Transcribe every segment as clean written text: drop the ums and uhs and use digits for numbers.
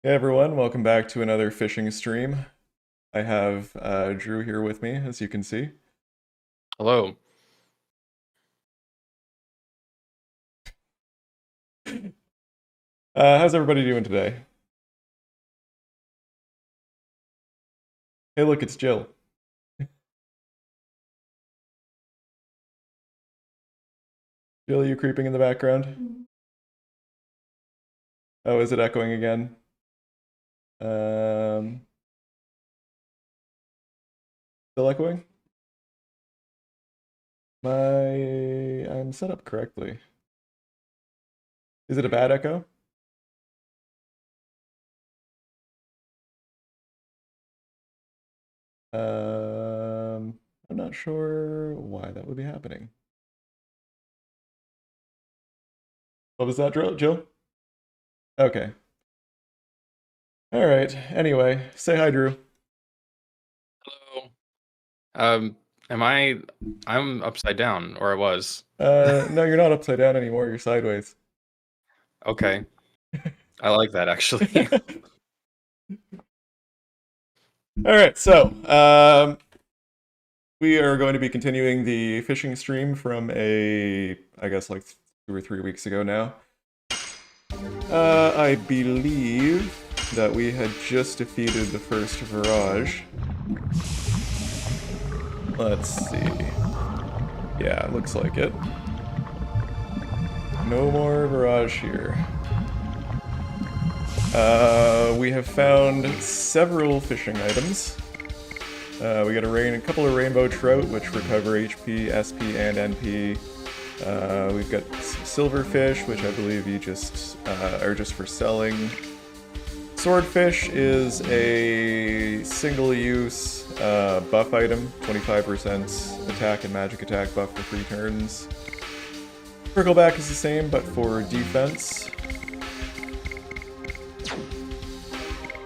Hey everyone, welcome back to another fishing stream. I have Drew here with me, as you can see. Hello. How's everybody doing today? Hey look, it's Jill. Jill, you creeping in the background? Oh, is it echoing again? Um, Still echoing? I'm set up correctly. Is it a bad echo? I'm not sure why that would be happening. What was that, Jill? Okay. All right. Anyway, say hi, Drew. Hello. I'm upside down, or I was. No, you're not upside down anymore. You're sideways. Okay. I like that actually. All right, so we are going to be continuing the fishing stream from I guess like 2 or 3 weeks ago now. I believe that we had just defeated the first Virage. Let's see. Yeah, looks like it. No more Virage here. We have found several fishing items. We got a couple of rainbow trout, which recover HP, SP, and NP. We've got silverfish, which I believe you just are just for selling. Swordfish is a single-use buff item, 25% attack and magic attack buff for 3 turns. Prickleback is the same, but for defense.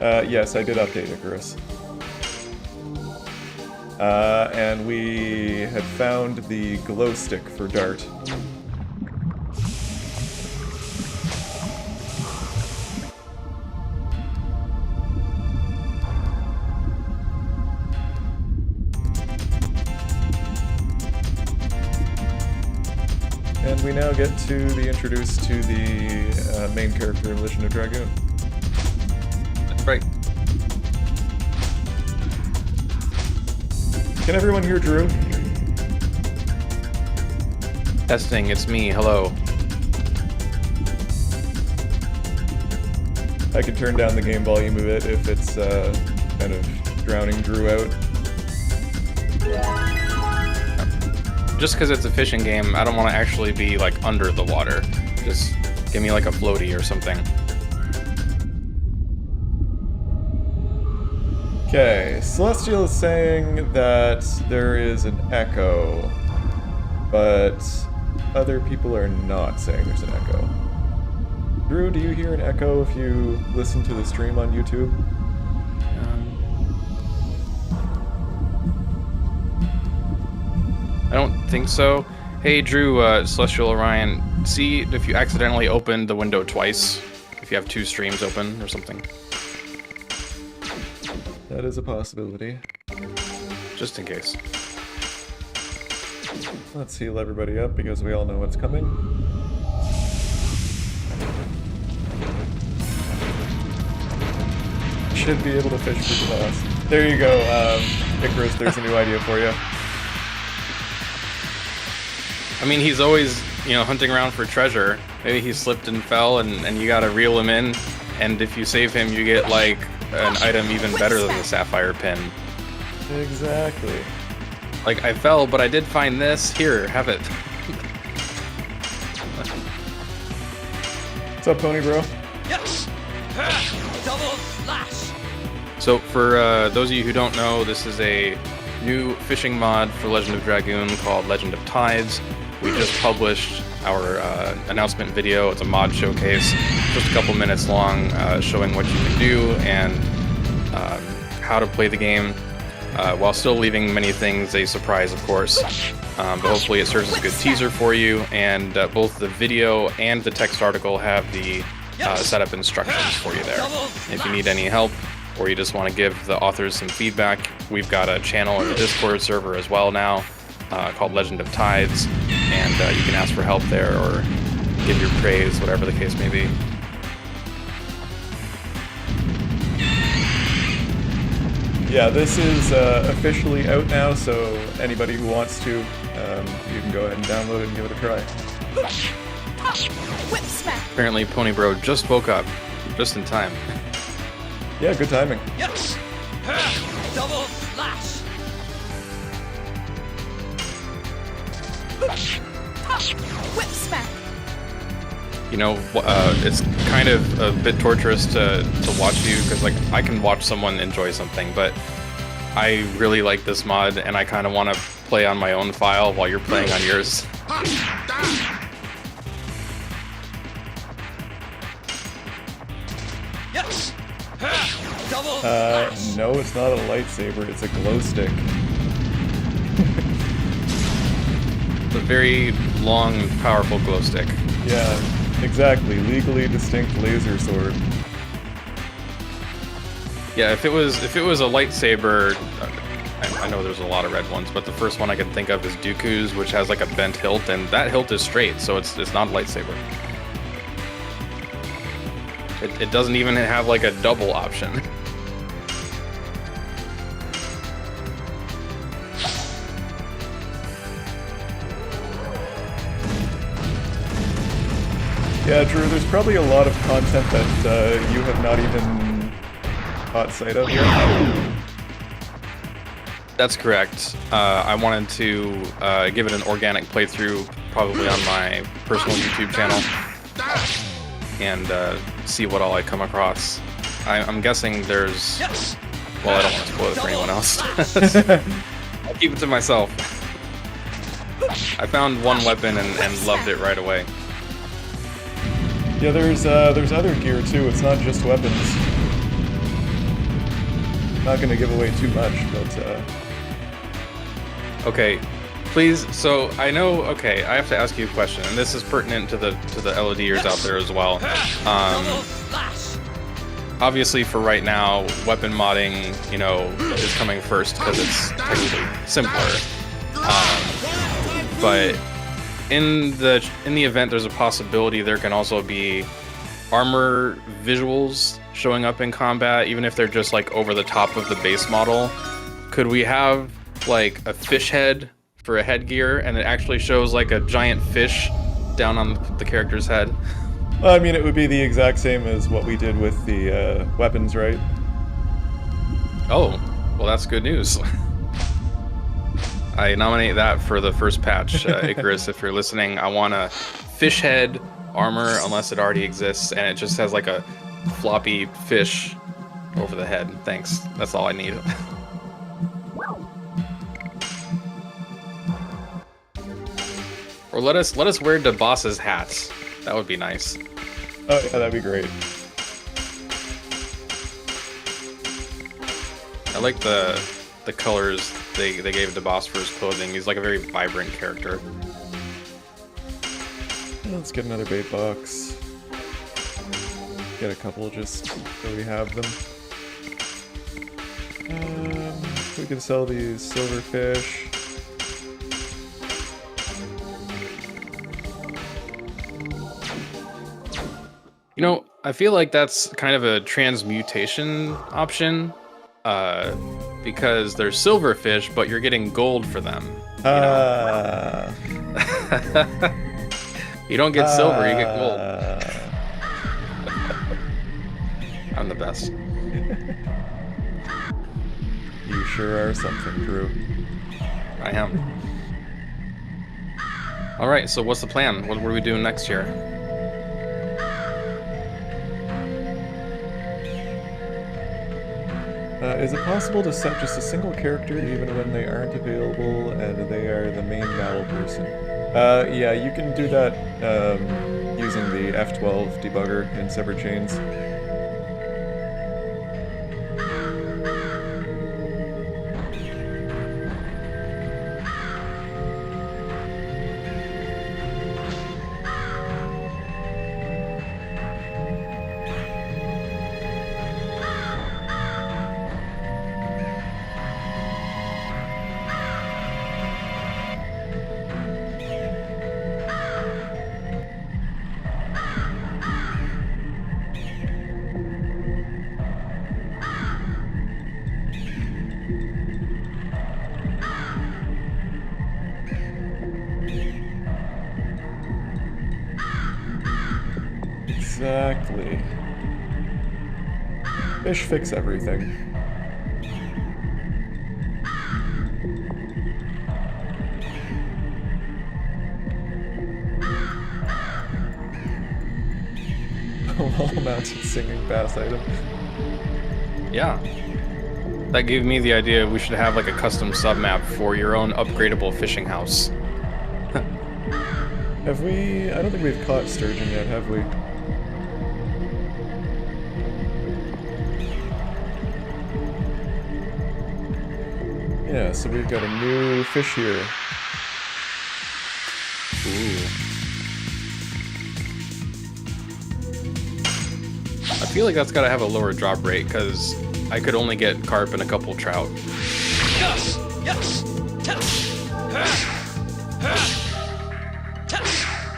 Yes, I did update Icarus. And we had found the glow stick for Dart. And we now get to be introduced to the main character of Legend of Dragoon. That's right. Can everyone hear Drew? Testing, it's me. Hello. I can turn down the game volume a bit if it's kind of drowning Drew out. Just because it's a fishing game, I don't want to actually be like under the water. Just give me like a floaty or something. Okay, Celestial is saying that there is an echo, but other people are not saying there's an echo. Drew, do you hear an echo if you listen to the stream on YouTube? I don't think so. Hey Drew, Celestial Orion, see if you accidentally opened the window twice, if you have 2 streams open or something. That is a possibility. Just in case. Let's heal everybody up because we all know what's coming. Should be able to fish for glass. There you go, Icarus, there's a new idea for you. I mean, he's always, hunting around for treasure. Maybe he slipped and fell and you gotta reel him in. And if you save him, you get, like, an item even better than the sapphire pin. Exactly. Like, I fell, but I did find this. Here, have it. What's up, Pony Bro? Yes! Double slash! So, for those of you who don't know, this is a new fishing mod for Legend of Dragoon called Legend of Tides. We just published our announcement video. It's a mod showcase, just a couple minutes long, showing what you can do and how to play the game, while still leaving many things a surprise, of course. But hopefully it serves as a good teaser for you, and both the video and the text article have the setup instructions for you there. If you need any help, or you just want to give the authors some feedback, we've got a channel in the Discord server as well now called Legend of Tides, and you can ask for help there or give your praise, whatever the case may be. Yeah, this is officially out now, so anybody who wants to, you can go ahead and download it and give it a try. Whip smack. Apparently Pony Bro just woke up, just in time. Yeah, good timing. Yes. Double slash. Whip smack. You know, it's kind of a bit torturous to watch you, because like I can watch someone enjoy something, but I really like this mod and I kind of want to play on my own file while you're playing on yours. Yes. Double No, it's not a lightsaber, it's a glow stick. It's a very long, powerful glow stick. Yeah, exactly. Legally distinct laser sword. Yeah, if it was a lightsaber, I know there's a lot of red ones, but the first one I can think of is Dooku's, which has like a bent hilt, and that hilt is straight, so it's not a lightsaber. It doesn't even have like a double option. Yeah, Drew, there's probably a lot of content that you have not even caught sight of yet. That's correct. I wanted to give it an organic playthrough, probably on my personal YouTube channel, and see what all I come across. I'm guessing there's... Well, I don't want to spoil it for anyone else. I'll keep it to myself. I found one weapon and loved it right away. Yeah, there's other gear too, it's not just weapons. Not gonna give away too much, but Okay, please, so I know, okay, I have to ask you a question, and this is pertinent to the LODers out there as well. Obviously for right now, weapon modding, you know, is coming first because it's technically simpler. But in the event there's a possibility there can also be armor visuals showing up in combat, even if they're just like over the top of the base model. Could we have like a fish head for a headgear, and it actually shows like a giant fish down on the character's head? well, I mean, it would be the exact same as what we did with the weapons, right? Oh, well, that's good news. I nominate that for the first patch. Icarus, if you're listening, I want a fish head armor, unless it already exists, and it just has like a floppy fish over the head. Thanks. That's all I need. Or let us wear the boss's hats. That would be nice. Oh yeah, that'd be great. I like the colors they gave the boss for his clothing. He's like a very vibrant character. Let's get another bait box. Get a couple just so we have them. We can sell these silverfish. You know, I feel like that's kind of a transmutation option, because they're silverfish, but you're getting gold for them. You know? You don't get silver, you get gold. I'm the best. You sure are something, Drew. I am. Alright, so what's the plan? What are we doing next year? Is it possible to set just a single character even when they aren't available and they are the main battle person? Yeah, you can do that using the F12 debugger in Severed Chains. Exactly. Fish fix everything. Well-mounted singing bass item. Yeah. That gave me the idea we should have like a custom submap for your own upgradable fishing house. Have we... I don't think we've caught sturgeon yet, have we? Yeah, so we've got a new fish here. Ooh. I feel like that's gotta have a lower drop rate, because I could only get carp and a couple trout. Yes! Yes!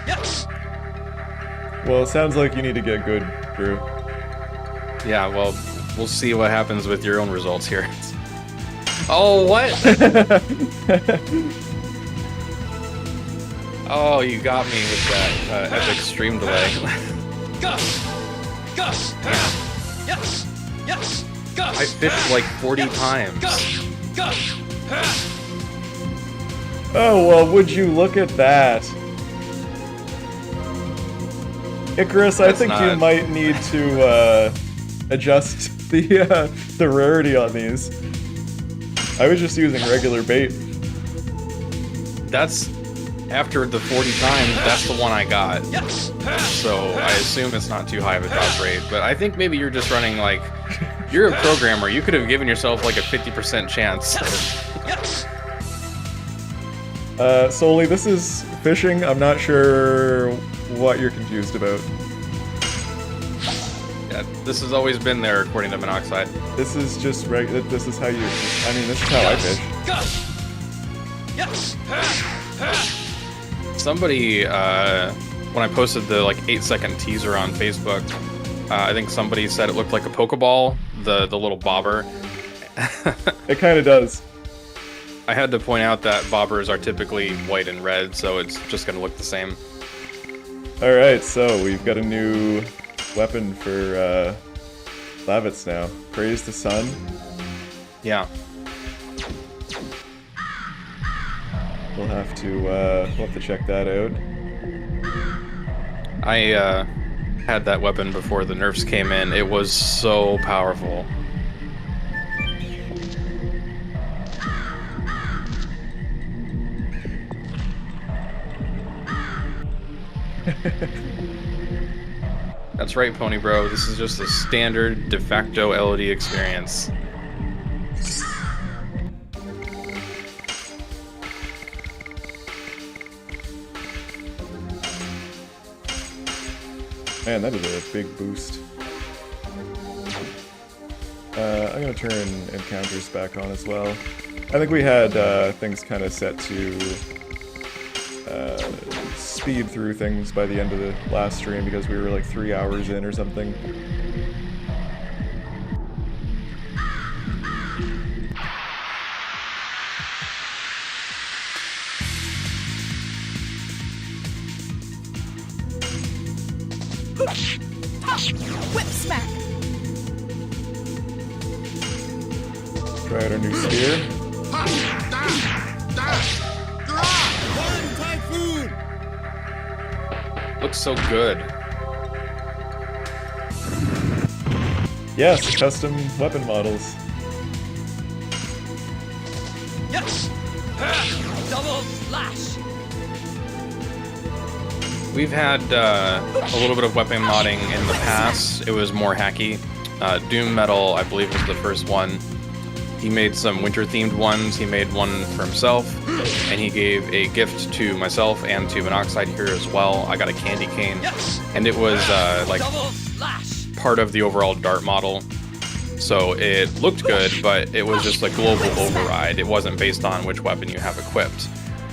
Yes! Well, it sounds like you need to get good, Drew. Yeah, well, we'll see what happens with your own results here. Oh, what? Oh, you got me with that epic stream delay. Gus! Gus! Yes! Yes! Gus! I fished like 40 times. Gus! Gus! Oh, well, would you look at that? Icarus, I That's think you not- might need to adjust the rarity on these. I was just using regular bait. That's after the 40 times, that's the one I got. Yes! So I assume it's not too high of a drop rate, but I think maybe you're just running like, you're a programmer, you could have given yourself like a 50% chance. Yes! Solely, this is fishing. I'm not sure what you're confused about. Yeah, this has always been there according to Monoxide. This is just this is how you... I mean, this is how I fish. Gus! Yes! Somebody, when I posted the like 8-second teaser on Facebook, I think somebody said it looked like a Pokeball, the little bobber. It kind of does. I had to point out that bobbers are typically white and red, so it's just gonna look the same. Alright, so we've got a new weapon for Lavitz now. Praise the sun. Yeah. We'll have to check that out. I had that weapon before the nerfs came in. It was so powerful. That's right, Pony Bro. This is just a standard de facto LOD experience. Man, that is a big boost. I'm gonna turn encounters back on as well. I think we had things kind of set to speed through things by the end of the last stream because we were like 3 hours in or something. Whip smack. Try out our new spear. Looks so good. Yes, custom weapon models. Yes! Double slash! We've had a little bit of weapon modding in the past. It was more hacky. Doom Metal, I believe, was the first one. He made some winter-themed ones. He made one for himself, and he gave a gift to myself and to Monoxide here as well. I got a candy cane, Yes! and it was like Double slash! part of the overall Dart model. So it looked good, but it was just a global override. It wasn't based on which weapon you have equipped.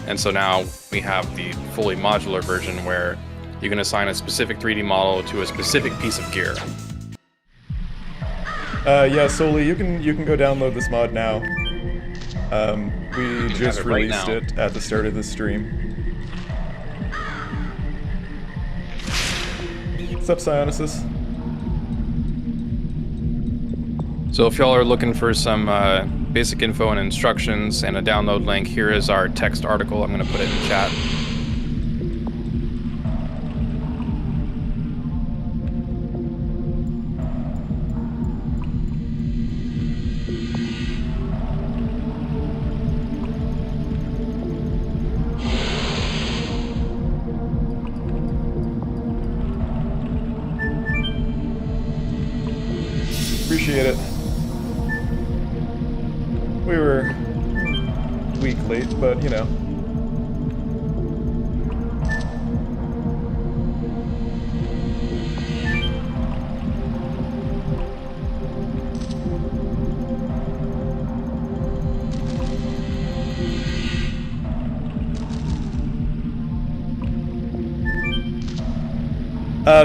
And so now we have the fully modular version where you can assign a specific 3D model to a specific piece of gear. Yeah, Soli, you can go download this mod now. We just have it right released now. it at the start of the stream. What's up, Psionicus? So if y'all are looking for some basic info and instructions and a download link, here is our text article. I'm going to put it in chat. Appreciate it. We were a week late, but you know.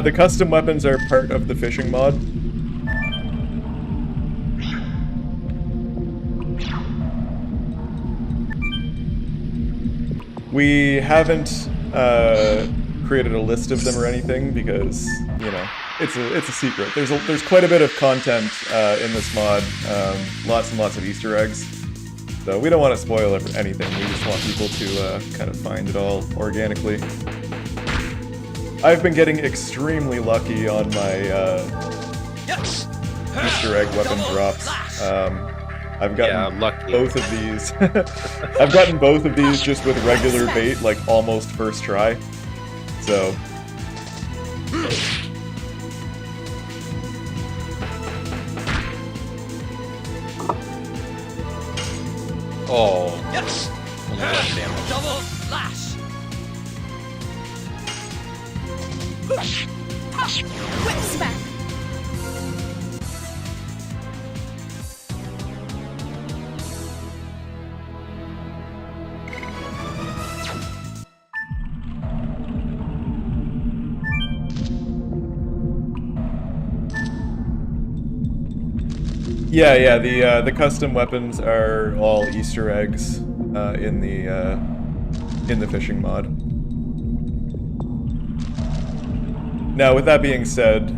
The custom weapons are part of the fishing mod. We haven't created a list of them or anything because, you know, it's a secret. There's quite a bit of content in this mod, lots and lots of Easter eggs. So we don't want to spoil anything. We just want people to kind of find it all organically. I've been getting extremely lucky on my Easter egg weapon drops. I've gotten both of these. I've gotten both of these just with regular bait, like almost first try. So. Oh. Yes. Only one damage. Double slash. Whip smack. Yeah, the custom weapons are all Easter eggs in the fishing mod. Now, with that being said,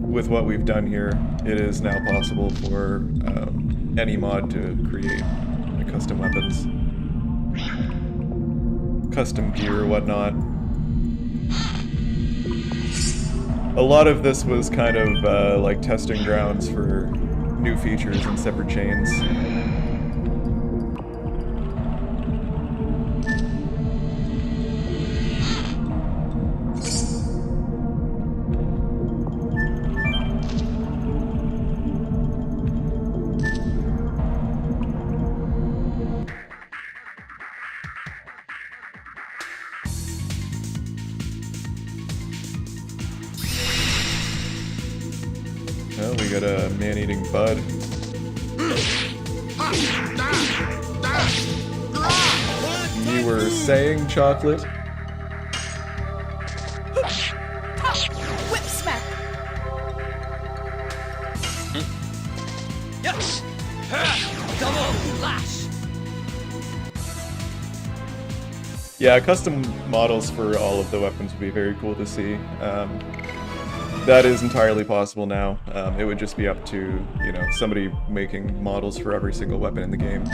with what we've done here, it is now possible for any mod to create the custom weapons, custom gear, or whatnot. A lot of this was kind of like testing grounds for new features and separate chains. Well, we got a man-eating bud. You were saying, Chocolate? Whip smack. Yes. Double slash. Yeah, custom models for all of the weapons would be very cool to see. That is entirely possible now. It would just be up to, you know, somebody making models for every single weapon in the game.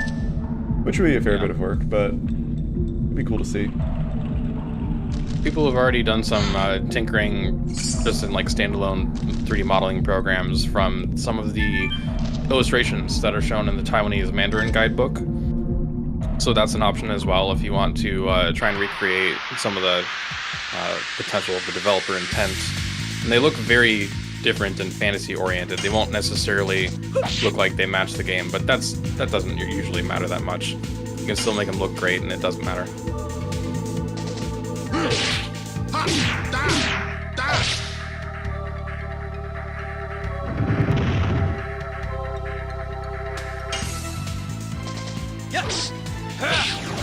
Which would be a fair bit of work, but it'd be cool to see. People have already done some tinkering just in like standalone 3D modeling programs from some of the illustrations that are shown in the Taiwanese Mandarin guidebook. So that's an option as well if you want to try and recreate some of the potential of the developer intent. And they look very different and fantasy oriented. They won't necessarily look like they match the game, but that doesn't usually matter that much. You can still make them look great and it doesn't matter. Yes.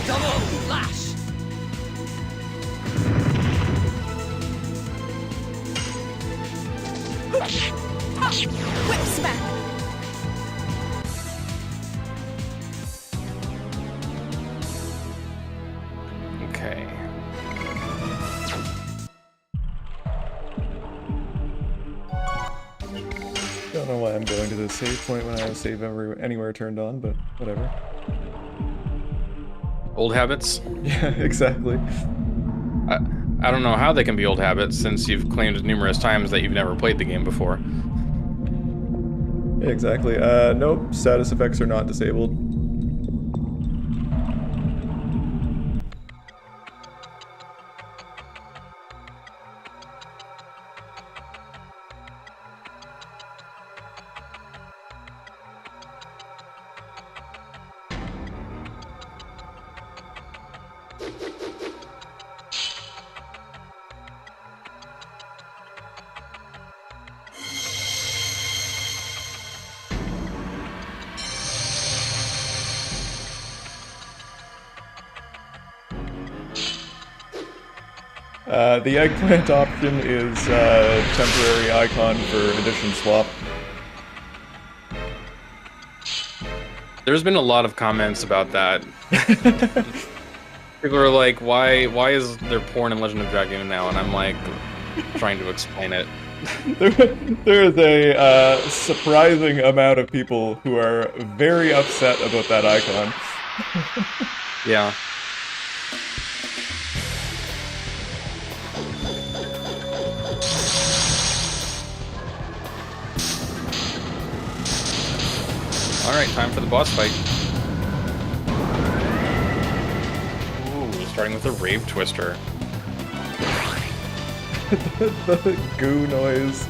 Double slash. Whip smack. Okay. Don't know why I'm going to the save point when I have save anywhere turned on, but whatever. Old habits? Yeah, exactly. I don't know how they can be old habits since you've claimed numerous times that you've never played the game before. Yeah, exactly. Nope, status effects are not disabled. The eggplant option is temporary icon for edition swap. There's been a lot of comments about that. People are like, why is there porn in Legend of Dragoon now? And I'm like, trying to explain it. There is a surprising amount of people who are very upset about that icon. Yeah. Alright, time for the boss fight. Ooh, starting with a Rave Twister. The goo noise.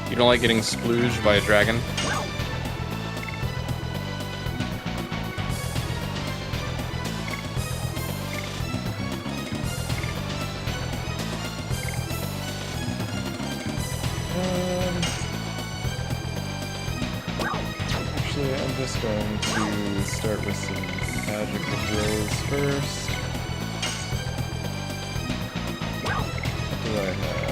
You don't like getting splooged by a dragon? Actually, I'm just going to start with some magical throws first. What do I have?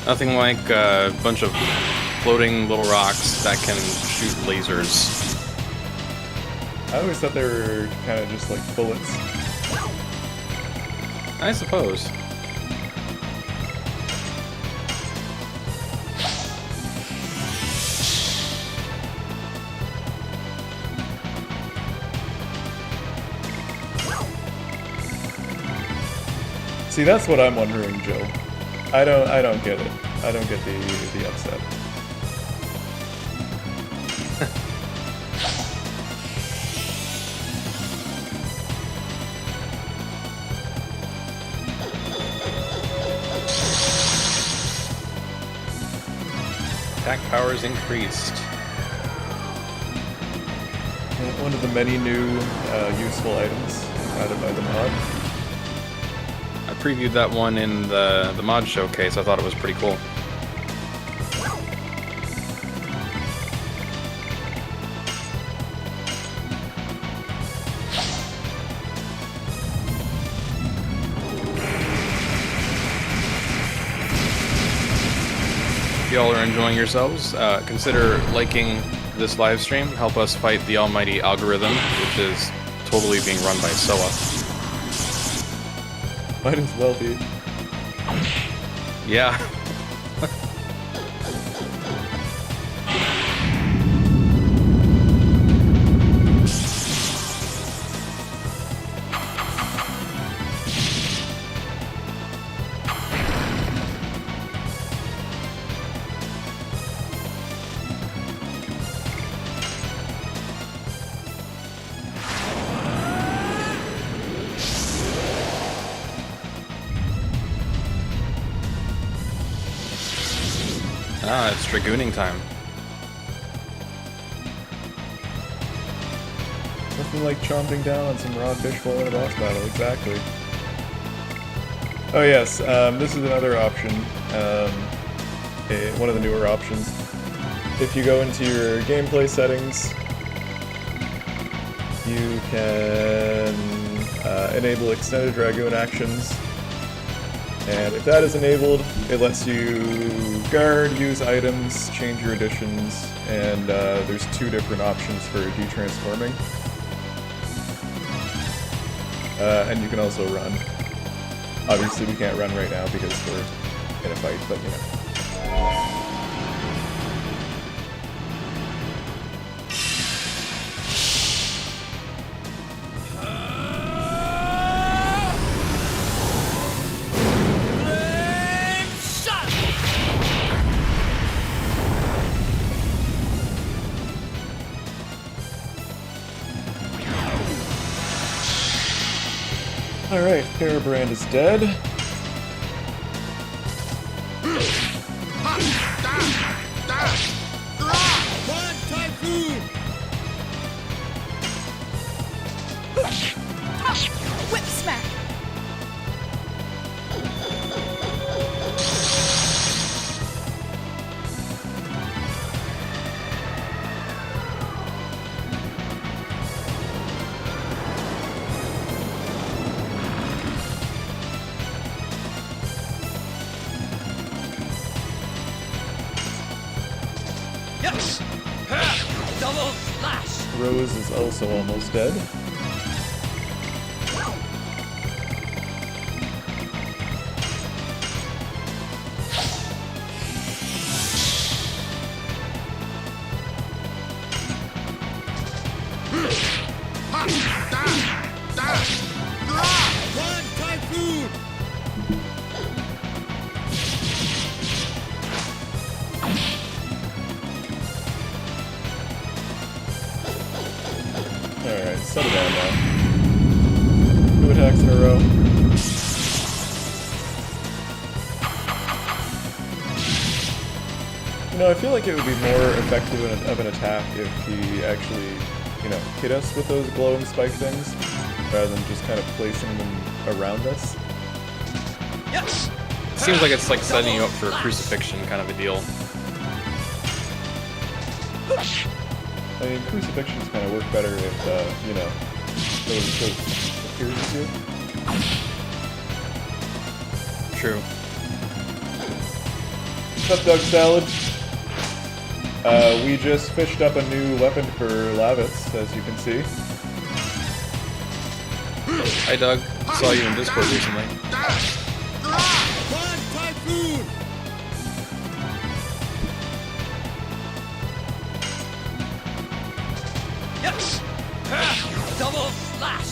Nothing like a bunch of floating little rocks that can shoot lasers. I always thought they were kind of just like bullets. I suppose. See, that's what I'm wondering, Joe. I don't get it. I don't get the upset. Attack powers increased. One of the many new useful items added by the mod. I previewed that one in the mod showcase. I thought it was pretty cool. If y'all are enjoying yourselves, consider liking this live stream. Help us fight the almighty algorithm, which is totally being run by SOA. Might as well be. Yeah. Ah, it's Dragooning time. Nothing like chomping down on some raw fish while in a boss battle, exactly. Oh yes, this is another option, one of the newer options. If you go into your gameplay settings, you can enable extended Dragoon actions. And if that is enabled, it lets you guard, use items, change your additions, and there's 2 different options for detransforming. And you can also run. Obviously we can't run right now because we're in a fight, but you know. Alright, Parabrand is dead. Whip smack. Yes! Double slash! Rose is also almost dead. Alright, settle down now. 2 attacks in a row. You know, I feel like it would be more effective of an attack if he actually, you know, hit us with those glowing spike things, rather than just kind of placing them around us. Yes! Seems like it's like setting you up for a crucifixion kind of a deal. I mean, crucifixions kind of work better if, you know, those appears you. True. What's up, Doug Salad? We just fished up a new weapon for Lavitz, as you can see. Hi, Doug. Saw you in Discord recently. Yes! Double slash!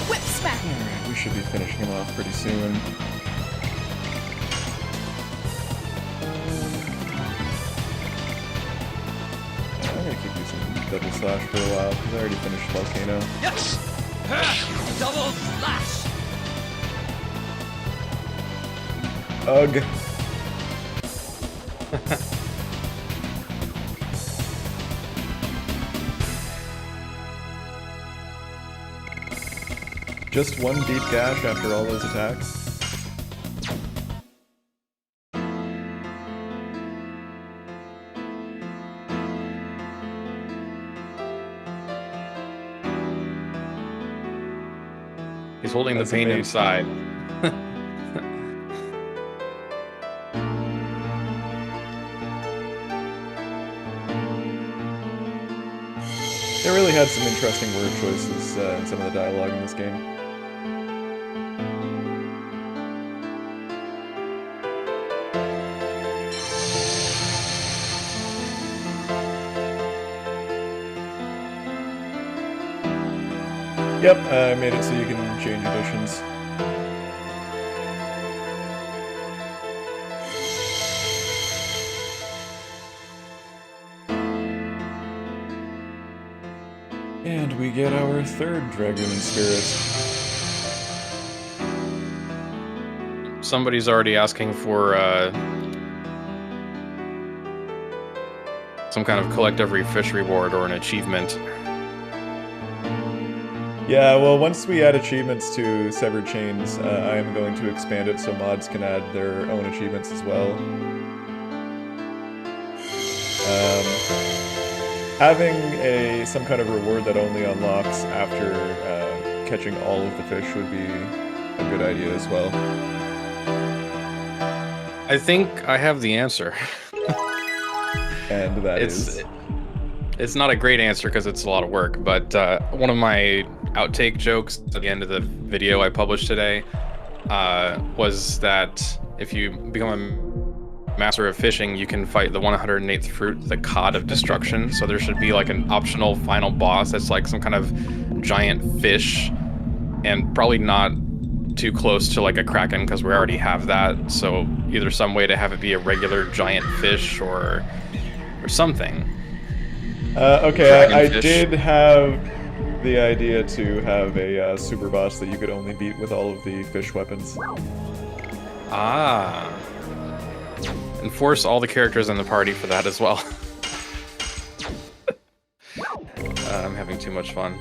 Whip smack. Alright, we should be finishing him off pretty soon. I'm gonna keep using double slash for a while, because I already finished Volcano. Yes! Double slash! Ugh. Just 1 deep gash after all those attacks. He's holding That's the pain amazing. inside. They really had some interesting word choices in some of the dialogue in this game. Yep, I made it so you can change editions. And we get our 3rd Dragoon Spirit. Somebody's already asking for some kind of collect every fish reward or an achievement. Yeah, well, once we add achievements to Severed Chains, I am going to expand it so mods can add their own achievements as well. Having some kind of reward that only unlocks after catching all of the fish would be a good idea as well. I think I have the answer. And it's not a great answer because it's a lot of work, but one of my outtake jokes at the end of the video I published today was that if you become a master of fishing, you can fight the 108th fruit, the cod of destruction. So there should be like an optional final boss that's like some kind of giant fish, and probably not too close to like a kraken because we already have that. So either some way to have it be a regular giant fish or something. Okay, I did have the idea to have a super boss that you could only beat with all of the fish weapons. Ah. And force all the characters in the party for that as well. I'm having too much fun.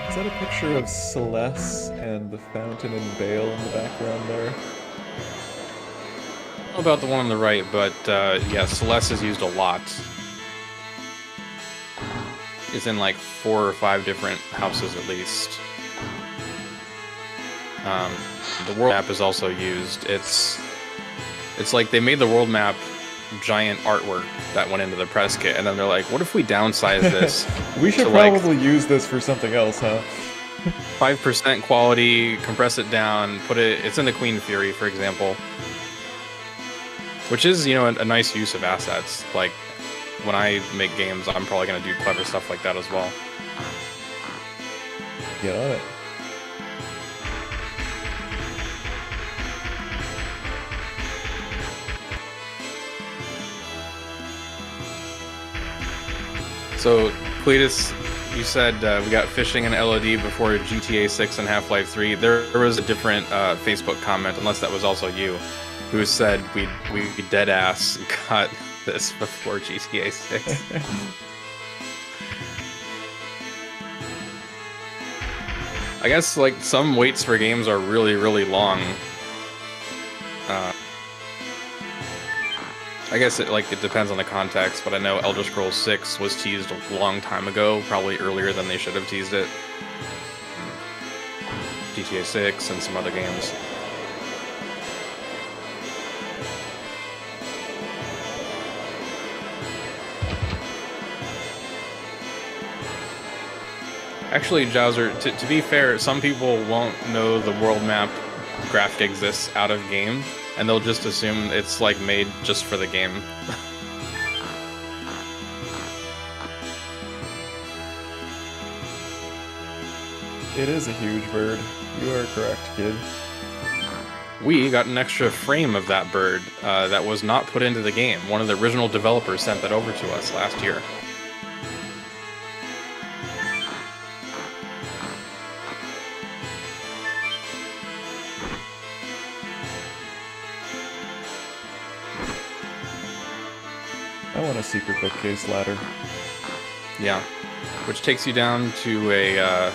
Is that a picture of Celeste and the fountain and Bale in the background there? I don't know about the one on the right, but yeah, Celeste is used a lot. It's in like 4 or 5 different houses at least. The world map is also used. It's like they made the world map giant artwork that went into the press kit, and then they're like, what if we downsize this? We should to probably use this for something else, huh? 5% quality, compress it down, it's in the Queen Fury, for example. Which is, you know, a nice use of assets. Like, when I make games, I'm probably going to do clever stuff like that as well. Get on it. So, Cletus, you said we got fishing and LOD before GTA 6 and Half-Life 3. There was a different Facebook comment, unless that was also you, who said we dead ass got this before GTA 6. I guess like some waits for games are really, really long. I guess it depends on the context, but I know Elder Scrolls 6 was teased a long time ago, probably earlier than they should have teased it. GTA 6 and some other games. Actually, Jowser, to be fair, some people won't know the world map graphic exists out of game, and they'll just assume it's like made just for the game. It is a huge bird. You are correct, kid. We got an extra frame of that bird that was not put into the game. One of the original developers sent that over to us last year. I want a secret bookcase ladder. Yeah, which takes you down to a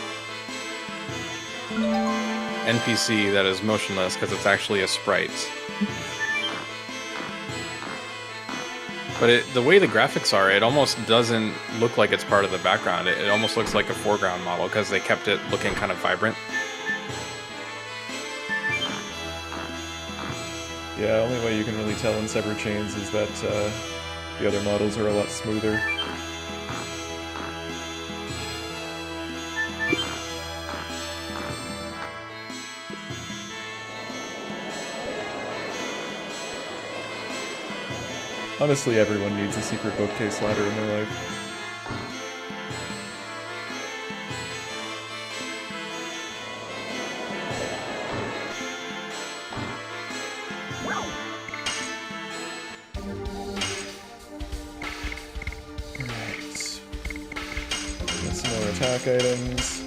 NPC that is motionless because it's actually a sprite. But the way the graphics are, it almost doesn't look like it's part of the background. It almost looks like a foreground model because they kept it looking kind of vibrant. Yeah, only way you can really tell in separate chains is that the other models are a lot smoother. Honestly, everyone needs a secret bookcase ladder in their life. Alright. Get some more attack items.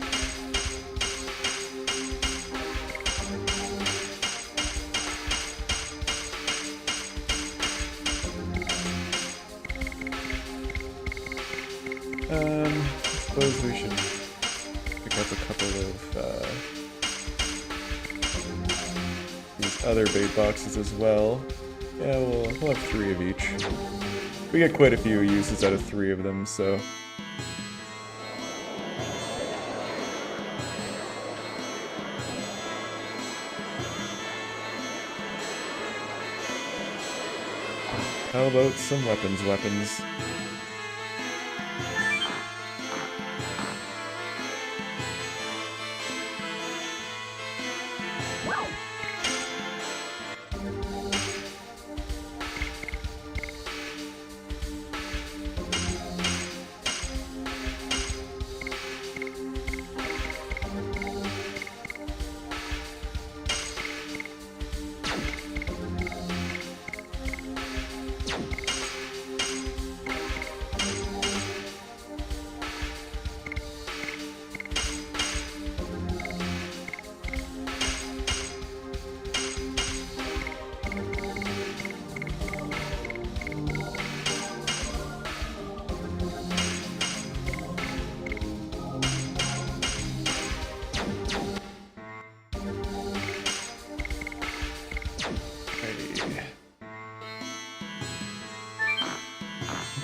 I suppose we should pick up a couple of these other bait boxes as well. Yeah, we'll have 3 of each. We get quite a few uses out of 3 of them, so... How about some weapons?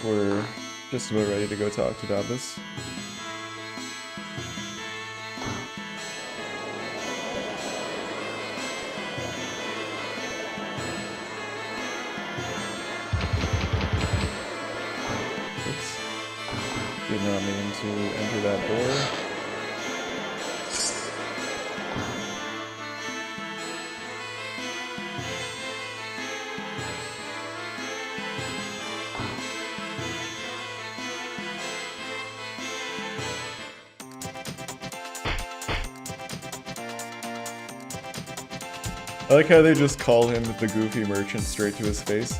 We're just about ready to go talk to Davis. Oops. Did not mean to enter that door. I like how they just call him the goofy merchant straight to his face.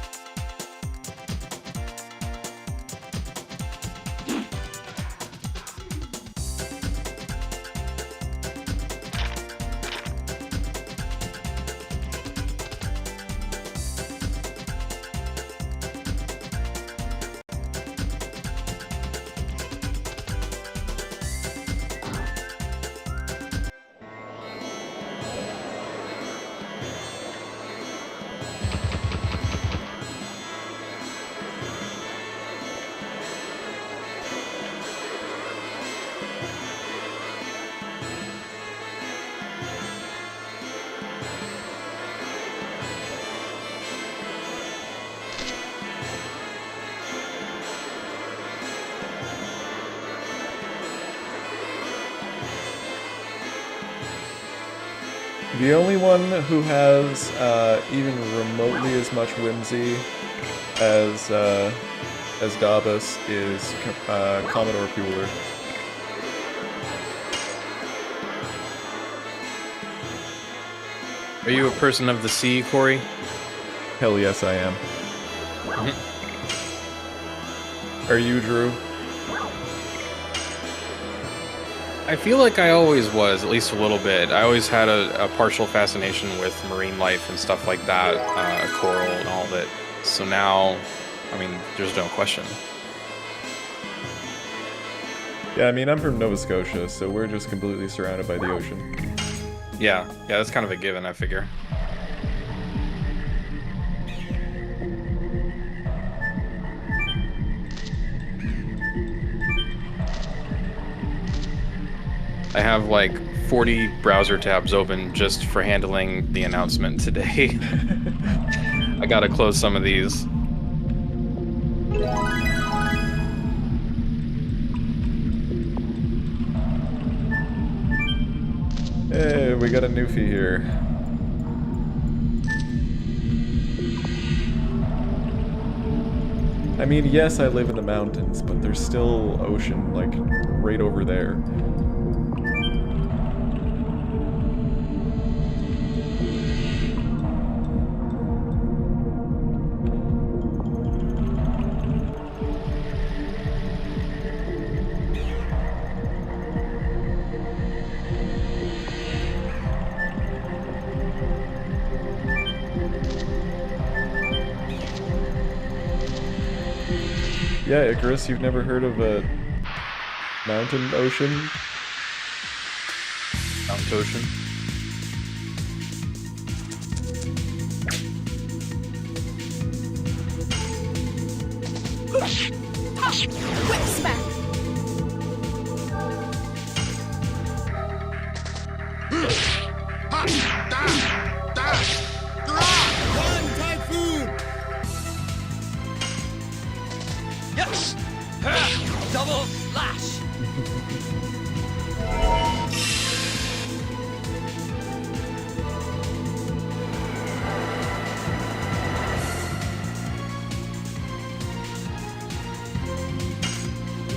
The only one who has even remotely as much whimsy as Davis is Commodore Bueller. Are you a person of the sea, Corey? Hell yes, I am. Are you, Drew? I feel like I always was, at least a little bit. I always had a partial fascination with marine life and stuff like that, coral and all of it. So now, I mean, there's no question. Yeah, I mean, I'm from Nova Scotia, so we're just completely surrounded by the ocean. Yeah, that's kind of a given, I figure. I have like 40 browser tabs open just for handling the announcement today. I gotta close some of these. Hey, we got a newfie here. I mean, yes, I live in the mountains, but there's still ocean, like, right over there. Yeah, Icarus, you've never heard of a mountain ocean? Mount Ocean. Whip smack. Yes! Ha! Double slash!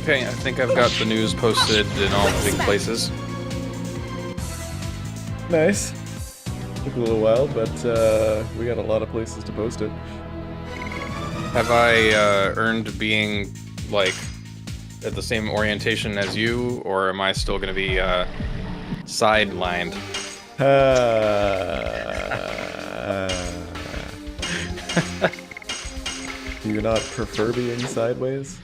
Okay, I think I've got the news posted in all the big places. Nice. Took a little while, but we got a lot of places to post it. Have I earned being, like, at the same orientation as you, or am I still gonna be sidelined? Do you not prefer being sideways?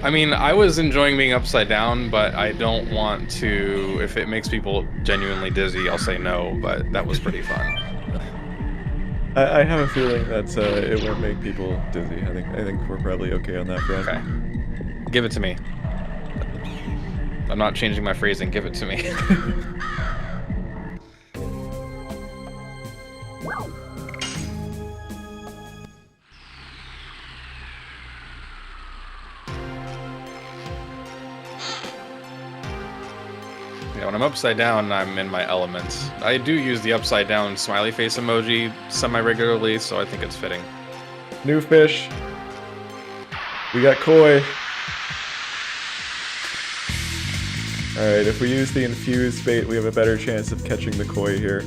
I mean, I was enjoying being upside down, but I don't want to. If it makes people genuinely dizzy, I'll say no, but that was pretty fun. I have a feeling that it won't make people dizzy. I think we're probably okay on that front. Okay. Give it to me. I'm not changing my phrasing. Give it to me. Yeah, when I'm upside down, I'm in my element. I do use the upside down smiley face emoji semi-regularly, so I think it's fitting. New fish. We got koi. Alright, if we use the infused bait, we have a better chance of catching the koi here.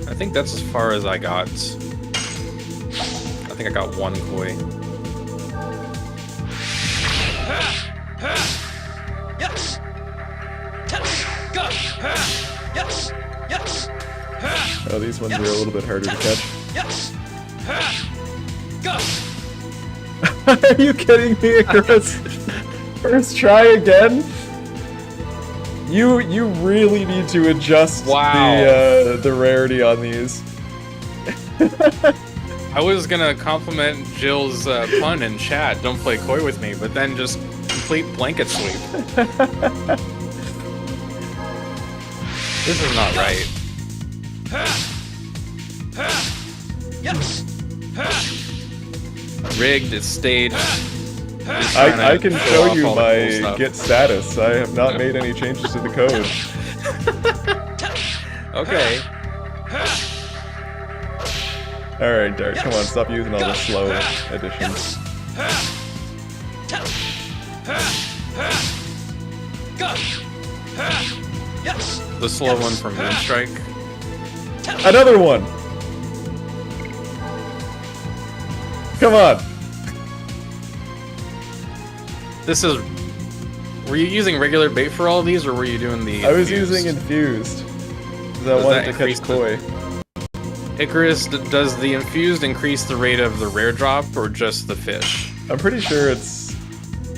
I think that's as far as I got. I think I got one koi. Yes! Go! Yes! Yes! Oh, these ones are a little bit harder to catch. Yes! Go! Are you kidding me, Icarus? First try again? You really need to adjust the rarity on these. I was gonna compliment Jill's pun in chat, don't play coy with me, but then just complete blanket sweep. This is not right. Yes! Rigged, it's staged. I can show you my Git status. I have not made any changes to the code. Okay. Alright, Dart, come on, stop using all the slow additions. Go! Yes! The slow one from Moonstrike. Another one! Come on! This is... Were you using regular bait for all of these, or were you doing the I was infused? using infused. Because I Does wanted that to catch increase koi. Icarus, does the infused increase the rate of the rare drop, or just the fish? I'm pretty sure it's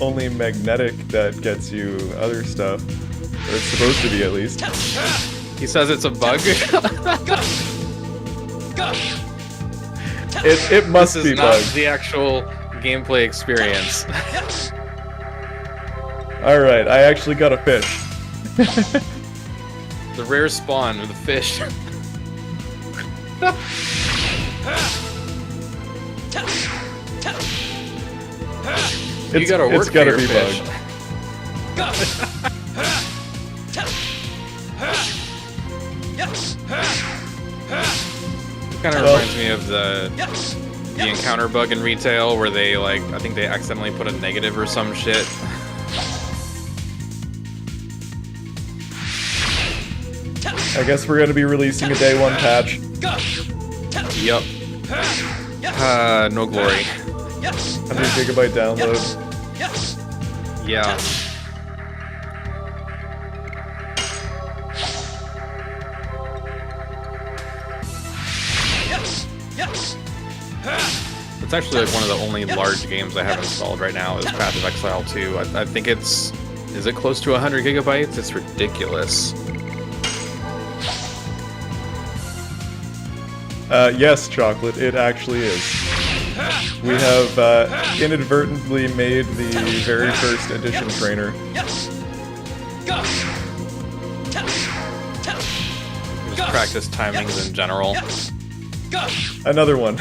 only magnetic that gets you other stuff. Or it's supposed to be, at least. He says it's a bug. Go! It must This be is not bugged. the actual gameplay experience. Yes! Alright, I actually got a fish. The rare spawn of the fish. You gotta work It's gotta for be your fish. bugged. Yes. Kind of Well- reminds me of the encounter bug in retail where they like, I think they accidentally put a negative or some shit. I guess we're gonna be releasing a day 1 patch. Yup. No glory. 100 gigabyte download. Yes. Yeah. Yes. It's actually like one of the only large games I have installed right now is Path of Exile 2. I think is it close to 100 gigabytes? It's ridiculous. Yes, Chocolate, it actually is. We have inadvertently made the very first edition trainer. Yes. Go. Just practice timings in general. Yes. Go. Another one.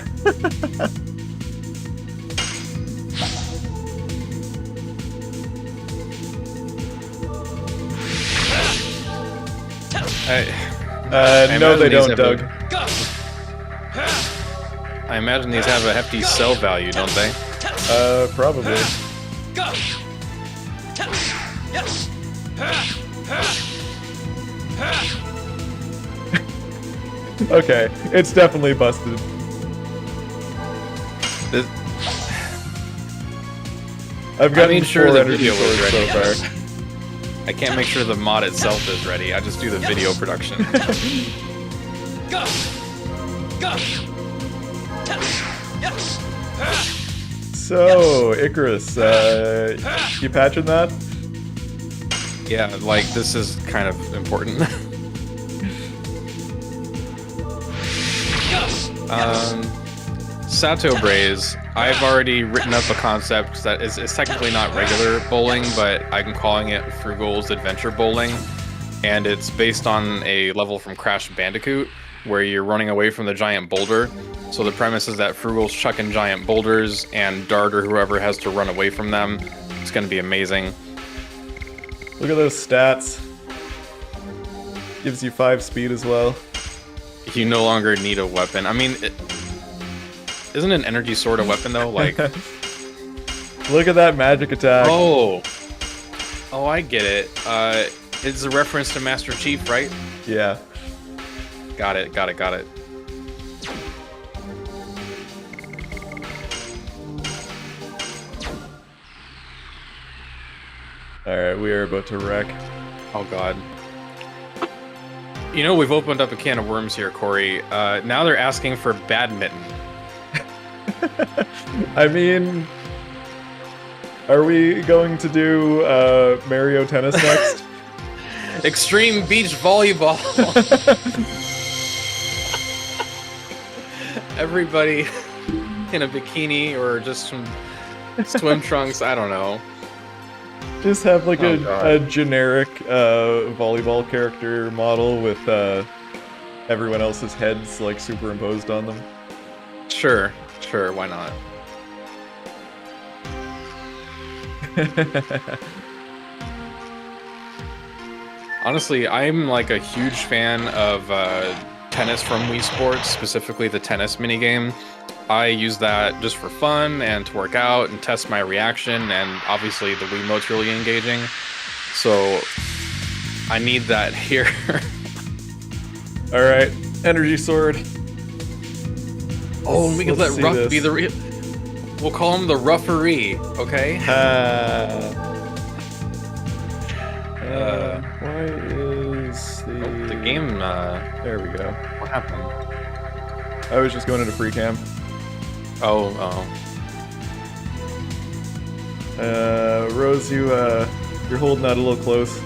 I No, they imagine these don't, have Doug. Go. I imagine these have a hefty sell value, don't they? Probably. Go. Yes. Okay, it's definitely busted. This, I've gotten sure 4 the energy video was swords so ready. far. I can't make sure the mod itself is ready. I just do the video production. Go. Go. Yes. So, Icarus, you patching that? Yeah, like this is kind of important. Sato Braze, I've already written up a concept that is technically not regular bowling, but I'm calling it Frugal's Adventure Bowling, and it's based on a level from Crash Bandicoot, where you're running away from the giant boulder. So the premise is that Frugal's chucking giant boulders, and Dart or whoever has to run away from them. It's going to be amazing. Look at those stats. Gives you 5 speed as well. You no longer need a weapon. I mean, isn't an energy sword a weapon though? Like, Look at that magic attack. oh, I get it. It's a reference to Master Chief, right? Yeah. Got it. Alright, we are about to wreck. Oh god. You know, we've opened up a can of worms here, Corey. Now they're asking for badminton. I mean, are we going to do Mario Tennis next? Extreme beach volleyball. Everybody in a bikini or just some swim trunks. I don't know. Just have like Oh, a God. generic volleyball character model with everyone else's heads like superimposed on them. Sure. Why not? Honestly, I'm like a huge fan of tennis from Wii Sports, specifically the tennis minigame. I use that just for fun and to work out and test my reaction, and obviously the Wiimote's really engaging. So I need that here. Alright, energy sword. Oh, we can Let's let see Ruff this. be the we'll call him the Ruffery, okay? Why is The game, There we go. what happened? I was just going into free cam. Oh. Rose, you're holding that a little close.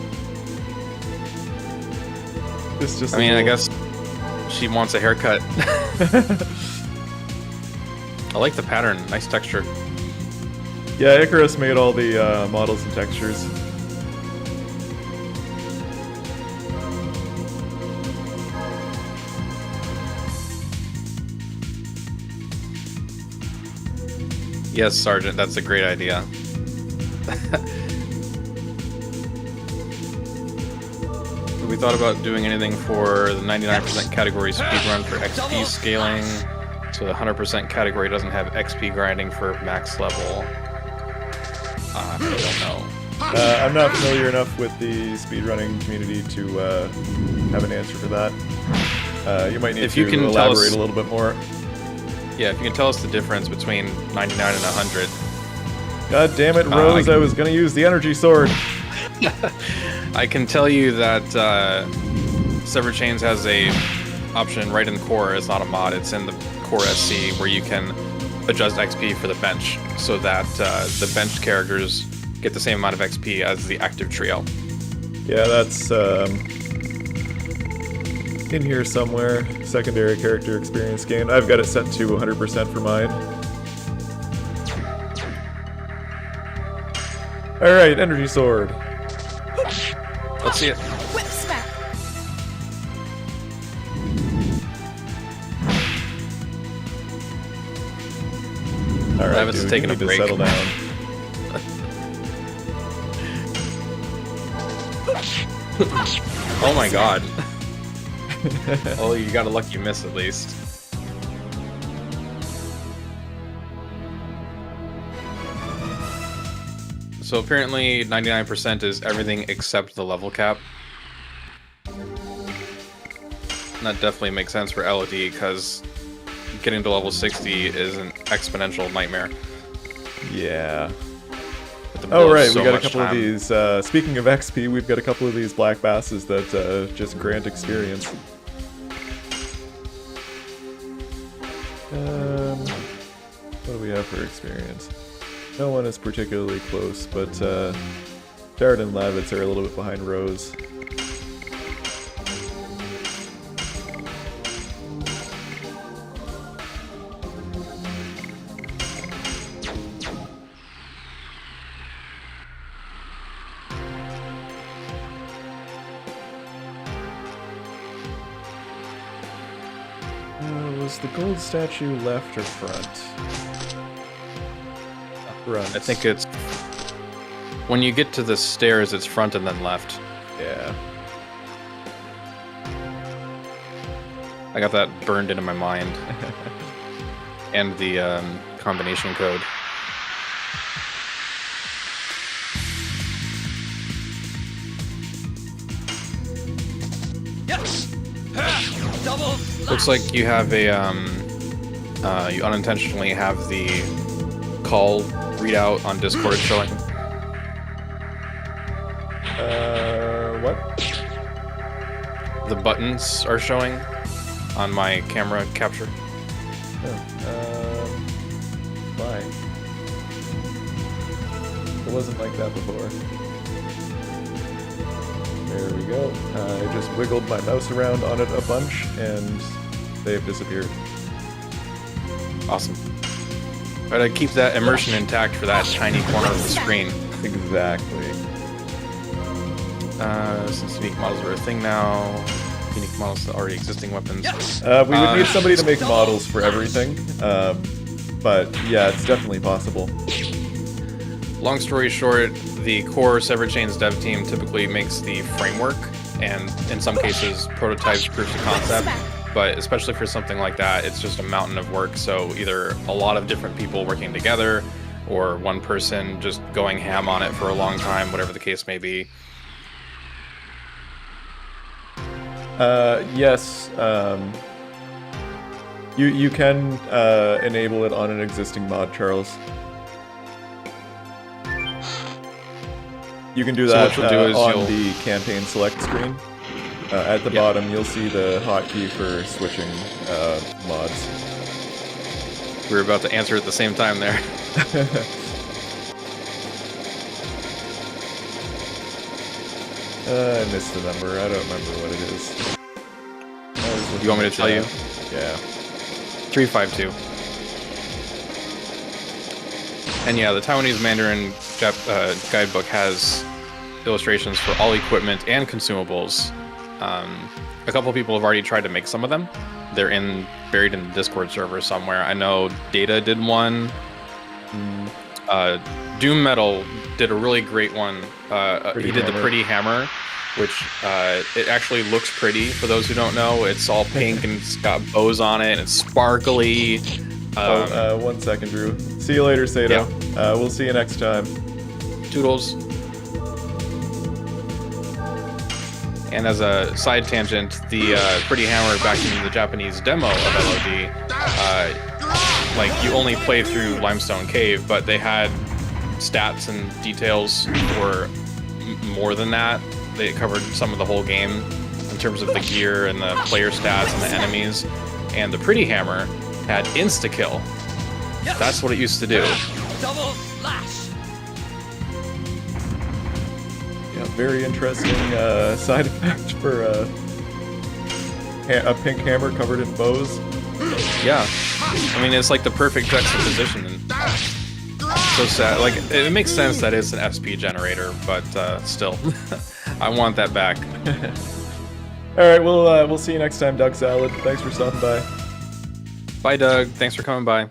Just I mean, a I little- guess she wants a haircut. I like the pattern, nice texture. Yeah, Icarus made all the models and textures. Yes, Sergeant, that's a great idea. Have we thought about doing anything for the 99% category speedrun for XP scaling, so the 100% category doesn't have XP grinding for max level? I don't know. I'm not familiar enough with the speedrunning community to have an answer for that. You might need to elaborate a little bit more. Yeah, if you can tell us the difference between 99 and 100. God damn it, Rose, I was gonna use the energy sword. I can tell you that Severed Chains has a option right in the core. It's not a mod, it's in the core SC where you can adjust XP for the bench so that the benched characters get the same amount of XP as the active trio. Yeah, that's in here somewhere. Secondary character experience gain. I've got it set to 100% for mine. Alright, energy sword. Let's see it. Whip smack. Alright, Travis is taking a break. Settle down. Oh my god. Oh, you got a lucky miss at least. So apparently 99% is everything except the level cap. And that definitely makes sense for LOD because getting to level 60 is an exponential nightmare. Yeah. Oh right, we got a couple of these. Speaking of XP, we've got a couple of these black basses that just grant experience. What do we have for experience? No one is particularly close, but Jared and Lavitz are a little bit behind Rose. Was the gold statue left or front? Front. I think it's... When you get to the stairs, it's front and then left. Yeah. I got that burned into my mind. And the combination code. Yes. Double. Looks like you have a, you unintentionally have the call readout on Discord showing. What? The buttons are showing on my camera capture. Oh, why? It wasn't like that before. There we go. I just wiggled my mouse around on it a bunch, and they've disappeared. Awesome. Try to keep that immersion intact for that tiny corner of the screen. Exactly. Since unique models are a thing now, unique models to already existing weapons. We would need somebody to make models for everything, but yeah, it's definitely possible. Long story short, the core Severed Chains dev team typically makes the framework, and in some cases, prototypes, proofs of concept. But especially for something like that, it's just a mountain of work. So either a lot of different people working together, or one person just going ham on it for a long time, whatever the case may be. Yes. You can enable it on an existing mod, Charles. You can do that on the campaign select screen. At the bottom, you'll see the hotkey for switching mods. We were about to answer at the same time there. I missed the number. I don't remember what it is. You want me to tell you? Yeah. 352. And yeah, the Taiwanese Mandarin guidebook has illustrations for all equipment and consumables. A couple people have already tried to make some of them. They're buried in the Discord server somewhere. I know Data did one. Doom Metal did a really great one. He did the Pretty Hammer, which it actually looks pretty. For those who don't know, it's all pink and it's got bows on it and it's sparkly. 1 second, Drew. See you later, Sato. Yeah. We'll see you next time. Toodles. And as a side tangent, the Pretty Hammer back in the Japanese demo of LOD, like you only play through Limestone Cave, but they had stats and details for more than that. They covered some of the whole game in terms of the gear and the player stats and the enemies. And the Pretty Hammer had insta-kill. That's what it used to do. Double slash. Yeah, very interesting side effect for a pink hammer covered in bows. Yeah. I mean, it's like the perfect juxtaposition. And so sad. Like, it makes sense that it's an SP generator, but still, I want that back. All right, we'll see you next time, Doug Salad. Thanks for stopping by. Bye, Doug. Thanks for coming by.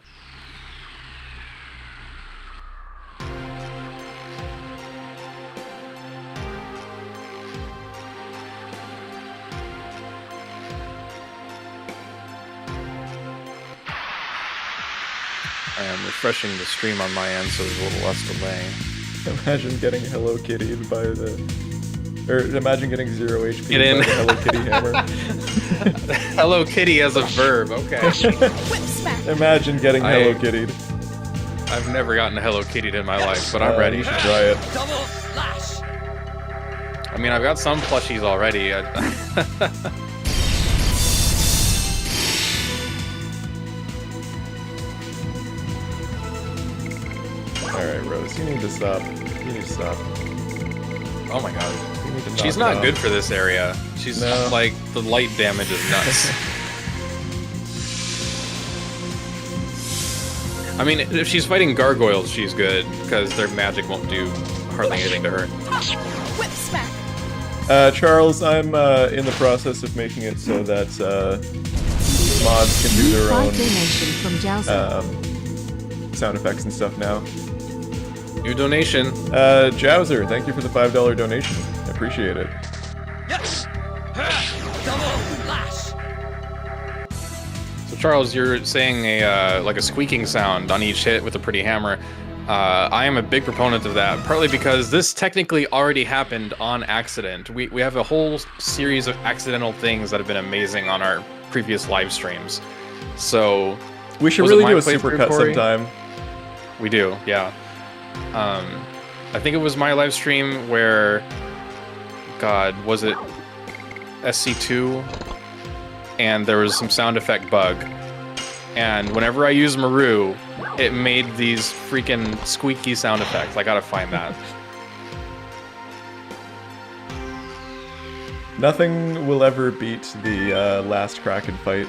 I am refreshing the stream on my end, so there's a little less delay. Imagine getting Hello Kitty'd by the... Or imagine getting 0 HP Get in. by the Hello Kitty hammer. Hello Kitty as a verb, okay. Whip smack. Imagine getting Hello Kitty'd. I've never gotten a Hello Kitty in my life, but I'm ready. You should try it. Double slash. I mean, I've got some plushies already. Alright, Rose, you need to stop. You need to stop. Oh my god. You need to knock She's it not off. good for this area. She's No. like, the light damage is nuts. I mean, if she's fighting gargoyles, she's good, because their magic won't do hardly anything to her. Whip smack. Charles, I'm in the process of making it so that mods can do their own donation from Jowser. sound effects and stuff now. New donation. Jowser, thank you for the $5 donation. I appreciate it. Yes. Double slash. So Charles, you're saying a like a squeaking sound on each hit with a Pretty Hammer. I am a big proponent of that, partly because this technically already happened on accident. We have a whole series of accidental things that have been amazing on our previous live streams. So We should was it really my do a playthrough, supercut Corey? sometime. We do, yeah. I think it was my live stream where, God, was it SC2? And there was some sound effect bug. And whenever I use Maru, it made these freaking squeaky sound effects. I gotta find that. Nothing will ever beat the last Kraken fight.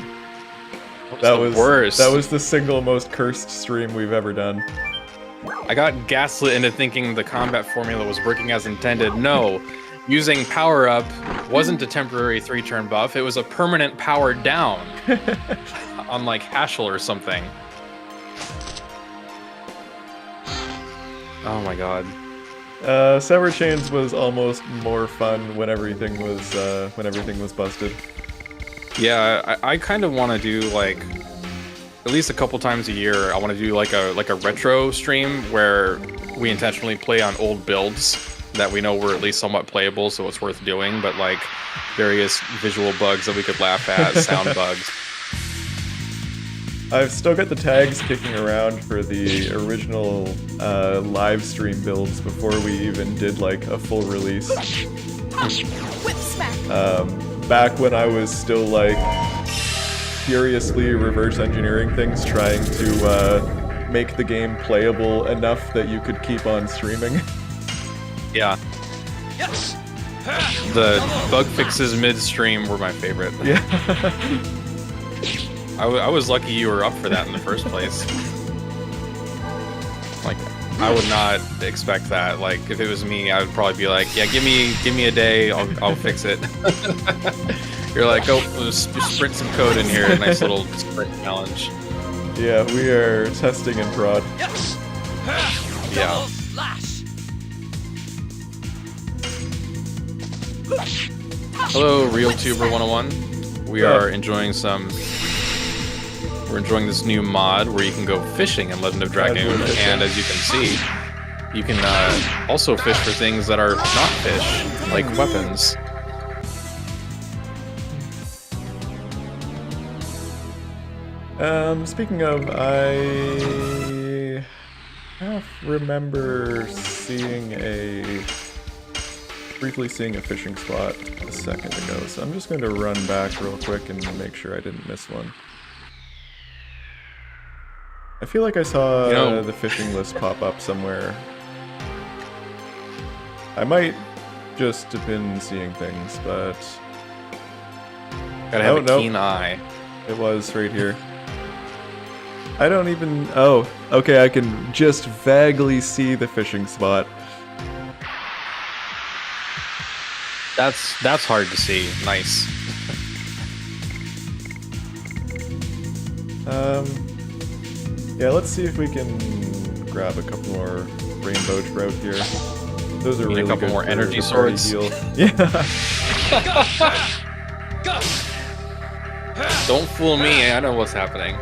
That was the worst. That was the single most cursed stream we've ever done. I got gaslit into thinking the combat formula was working as intended. No, using power up wasn't a temporary 3-turn buff. It was a permanent power down on like Hashel or something. Oh my god. Sever Chains was almost more fun when everything was busted. Yeah, I kind of want to do like at least a couple times a year. I want to do like a retro stream where we intentionally play on old builds that we know were at least somewhat playable, so it's worth doing. But like various visual bugs that we could laugh at, sound bugs. I've still got the tags kicking around for the original live stream builds before we even did like a full release. Whip smack. Back when I was still like furiously reverse engineering things, trying to make the game playable enough that you could keep on streaming. Yeah. Yes. The bug fixes mid-stream were my favorite. Yeah. I was lucky you were up for that in the first place. Like, I would not expect that. Like, if it was me, I would probably be like, yeah, give me a day, I'll fix it. You're like, oh, let's sprint some code in here, a nice little sprint challenge. Yeah, we are testing in prod. Yes. Yeah. Double lash. Hello, RealTuber 101. We are enjoying We're enjoying this new mod where you can go fishing in Legend of Dragoon, and as you can see, you can also fish for things that are not fish, like weapons. Speaking of, I half remember briefly seeing a fishing spot a second ago, so I'm just going to run back real quick and make sure I didn't miss one. I feel like I saw the fishing list pop up somewhere. I might just have been seeing things, but... Gotta have a keen eye. It was right here. I don't even... Oh, okay, I can just vaguely see the fishing spot. That's hard to see. Nice. Yeah, let's see if we can grab a couple more rainbow trout here. Those are really a couple good more for energy the party swords. heal. Yeah. Don't fool me. I know what's happening.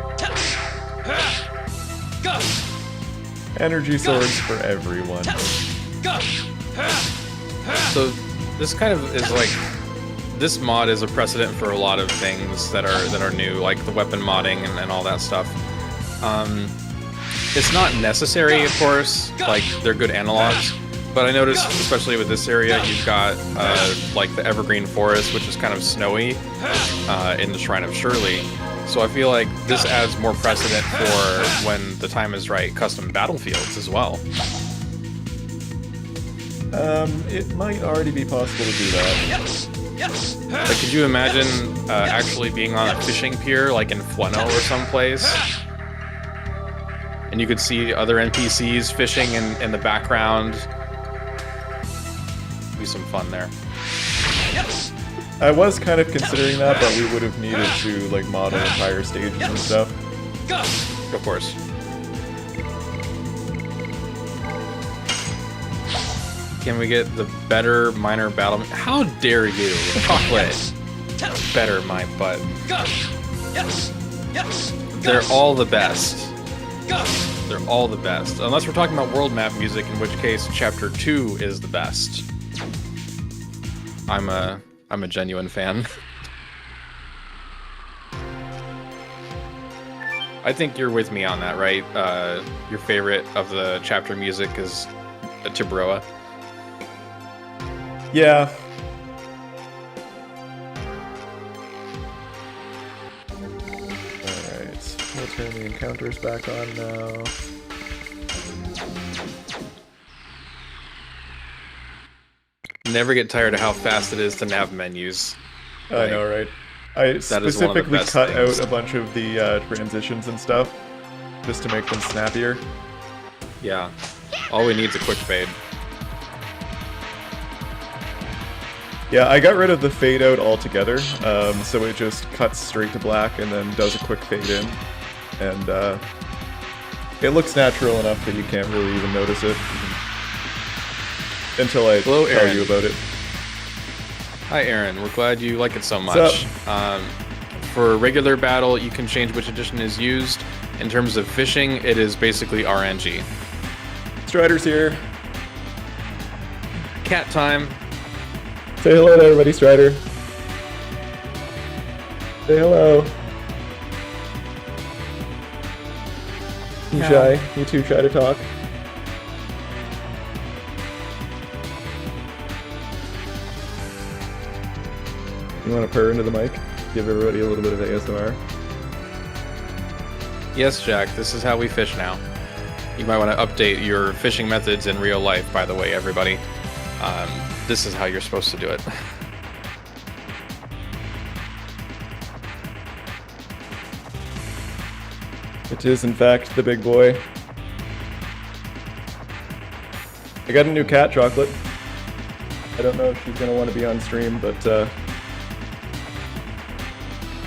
Energy swords for everyone. So this kind of is like, this mod is a precedent for a lot of things that are new, like the weapon modding and all that stuff. It's not necessary, of course, like they're good analogs, but I noticed, especially with this area, you've got like the evergreen forest, which is kind of snowy in the Shrine of Shirley. So I feel like this adds more precedent for when the time is right, custom battlefields as well. It might already be possible to do that. Like, could you imagine actually being on a fishing pier, like in Fueno or someplace? And you could see other NPCs fishing in the background. Be some fun there. I was kind of considering that, but we would have needed to like model entire stages and stuff. Of course. Can we get the better minor battle? How dare you, Chocolate? Better my butt. They're all the best. They're all the best. Unless we're talking about world map music, in which case Chapter 2 is the best. I'm a genuine fan. I think you're with me on that, right? Your favorite of the chapter music is Tibroa. Yeah. Alright, we'll turn the encounters back on now. Never get tired of how fast it is to nav menus. I know, right? I specifically cut things. out a bunch of the transitions and stuff, just to make them snappier. Yeah. All we need is a quick fade. Yeah, I got rid of the fade out altogether, so it just cuts straight to black and then does a quick fade in. And it looks natural enough that you can't really even notice it. Until I tell Aaron. you about it. Hi Aaron, we're glad you like it so much. For regular battle, you can change which edition is used. In terms of fishing, it is basically RNG. Strider's here. Cat time. Say hello to everybody, Strider. Say hello. You shy? You too shy to talk? You want to purr into the mic? Give everybody a little bit of ASMR? Yes, Jack, this is how we fish now. You might want to update your fishing methods in real life, by the way, everybody. This is how you're supposed to do it. It is, in fact, the big boy. I got a new cat, Chocolate. I don't know if she's gonna want to be on stream, but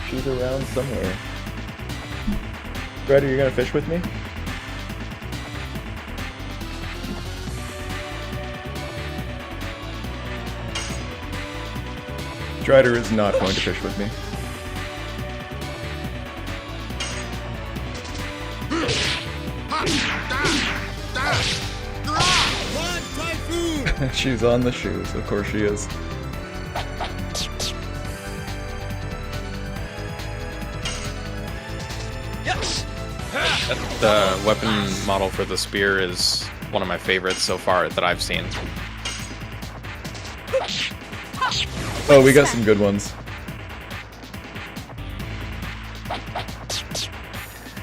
she's around somewhere. Ryder, you gonna fish with me? Strider is not going to fish with me. She's on the shoes, of course she is. The weapon model for the spear is one of my favorites so far that I've seen. Oh, we got some good ones.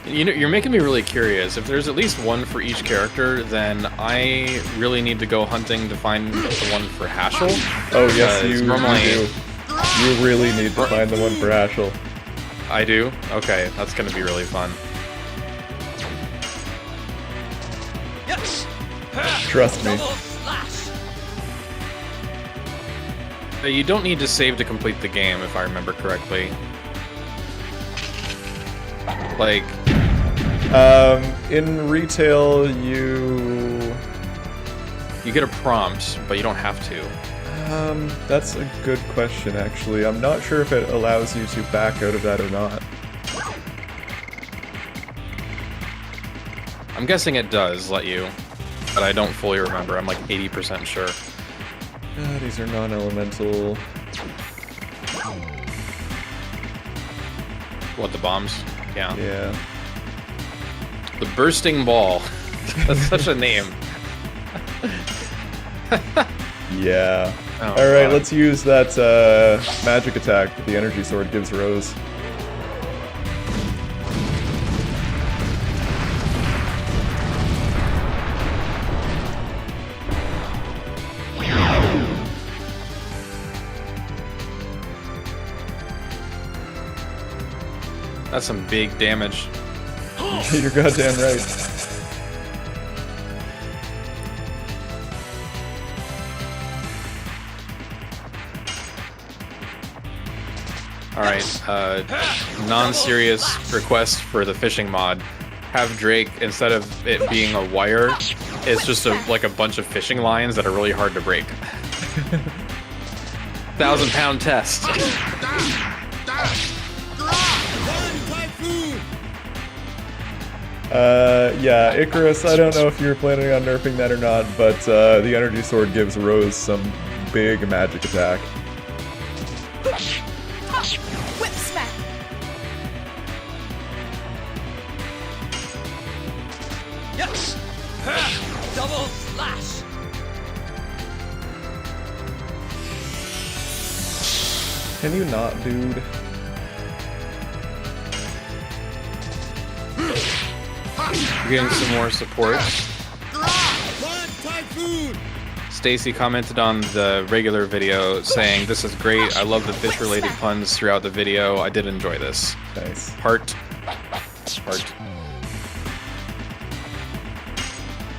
You know, you're making me really curious. If there's at least one for each character, then I really need to go hunting to find the one for Hashel. Oh yes, you normally do. You really need to find the one for Hashel. I do? Okay, that's gonna be really fun. Trust me. You don't need to save to complete the game, if I remember correctly. Like... in retail, you get a prompt, but you don't have to. That's a good question, actually. I'm not sure if it allows you to back out of that or not. I'm guessing it does let you, but I don't fully remember. I'm like 80% sure. These are non-elemental. What, the bombs? Yeah. Yeah. The bursting ball. That's such a name. Yeah. Oh, Alright, God. let's use that magic attack that the energy sword gives Rose. That's some big damage. You're goddamn right. Alright, non-serious request for the fishing mod. Have Drake, instead of it being a wire, it's just like a bunch of fishing lines that are really hard to break. 1,000-pound test. Yeah, Icarus, I don't know if you're planning on nerfing that or not, but the energy sword gives Rose some big magic attack. Whip smack. Yes! Double slash! Can you not, dude? Getting some more support. Stacy commented on the regular video saying, "This is great. I love the fish-related puns throughout the video. I did enjoy this." Nice. Heart.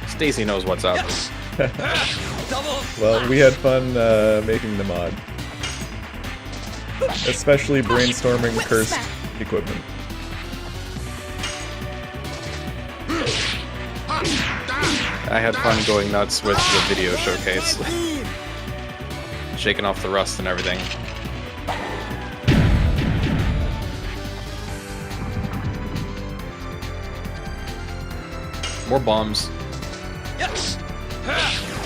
Stacy knows what's up. Double Well, we had fun making the mod. Especially brainstorming cursed equipment. I had fun going nuts with the video showcase. Shaking off the rust and everything. More bombs. Yes!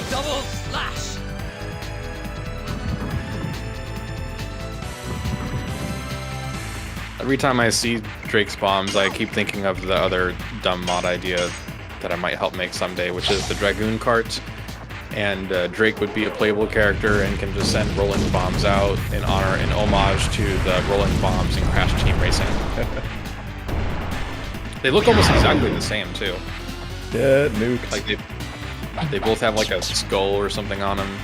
Double slash! Every time I see Drake's bombs, I keep thinking of the other dumb mod idea that I might help make someday, which is the Dragoon cart. And Drake would be a playable character and can just send rolling bombs out in honor and homage to the rolling bombs in Crash Team Racing. They look almost exactly the same too. Yeah, nuked. Like they both have like a skull or something on them.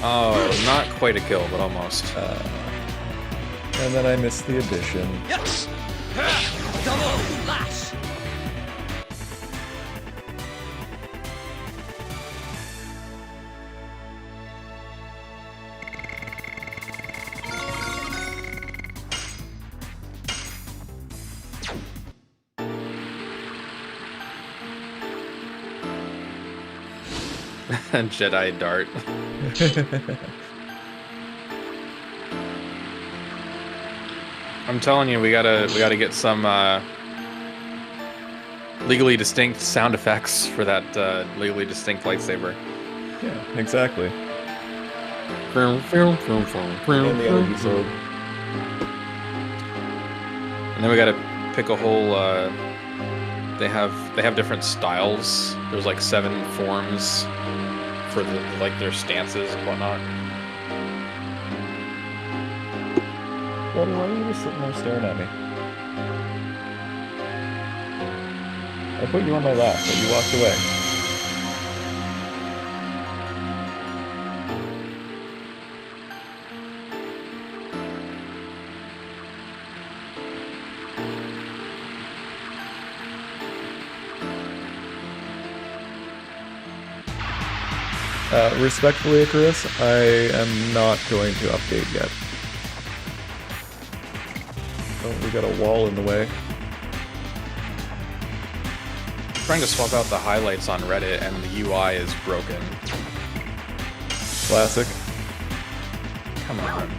Oh, not quite a kill, but almost. And then I missed the addition. Yes! Double slash! Jedi dart. I'm telling you, we gotta get some legally distinct sound effects for that legally distinct lightsaber. Yeah, exactly. And the energy sword. And then we gotta pick a whole. They have different styles. There's like 7 forms for their stances and whatnot. Buddy, why are you just sitting there staring at me? I put you on my lap, but you walked away. Respectfully, Icarus, I am not going to update yet. Oh, we got a wall in the way. I'm trying to swap out the highlights on Reddit and the UI is broken. Classic. Come on.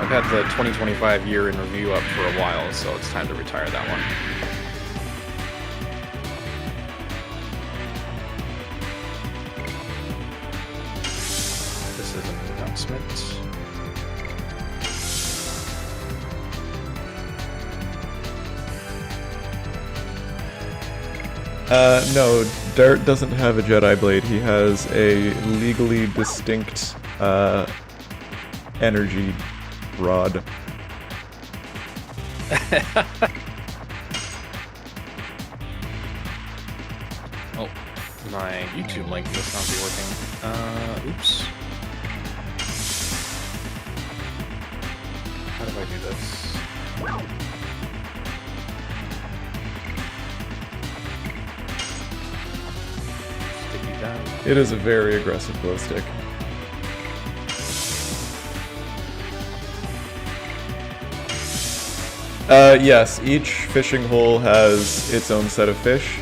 I've had the 2025 year in review up for a while, so it's time to retire that one. This is an announcement. No, Dart doesn't have a Jedi Blade. He has a legally distinct, energy rod. Oh, my YouTube link must not be working. Oops. How do I do this? Sticky down. It is a very aggressive glow stick. Yes, each fishing hole has its own set of fish.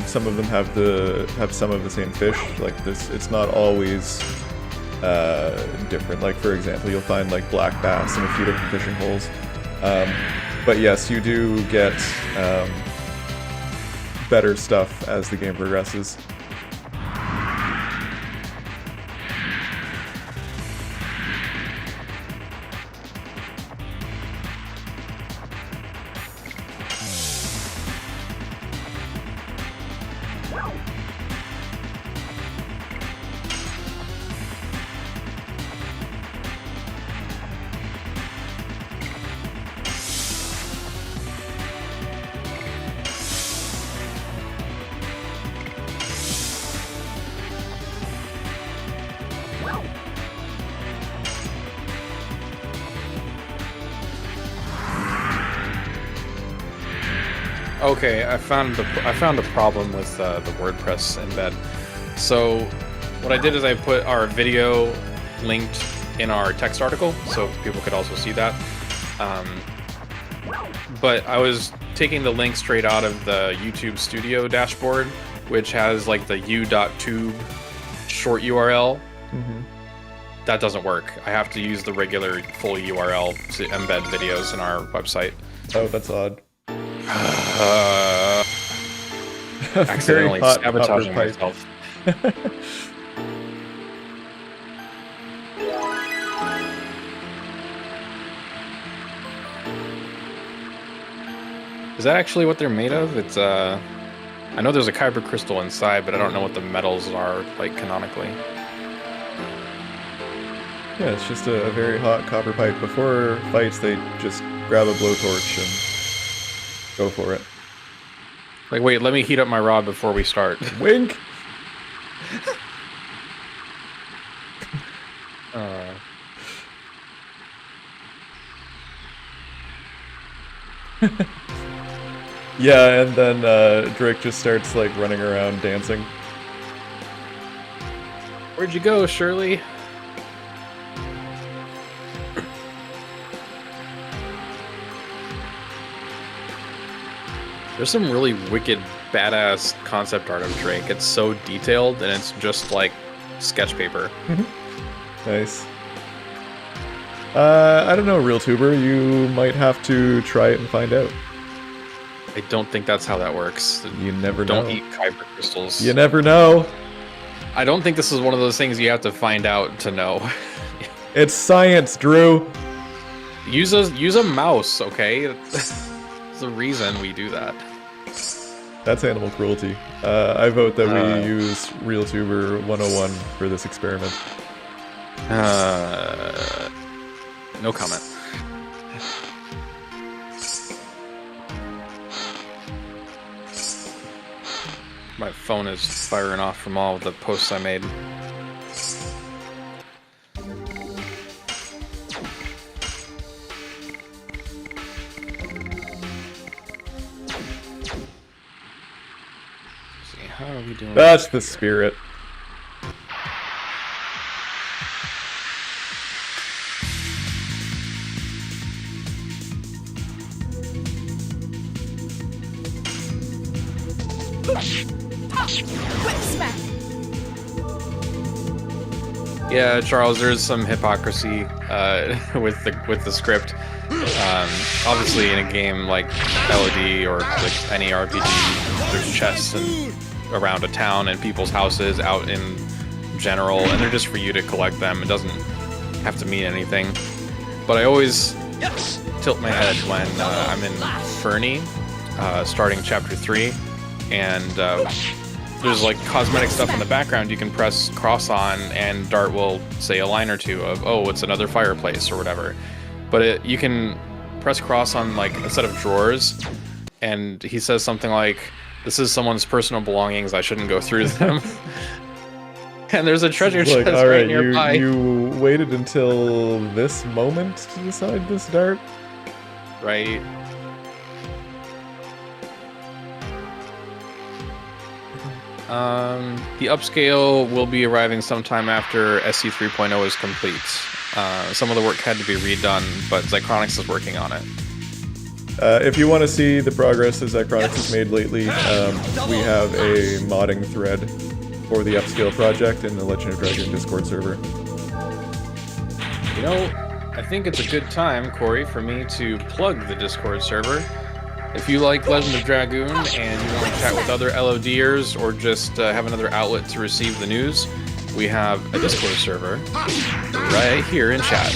Some of them have some of the same fish. Like this, it's not always different. Like for example, you'll find like black bass in a few different fishing holes. But yes, you do get better stuff as the game progresses. Okay, I found a problem with the WordPress embed. So what I did is I put our video linked in our text article, so people could also see that. But I was taking the link straight out of the YouTube Studio dashboard, which has like the u.tube short URL. Mm-hmm. That doesn't work. I have to use the regular full URL to embed videos in our website. Oh, that's odd. Accidentally hot sabotaging copper pipe. myself. Is that actually what they're made of? It's I know there's a kyber crystal inside, but I don't know what the metals are like canonically. Yeah, it's just a very hot copper pipe. Before fights, they just grab a blowtorch and go for it. Like, wait, let me heat up my rod before we start. Wink! Yeah, and then Drake just starts like running around dancing. Where'd you go, Shirley? There's some really wicked, badass concept art of Drake. It's so detailed, and it's just like sketch paper. Nice. I don't know, real tuber. You might have to try it and find out. I don't think that's how that works. You never know. Don't eat kyber crystals. You never know. I don't think this is one of those things you have to find out to know. It's science, Drew. Use a mouse, okay? There's a reason we do that. That's animal cruelty. I vote that we use RealTuber 101 for this experiment. No comment. My phone is firing off from all the posts I made. How are we doing? That's the spirit. Whip smack. Yeah, Charles, there's some hypocrisy with the script. Obviously, in a game like LOD or like any RPG, there's chests around a town and people's houses out in general, and they're just for you to collect them. It doesn't have to mean anything. But I always tilt my head when I'm in Fernie, starting chapter 3, and there's like cosmetic stuff in the background you can press cross on, and Dart will say a line or two of, oh, it's another fireplace or whatever. But you can press cross on like a set of drawers, and he says something like, this is someone's personal belongings, I shouldn't go through them. And there's a treasure chest Like, all right, nearby. you waited until this moment to decide this, Dart? Right. The upscale will be arriving sometime after SC 3.0 is complete. Some of the work had to be redone, but Zycronix is working on it. If you want to see the progress that Zycronix has made lately, we have a modding thread for the upscale project in the Legend of Dragoon Discord server. You know, I think it's a good time, Corey, for me to plug the Discord server. If you like Legend of Dragoon and you want to chat with other LODers or just have another outlet to receive the news, we have a Discord server right here in chat.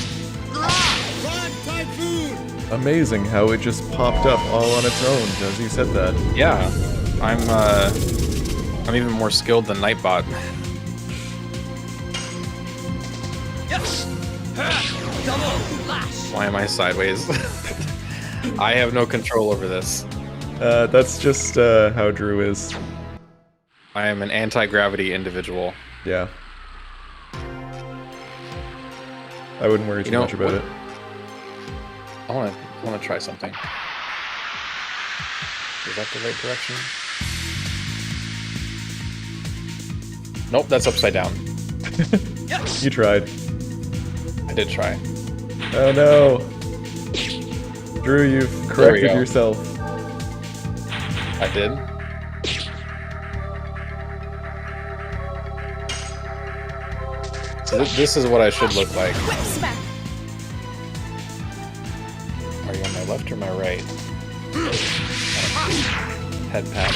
Amazing how it just popped up all on its own as you said that. Yeah, I'm even more skilled than Nightbot. Yes. Double lash. Why am I sideways? I have no control over this. That's just how Drew is. I am an anti-gravity individual. Yeah. I wouldn't worry too much about it. I want to try something. Is that the right direction? Nope, that's upside down. You tried. I did try. Oh no! Drew, you've corrected go. yourself. I did. So this is what I should look like. Whip smack. Are you on my left or my right? Head pat.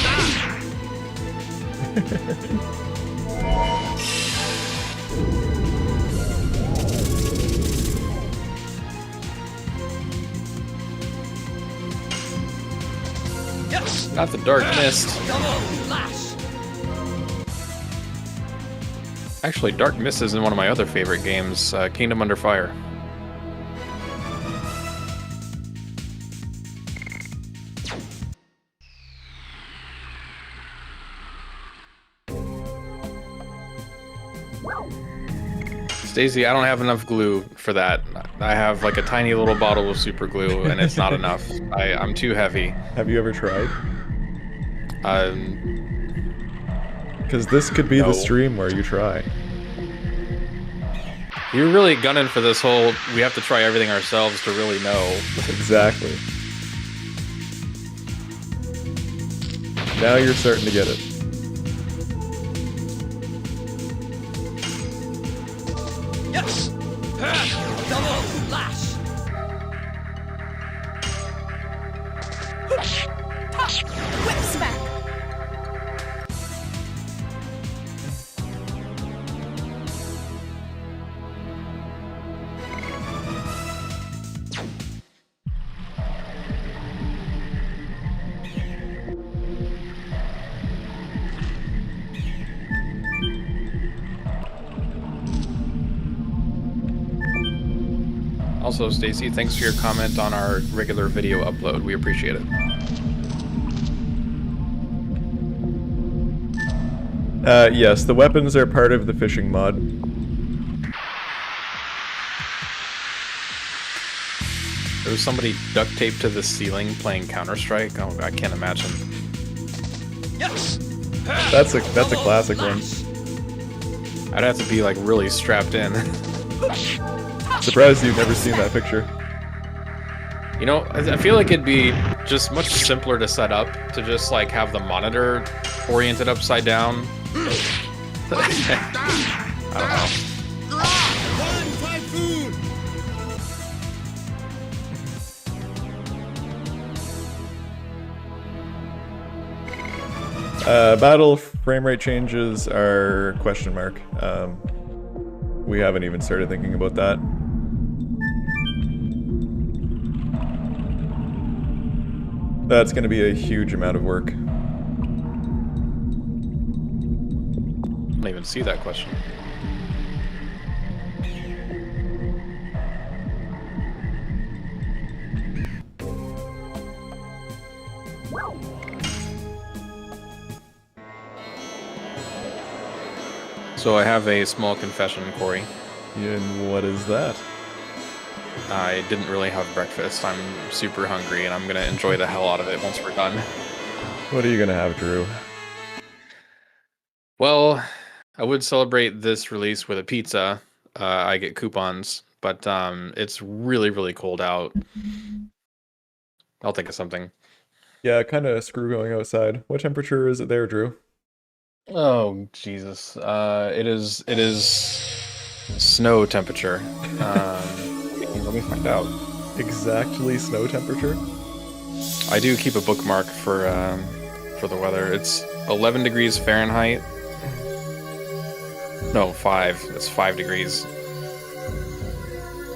Yes. Not the dark mist. Double lash. Actually, Dark Mist is in one of my other favorite games, Kingdom Under Fire. Stacey, I don't have enough glue for that. I have like a tiny little bottle of super glue, and it's not enough. I'm too heavy. Have you ever tried? Um, Because this could be No. the stream where you try. You're really gunning for this whole, we have to try everything ourselves to really know. Exactly. Now you're starting to get it. Yes. Double Lash. Whip smack. Also, Stacy, thanks for your comment on our regular video upload. We appreciate it. Yes, the weapons are part of the fishing mod. There was somebody duct taped to the ceiling playing Counter-Strike. Oh, I can't imagine. Yes. That's a classic one. I'd have to be like really strapped in. Surprised you've never seen that picture. You know, I feel like it'd be just much simpler to set up to just like have the monitor oriented upside down. I don't know. Battle frame rate changes are question mark. We haven't even started thinking about that. That's going to be a huge amount of work. I don't even see that question. So I have a small confession, Corey. And what is that? I didn't really have breakfast. I'm super hungry, and I'm gonna enjoy the hell out of it once we're done. What are you going to have, Drew? Well, I would celebrate this release with a pizza. I get coupons, but it's really, really cold out. I'll think of something. Yeah, kind of screw going outside. What temperature is it there, Drew? Oh, Jesus. It is snow temperature. Let me find out. Exactly snow temperature? I do keep a bookmark for the weather. It's 11 degrees Fahrenheit. No, 5. It's 5 degrees.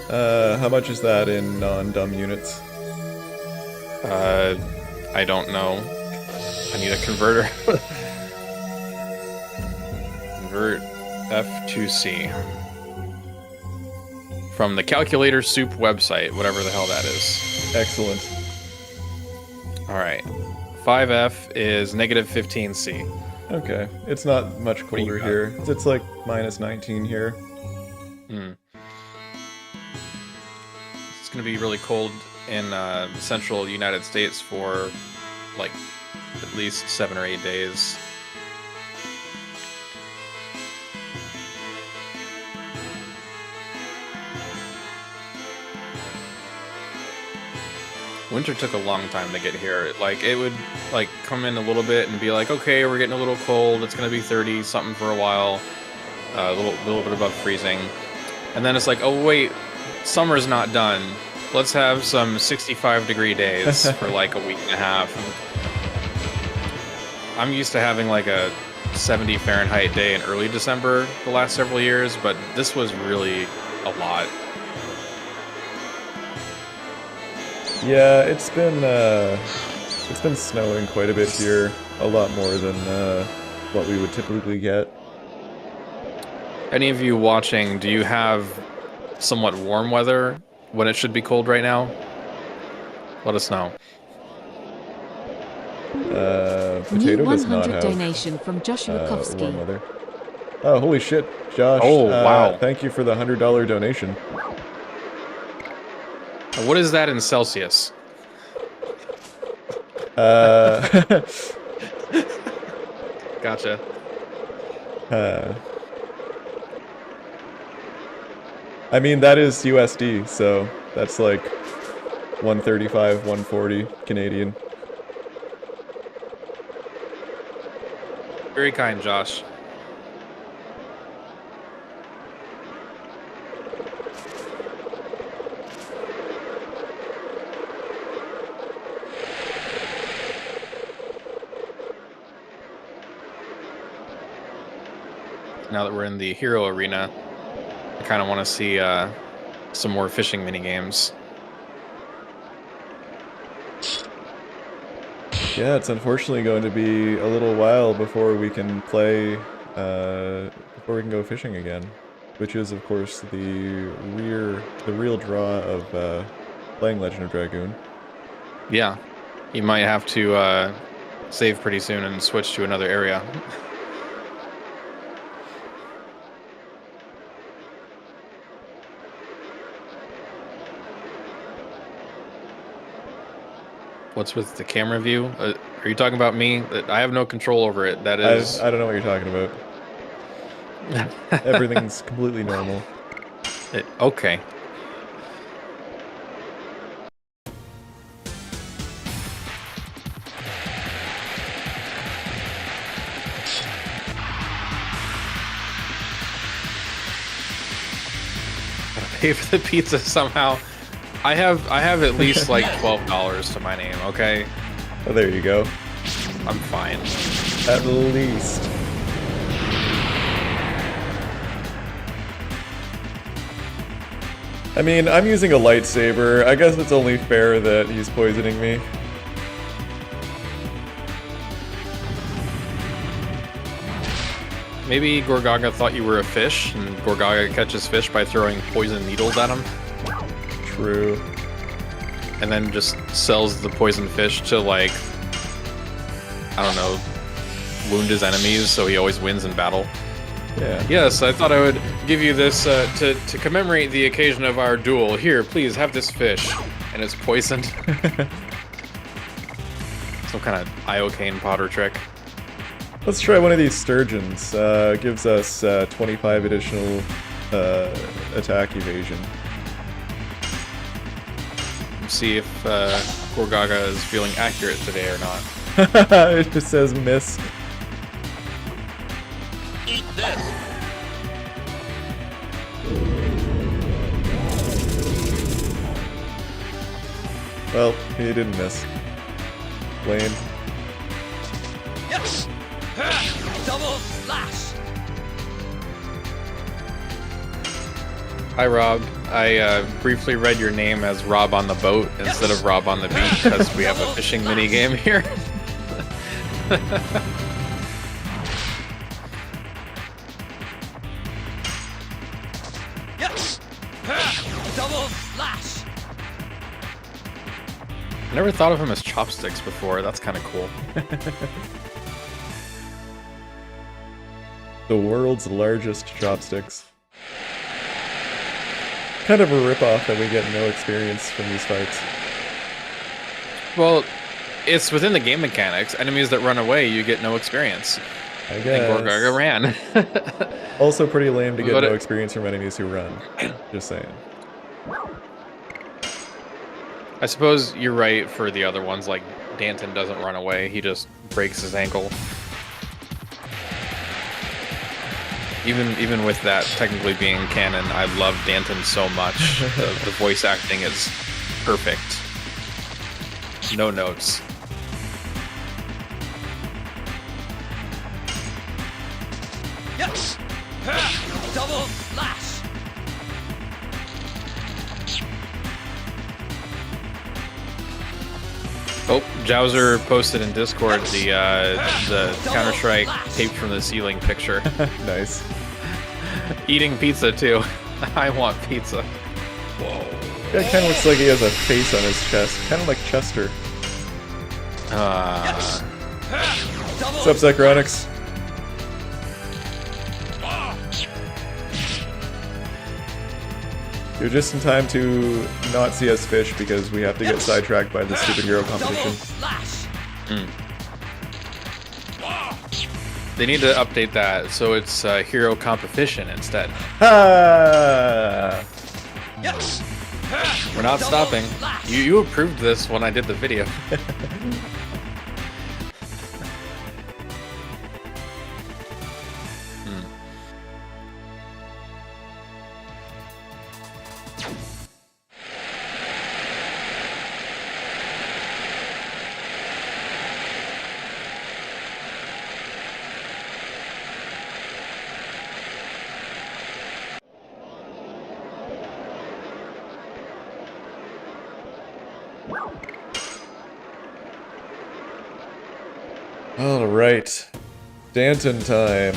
How much is that in non-dumb units? I don't know. I need a converter. Convert F to C. From the Calculator Soup website, whatever the hell that is. Excellent. Alright. 5F is negative 15C. Okay, it's not much colder here. It's like minus 19 here. It's going to be really cold in central United States for like at least 7 or 8 days. Winter took a long time to get here. Like, it would, like, come in a little bit and be like, okay, we're getting a little cold. It's going to be 30 something for a while. A little bit above freezing. And then it's like, oh, wait, summer's not done. Let's have some 65-degree days for, like, a week and a half. I'm used to having, like, a 70 Fahrenheit day in early December the last several years, but this was really a lot. Yeah, it's been snowing quite a bit here, a lot more than what we would typically get. Any of you watching, do you have somewhat warm weather when it should be cold right now? Let us know. Potato New does not 100 have donation from Joshua warm Kowski. weather. Oh, holy shit, Josh. Oh, wow. Thank you for the $100 donation. What is that in Celsius? Gotcha. I mean, that is USD, so that's like 135, 140 Canadian. Very kind, Josh. now that we're in the hero arena, I kind of want to see some more fishing mini games. Yeah, it's unfortunately going to be a little while before we can play, before we can go fishing again, which is, of course, the real draw of playing Legend of Dragoon. Yeah, you might have to save pretty soon and switch to another area. What's with the camera view? Are you talking about me? I have no control over it. That is... I don't know what you're talking about. Everything's completely normal. Okay. Gotta pay for the pizza somehow. I have at least like $12 to my name, okay? Oh, there you go. I'm fine. At least. I mean, I'm using a lightsaber. I guess it's only fair that he's poisoning me. Maybe Gorgaga thought you were a fish, and Gorgaga catches fish by throwing poison needles at him. True. And then just sells the poison fish to, like, I don't know, wound his enemies so he always wins in battle. Yeah. Yes, I thought I would give you this to commemorate the occasion of our duel. Here, please, have this fish. And it's poisoned. Some kind of iocane Potter trick. Let's try one of these sturgeons. Gives us 25 additional attack evasion. See if Gorgaga is feeling accurate today or not. It just says miss. Eat this. Well, he didn't miss. Lame. Yes. Double slash. Hi, Rob. I briefly read your name as Rob on the boat instead of Rob on the beach because we have a fishing mini game here. Yes. Double slash. I never thought of him as chopsticks before. That's kind of cool. The world's largest chopsticks. Kind of a ripoff that we get no experience from these fights. Well, it's within the game mechanics. Enemies that run away, you get no experience. I And guess. Gorgaga ran. Also pretty lame to get But no experience from enemies who run. Just saying. I suppose you're right for the other ones, like Danton doesn't run away, he just breaks his ankle. Even with that technically being canon, I love Danton so much. The voice acting is perfect. No notes. Yes. Double slash. Oh, Jowser posted in Discord the Counter-Strike taped from the ceiling picture. Nice. Eating pizza too. I want pizza. That kind of looks like he has a face on his chest. Kind of like Chester. What's up, Zychronix? You're just in time to not see us fish because we have to get sidetracked by the stupid hero competition. They need to update that so it's hero competition instead. Ah! We're not stopping. You approved this when I did the video. All right, Danton time.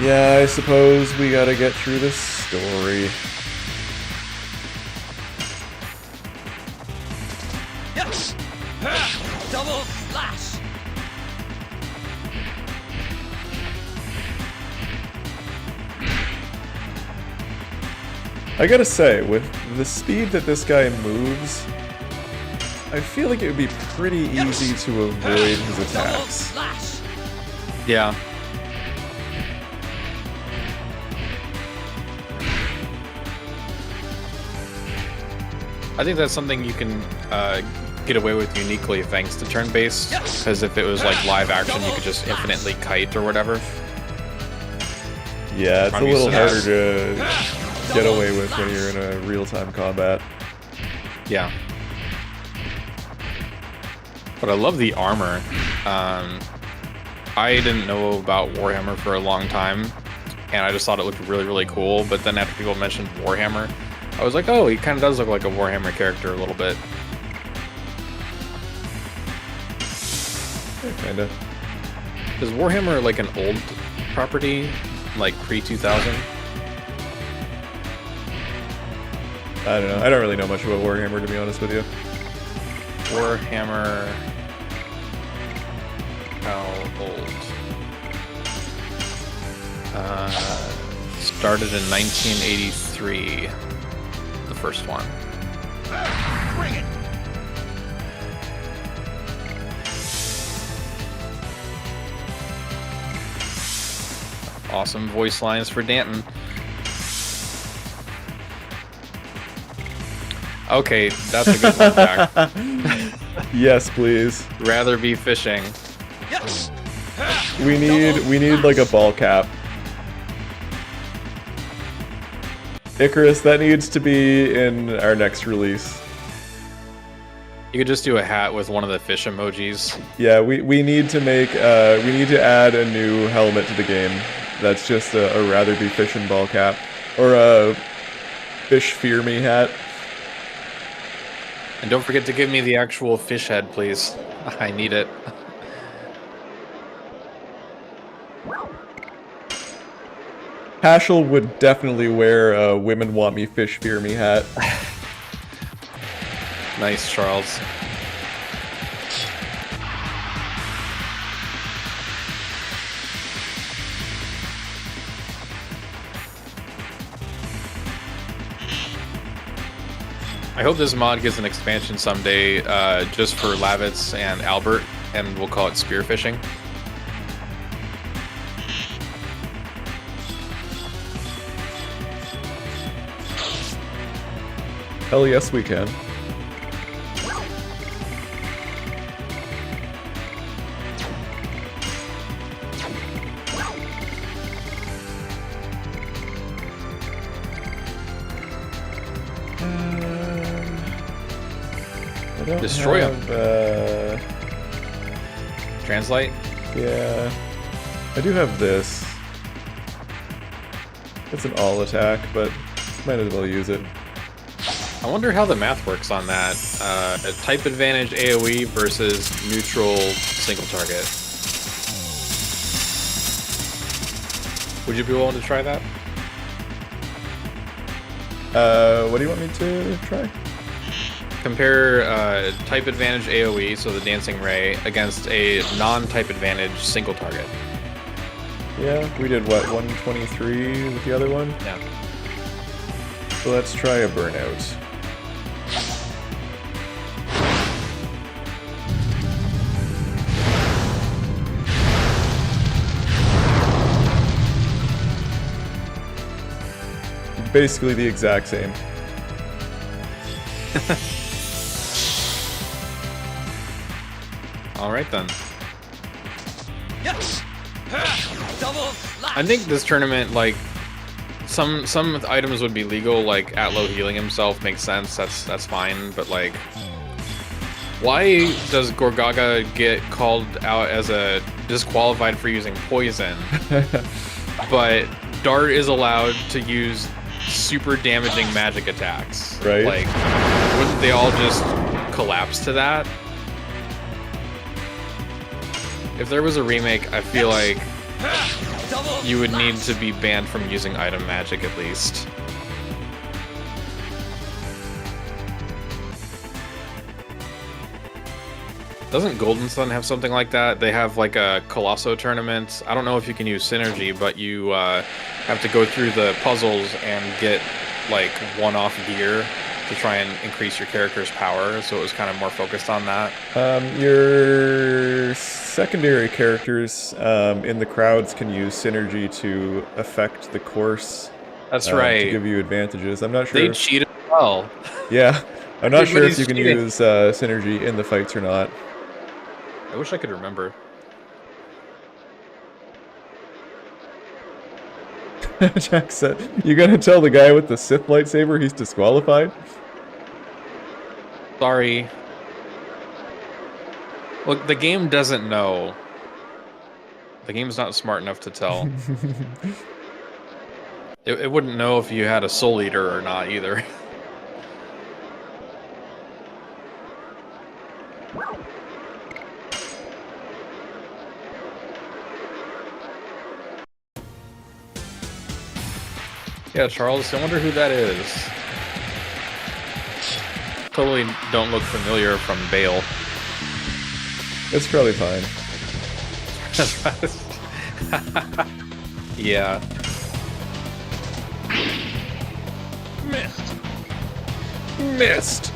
Yeah, I suppose we gotta get through this story. Yes! Double slash! I gotta say, with the speed that this guy moves, I feel like it would be pretty easy to avoid his Double attacks. slash! Yeah. I think that's something you can get away with uniquely thanks to turn-based, because if it was like live action, you could just infinitely kite or whatever. Yeah, it's a I'm used little to harder that. to get away with when you're in a real-time combat. Yeah. But I love the armor. I didn't know about Warhammer for a long time, and I just thought it looked really, really cool. But then after people mentioned Warhammer, I was like, oh, he kind of does look like a Warhammer character a little bit. Kinda. Is Warhammer like an old property, like pre-2000? I don't know. I don't really know much about Warhammer, to be honest with you. Warhammer... How old? Started in 1983. The first one. Bring it! Awesome voice lines for Danton. Okay, that's a good one, Jack. Yes, please. Rather be fishing. Yes! We need like a ball cap. Icarus, that needs to be in our next release. You could just do a hat with one of the fish emojis. Yeah, we need to make we need to add a new helmet to the game. That's just a rather be fishing ball cap or a fish fear me hat. And don't forget to give me the actual fish head, please. I need it. Hashel would definitely wear a "Women Want Me, Fish Fear Me" hat. Nice, Charles. I hope this mod gets an expansion someday, just for Lavitz and Albert, and we'll call it spearfishing. Hell yes, we can. I don't Destroy 'em. have, Translate? yeah, I do have this. It's an all attack, but might as well use it. I wonder how the math works on that. A type advantage AoE versus neutral single target. Would you be willing to try that? What do you want me to try? Compare type advantage AoE, so the dancing ray, against a non-type advantage single target. Yeah, we did what, 123 with the other one? Yeah. So let's try a burnout. Basically the exact same. All right then. Yes! Double slash! I think this tournament, like, some items would be legal, like Atlo healing himself makes sense. That's fine, but like, why does Gorgaga get called out as a disqualified for using poison, but Dart is allowed to use super damaging magic attacks. Right. Like, wouldn't they all just collapse to that? If there was a remake, I feel like Double you would need slash. to be banned from using item magic at least. Doesn't Golden Sun have something like that? They have like a Colosso tournament. I don't know if you can use Synergy, but you have to go through the puzzles and get like one-off gear to try and increase your character's power. So it was kind of more focused on that. Your secondary characters in the crowds can use Synergy to affect the course. That's To right. give you advantages. I'm not sure. They cheat as well. Yeah, I'm not sure if Everybody's you can cheating. use Synergy in the fights or not. I wish I could remember. Jack said, "You gonna tell the guy with the Sith lightsaber he's disqualified?" Sorry. Look, the game doesn't know. The game's not smart enough to tell. It wouldn't know if you had a Soul Eater or not either. Yeah, Charles, I wonder who that is. Totally don't look familiar from Bale. It's probably fine. Yeah. Missed. Missed.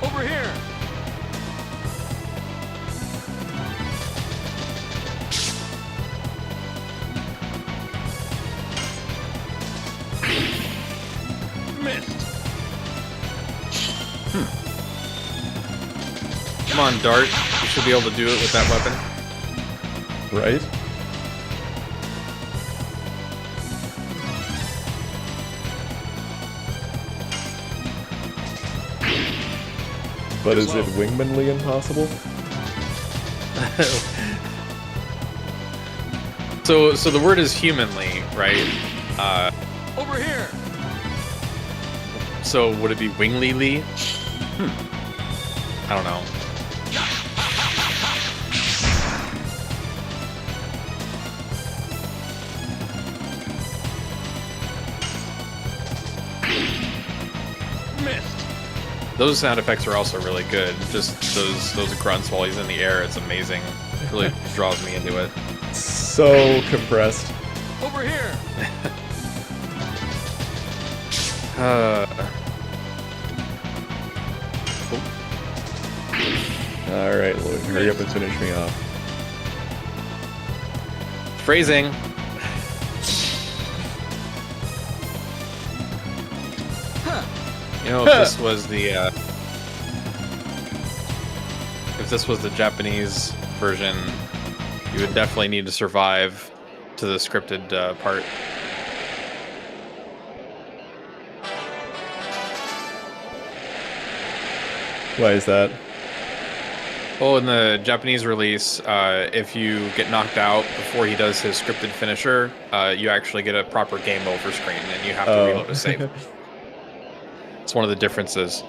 Over here. Missed. Come on, Dart. You should be able to do it with that weapon. Right? But is it wingmanly impossible? So the word is humanly, right? Over here. So would it be wingly? I don't know. Missed. Those sound effects are also really good. Just those grunts while he's in the air, it's amazing. It really draws me into it. So compressed. Over here. Alright, Lloyd, hurry up and finish me off. Phrasing. You know, if this was the Japanese version, you would definitely need to survive to the scripted part. Why is that? Well, in the Japanese release, if you get knocked out before he does his scripted finisher, you actually get a proper game over screen, and you have to reload a save. It's one of the differences.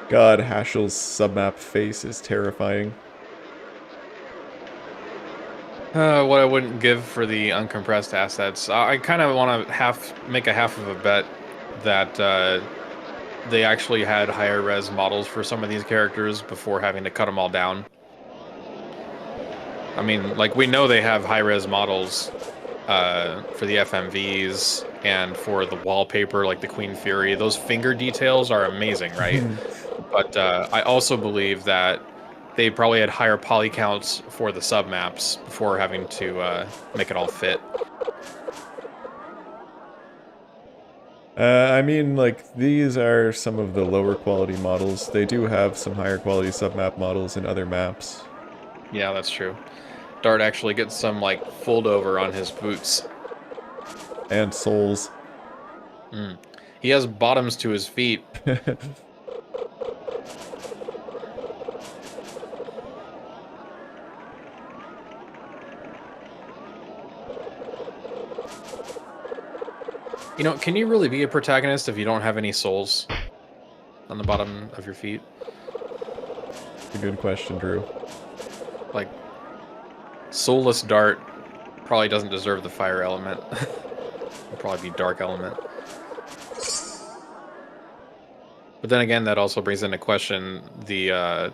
God, Haschel's submap face is terrifying. What I wouldn't give for the uncompressed assets. I kind of want to make a half of a bet that they actually had higher res models for some of these characters before having to cut them all down. I mean, like, we know they have high res models for the FMVs and for the wallpaper, like the Queen Fury. Those finger details are amazing, right? But I also believe that they probably had higher poly counts for the submaps before having to make it all fit. I mean, like, these are some of the lower quality models. They do have some higher quality submap models in other maps. Yeah, that's true. Dart actually gets some, like, fold over on his boots. And soles. He has bottoms to his feet. You know, can you really be a protagonist if you don't have any soles on the bottom of your feet? It's a good question, Drew. Like, soulless Dart probably doesn't deserve the fire element. It'd probably be dark element. But then again, that also brings into question the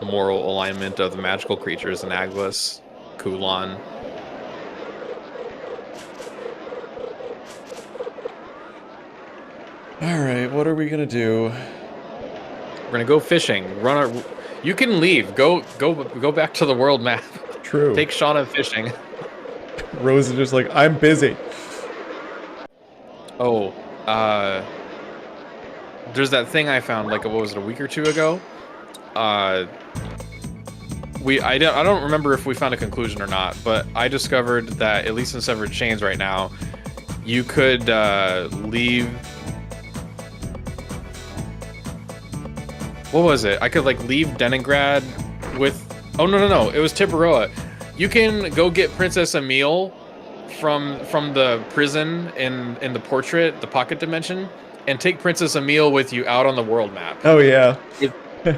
moral alignment of the magical creatures in Aglis, Kulan. Alright, what are we gonna do? We're gonna go fishing. You can leave. Go back to the world map. True. Take Shauna fishing. Rose is just like, I'm busy. Oh, there's that thing I found, like, what was it, a week or two ago? I don't remember if we found a conclusion or not, but I discovered that, at least in Severed Chains right now, you could leave... What was it? I could, like, leave Denigrad with... Oh, no. It was Tiburoa. You can go get Princess Emile from the prison in the portrait, the pocket dimension, and take Princess Emile with you out on the world map. Oh, yeah.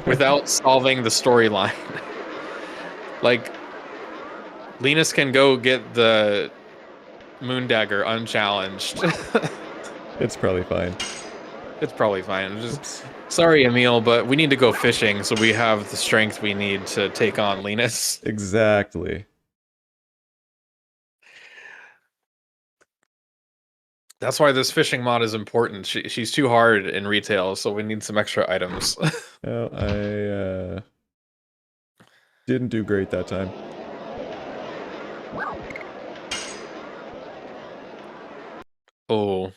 Without solving the storyline. Like, Linus can go get the Moondagger unchallenged. It's probably fine. It's probably fine. Just sorry, Emile, but we need to go fishing so we have the strength we need to take on Linus. Exactly. That's why this fishing mod is important. She's too hard in retail, so we need some extra items. Oh, I didn't do great that time. Oh.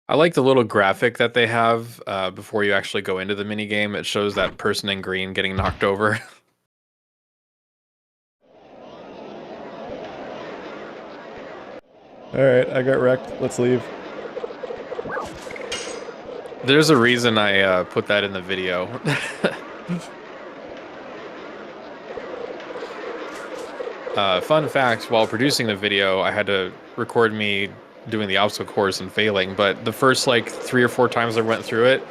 I like the little graphic that they have before you actually go into the minigame. It shows that person in green getting knocked over. Alright, I got wrecked. Let's leave. There's a reason I put that in the video. Fun fact, while producing the video, I had to record me doing the obstacle course and failing, but the first, like, 3 or 4 times I went through it,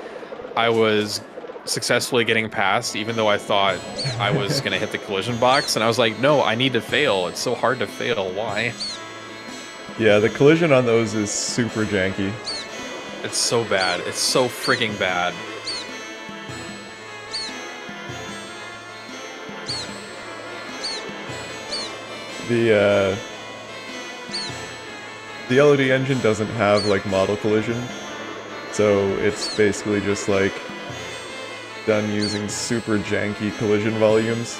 I was successfully getting past, even though I thought I was going to hit the collision box, and I was like, no, I need to fail. It's so hard to fail. Why? Yeah, the collision on those is super janky. It's so bad. It's so freaking bad. The LOD engine doesn't have, like, model collision, so it's basically just, like, done using super janky collision volumes.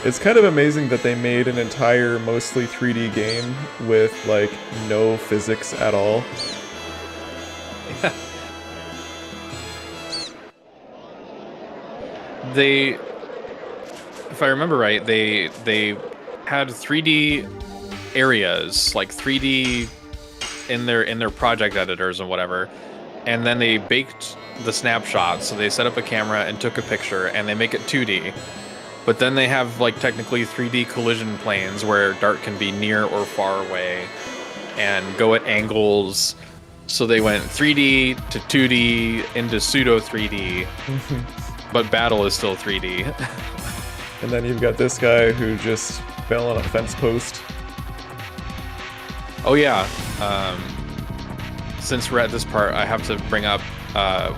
It's kind of amazing that they made an entire mostly 3D game with, like, no physics at all. They, if I remember right, they had 3D areas, like 3D in their project editors and whatever, and then they baked the snapshots. So they set up a camera and took a picture, and they make it 2D. But then they have, like, technically 3D collision planes where Dart can be near or far away and go at angles. So they went 3D to 2D into pseudo 3D. But battle is still 3D. And then you've got this guy who just fell on a fence post. Oh yeah. Since we're at this part, I have to bring up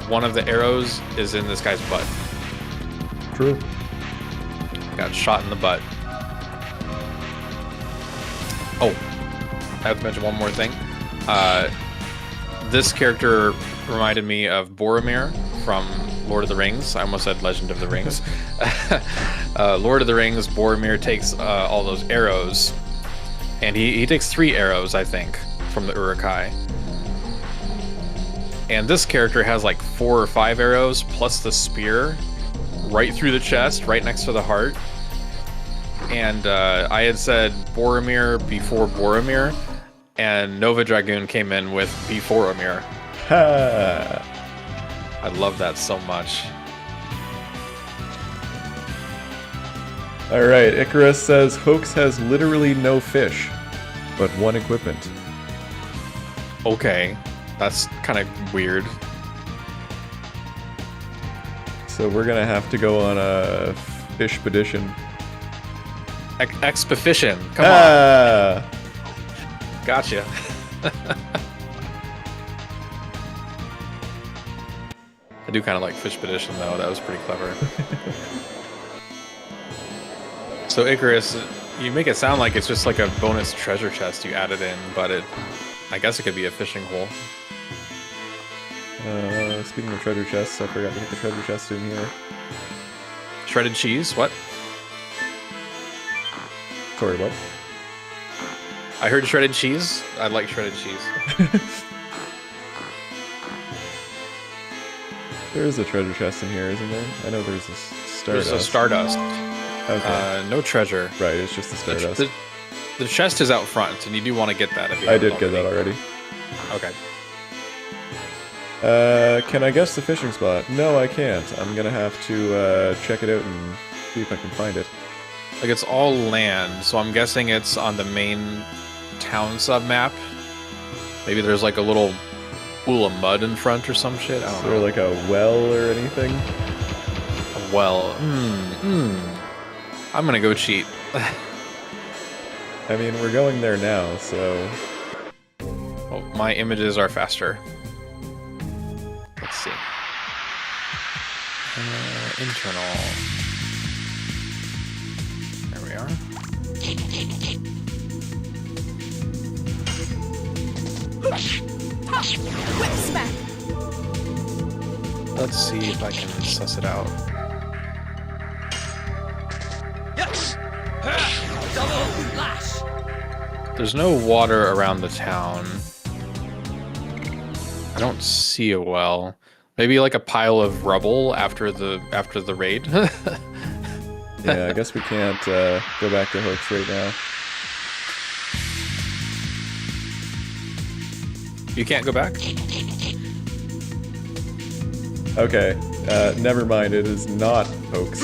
one of the arrows is in this guy's butt. True. Got shot in the butt. Oh, I have to mention one more thing. This character reminded me of Boromir from Lord of the Rings. I almost said Legend of the Rings. Lord of the Rings, Boromir takes all those arrows, and he takes 3 arrows, I think, from the Uruk-hai. And this character has like 4 or 5 arrows, plus the spear, right through the chest, right next to the heart. And I had said Boromir before Boromir, and Nova Dragoon came in with before Amir. Ha! I love that so much. Alright, Icarus says Hoax has literally no fish, but 1 equipment. Okay, that's kind of weird. So we're gonna have to go on a fish-pedition. Expifition, come on! Gotcha. I do kind of like Fishpedition though, that was pretty clever. So Icarus, you make it sound like it's just like a bonus treasure chest you added in, but I guess it could be a fishing hole. Speaking of treasure chests, I forgot to hit the treasure chest in here. Shredded cheese, what? Sorry, what? I heard shredded cheese. I like shredded cheese. There is a treasure chest in here, isn't there? I know there's a stardust. There's a stardust. Okay. No treasure. Right, it's just the stardust. The chest is out front, and you do want to get that if you I did get that already. Okay. Can I guess the fishing spot? No, I can't. I'm gonna have to check it out and see if I can find it. Like, it's all land, so I'm guessing it's on the main town sub-map. Maybe there's like a little pool of mud in front or some shit. I don't know. Or like a well or anything? A well. I'm gonna go cheat. I mean, we're going there now, so... Well, my images are faster. Let's see. Internal. There we are. Whip smack. Let's see if I can suss it out. Yes! Double lash! There's no water around the town. I don't see a well. Maybe like a pile of rubble after the raid. Yeah, I guess we can't go back to Hoax right now. You can't go back? Okay, never mind, it is not Hoax.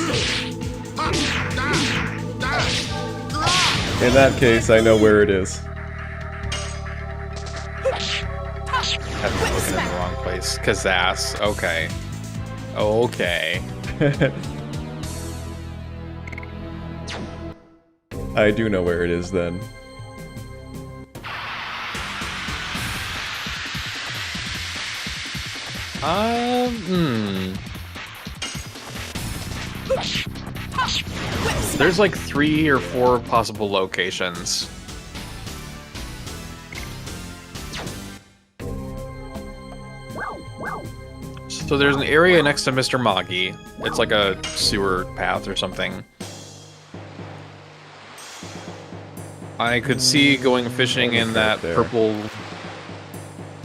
In that case, I know where it is. I've been looking in the wrong place. Kazass. Okay. Okay. I do know where it is then. There's like 3 or 4 possible locations. So there's an area next to Mr. Moggy. It's like a sewer path or something. I could see going fishing in that purple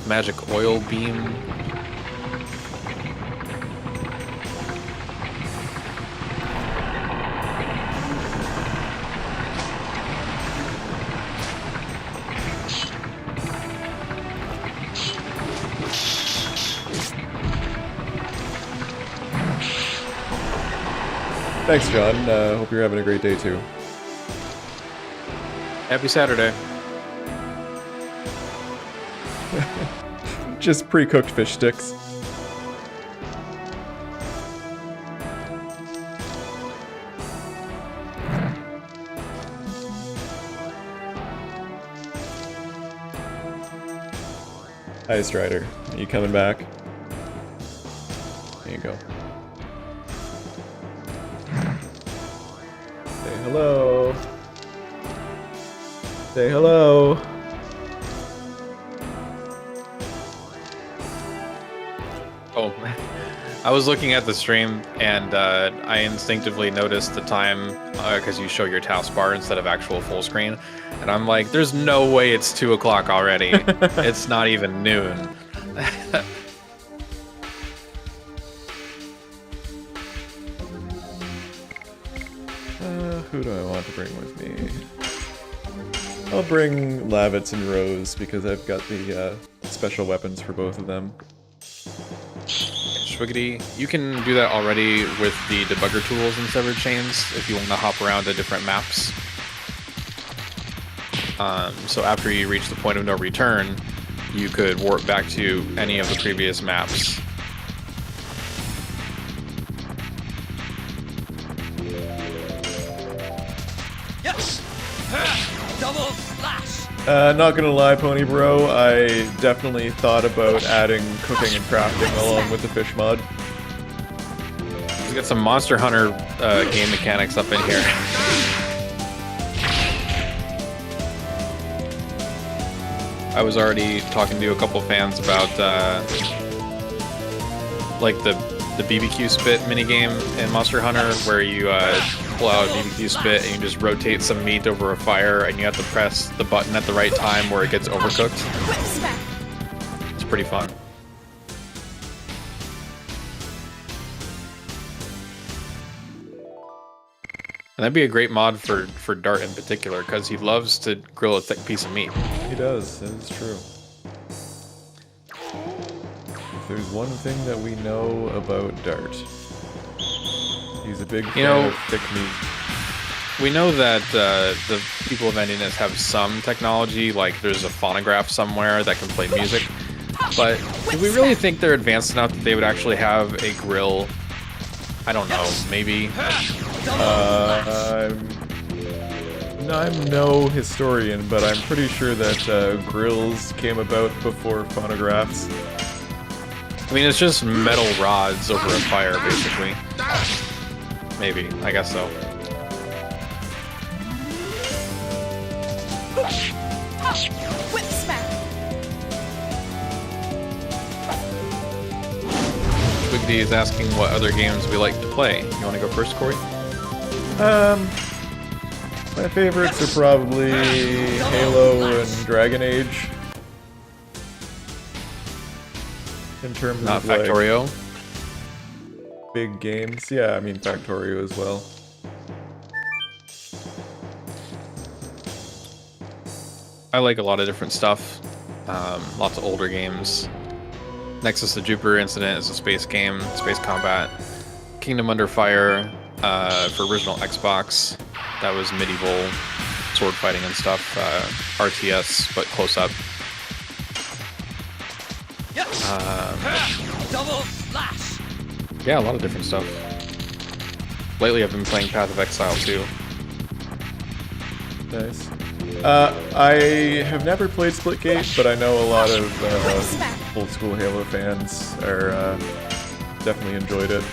magic oil beam. Thanks, John. Hope you're having a great day, too. Happy Saturday. Just pre-cooked fish sticks. Hi, Strider. Are you coming back? There you go. Say hello. Say hello. I was looking at the stream and I instinctively noticed the time because you show your taskbar instead of actual full screen, and I'm like, there's no way it's 2 o'clock already. It's not even noon. Who do I want to bring with me? I'll bring Lavitz and Rose because I've got the special weapons for both of them. Schwiggity, you can do that already with the debugger tools in Severed Chains if you want to hop around to different maps. So after you reach the point of no return, you could warp back to any of the previous maps. Yes! Double slash! Not gonna lie, Pony Bro, I definitely thought about adding cooking and crafting along with the fish mod. We got some Monster Hunter game mechanics up in here. I was already talking to a couple fans about like the BBQ spit minigame in Monster Hunter, where you pull out a BBQ spit and you just rotate some meat over a fire, and you have to press the button at the right time where it gets overcooked. It's pretty fun. And that'd be a great mod for Dart in particular, because he loves to grill a thick piece of meat. He does, that is true. If there's one thing that we know about Dart, he's a big fan of thick meat. We know that the people of Endiness have some technology, like there's a phonograph somewhere that can play music, but do we really think they're advanced enough that they would actually have a grill? I don't know, maybe. I'm no historian, but I'm pretty sure that grills came about before phonographs. I mean, it's just metal rods over a fire, basically. Maybe, I guess so. Whip smack. Wiggity is asking what other games we like to play. You want to go first, Corey? My favorites are probably Halo and Dragon Age. In terms Not of like, Factorio? big games. Yeah, I mean Factorio as well. I like a lot of different stuff. Lots of older games. Nexus the Jupiter Incident is a space game, space combat. Kingdom Under Fire for original Xbox. That was medieval sword fighting and stuff. RTS, but close up. Double slash! Yeah, a lot of different stuff. Lately I've been playing Path of Exile too. Nice. I have never played Splitgate, but I know a lot of old school Halo fans are definitely enjoyed it.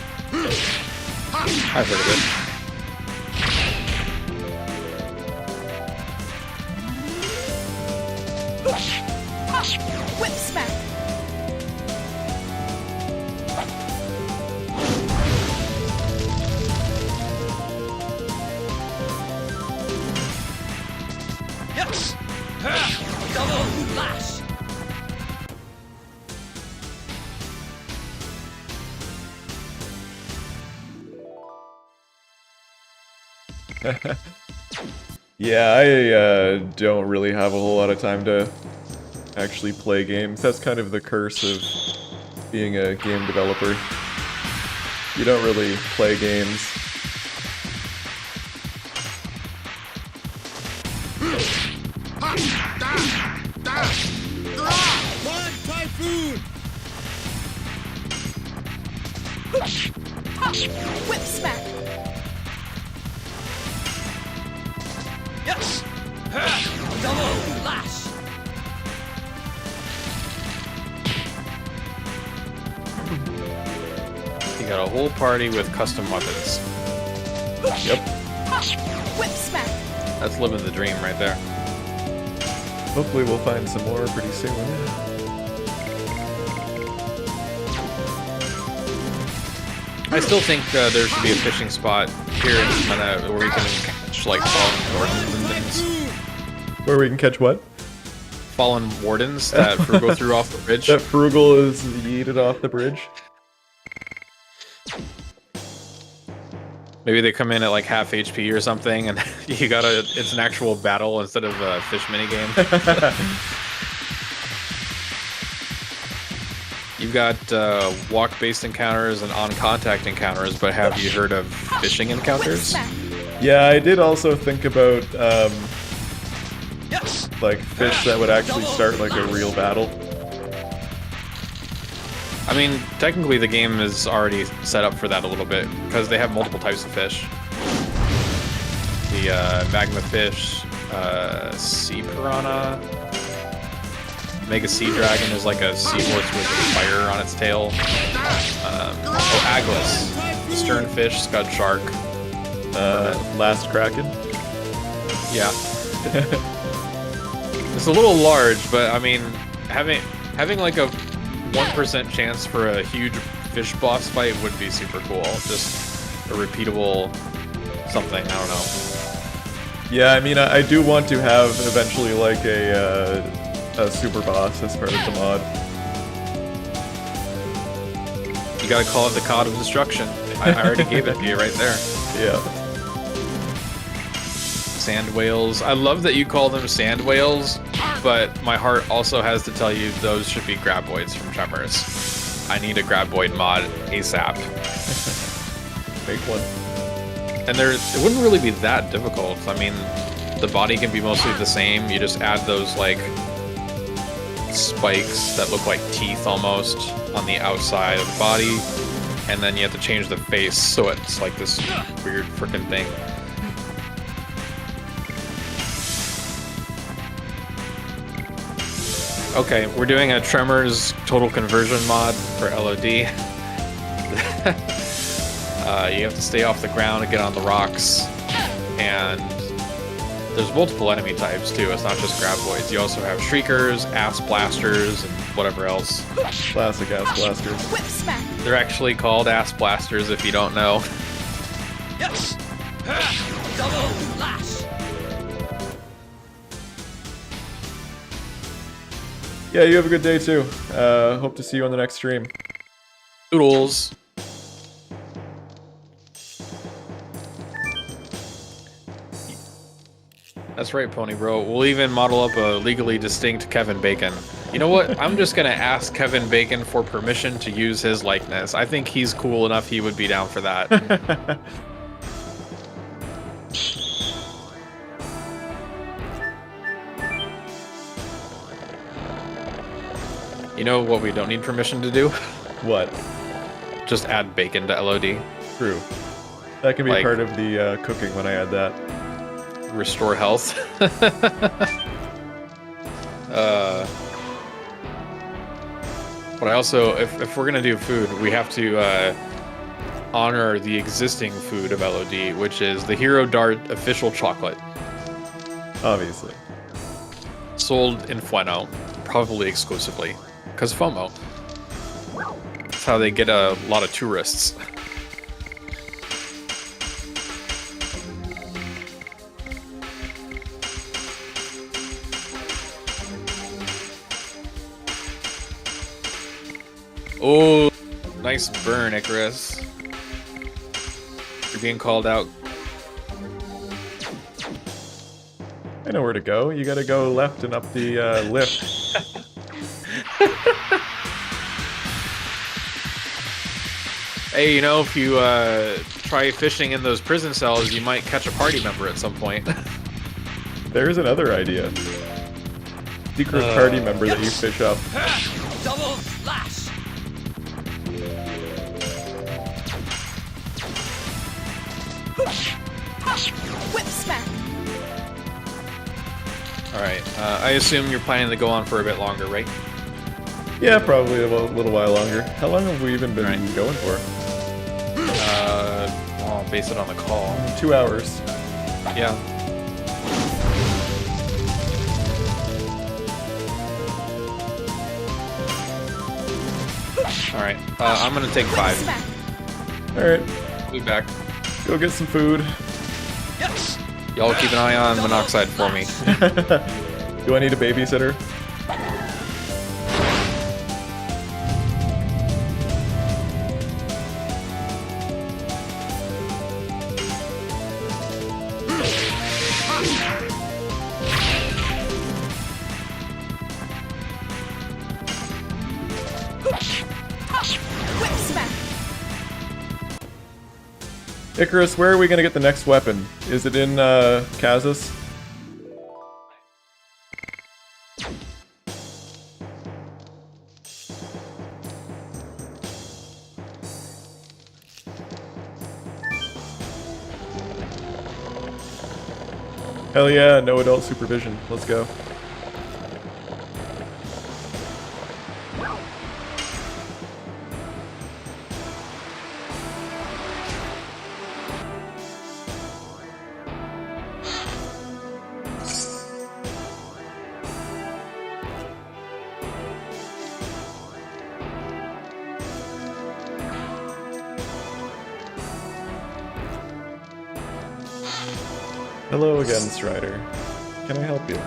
I've heard of it. Whip smack. Yes! Double slash! Yeah, I don't really have a whole lot of time to actually play games. That's kind of the curse of being a game developer. You don't really play games. Whip smack. Yes! Double slash! You got a whole party with custom weapons. Yep. Whip smack. That's living the dream right there. Hopefully we'll find some more pretty soon. I still think there should be a fishing spot here in China where we can catch like fallen wardens and things. Where we can catch what? Fallen wardens that Frugal threw off the bridge. That Frugal is yeeted off the bridge. Maybe they come in at like half HP or something, and you gotta. It's an actual battle instead of a fish minigame. You've got walk-based encounters and on-contact encounters, but have you heard of fishing encounters? Yeah, I did also think about like fish that would actually start like a real battle. I mean, technically the game is already set up for that a little bit, because they have multiple types of fish. The magma fish, sea piranha, Mega Sea Dragon is like a seahorse with fire on its tail. Aglis, sternfish, scud shark. Last Kraken. Yeah. It's a little large, but I mean, having like a 1% chance for a huge fish boss fight would be super cool. Just a repeatable something, I don't know. Yeah, I mean, I do want to have eventually like a super boss as part of the mod. You gotta call it the Cod of Destruction. I already gave it to you right there. Yeah. Sand whales. I love that you call them sand whales, but my heart also has to tell you those should be graboids from Tremors. I need a graboid mod ASAP. Make one. And it wouldn't really be that difficult. I mean, the body can be mostly the same. You just add those like spikes that look like teeth almost on the outside of the body, and then you have to change the face so it's like this weird freaking thing. Okay, we're doing a Tremors total conversion mod for LOD. You have to stay off the ground and get on the rocks, and there's multiple enemy types too. It's not just graboids. You also have shriekers, ass blasters, and whatever else. Classic ass blasters. Whip smack. They're actually called ass blasters if you don't know. Yes. Double lash. Yeah, you have a good day too. Hope to see you on the next stream. Doodles. That's right, Pony Bro. We'll even model up a legally distinct Kevin Bacon. You know what? I'm just gonna ask Kevin Bacon for permission to use his likeness. I think he's cool enough he would be down for that. You know what we don't need permission to do? What? Just add bacon to LOD. True. That can be Like- part of the cooking when I add that. Restore health. But I also, if we're gonna do food, we have to honor the existing food of LOD, which is the Hero Dart official chocolate, Obviously. sold in Fueno, probably exclusively, because FOMO. That's how they get a lot of tourists. Oh, nice burn, Icarus. You're being called out. I know where to go. You gotta go left and up the lift. Hey, you know, if you try fishing in those prison cells, you might catch a party member at some point. There's another idea. Secret party member that you fish up. Double lash. Whip smack. Alright, I assume you're planning to go on for a bit longer, right? Yeah, probably a little while longer. How long have we even been Right. going for? I'll base it on the call. 2 hours. Yeah. Alright, I'm gonna take Whip 5. smack. Alright, I'll be back. go get some food. Yes. Y'all keep an eye on Monoxide for me. Do I need a babysitter? Whip smack. Icarus, where are we gonna get the next weapon? Is it in, Kazas? Hell yeah, no adult supervision. Let's go. Hello again, Strider. Can I help you?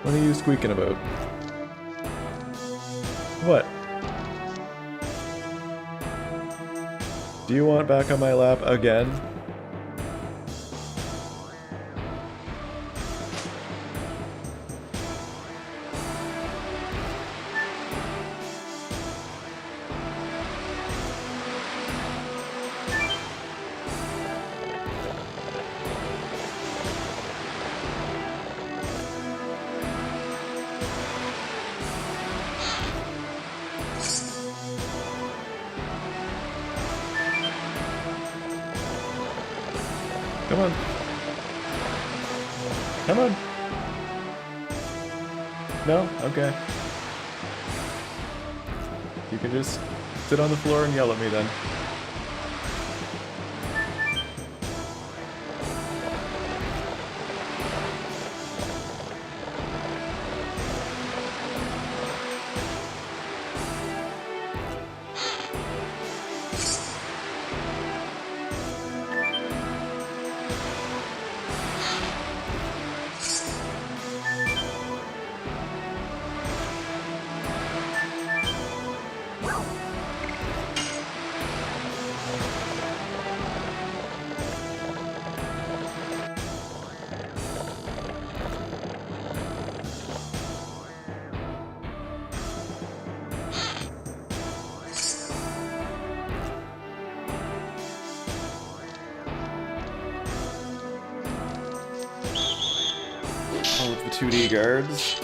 What are you squeaking about? What? Do you want back on my lap again? Come on. Come on. No? Okay. You can just sit on the floor and yell at me then. All of the 2D guards.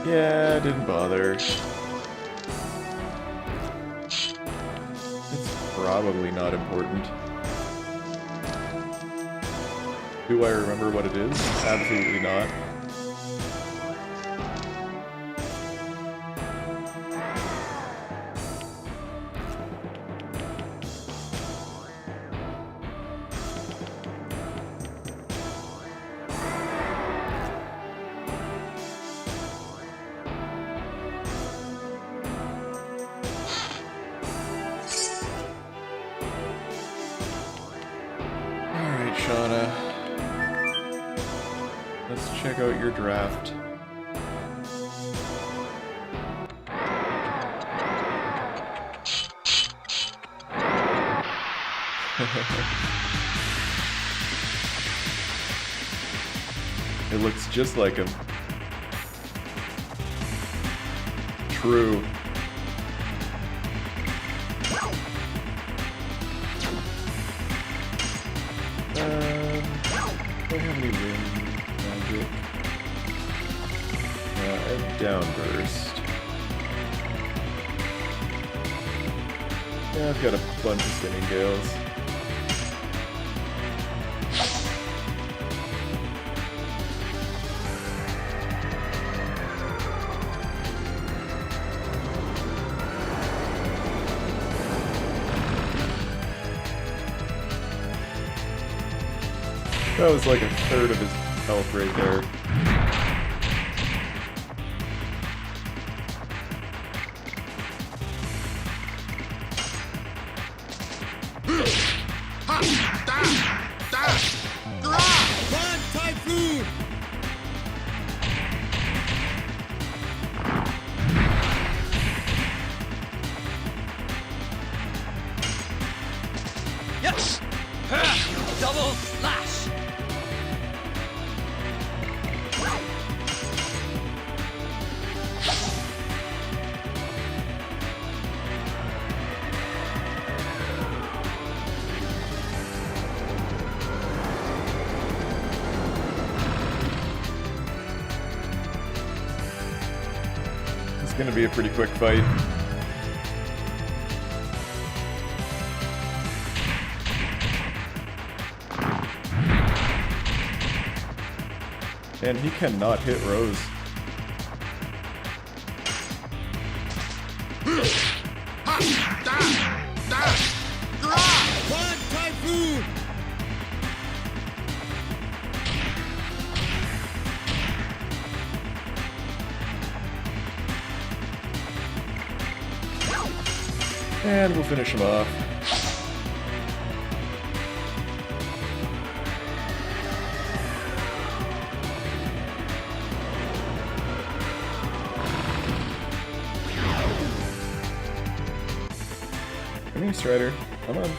Yeah, didn't bother. It's probably not important. Do I remember what it is? Absolutely not. Alright, Shauna. Let's check out your draft. It looks just like him. True. Do I have any wind magic? I have downburst. Yeah, I've got a bunch of spinning gales. That was like a third of his health right there. Yes! Double slash! It's gonna be a pretty quick fight. And he cannot hit Rose. And we'll finish him off. Come here, Strider. Come on.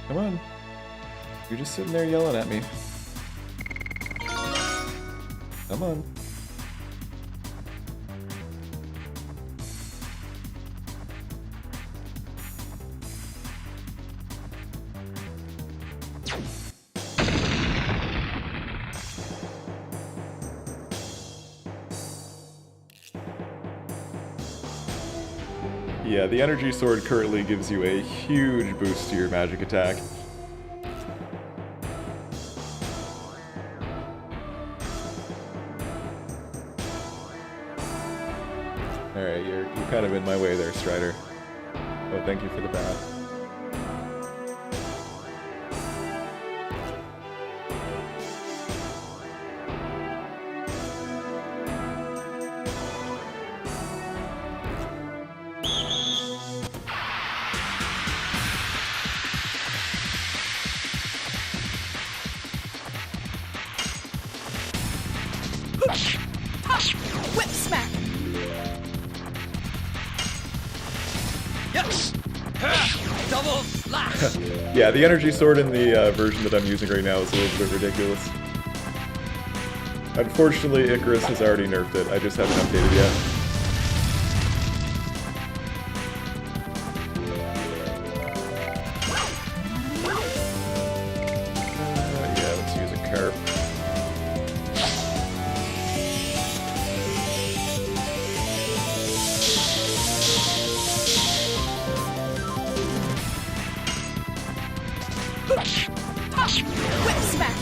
Come on. You're just sitting there yelling at me. Come on. Yeah, the energy sword currently gives you a huge boost to your magic attack. Alright, you're kind of in my way there, Strider. Oh, thank you for the bat. Whip smack. Yes! Double slash! Yeah, the energy sword in the version that I'm using right now is a little bit ridiculous. Unfortunately, Icarus has already nerfed it. I just haven't updated yet. Yeah, let's use a carp. Whip smack.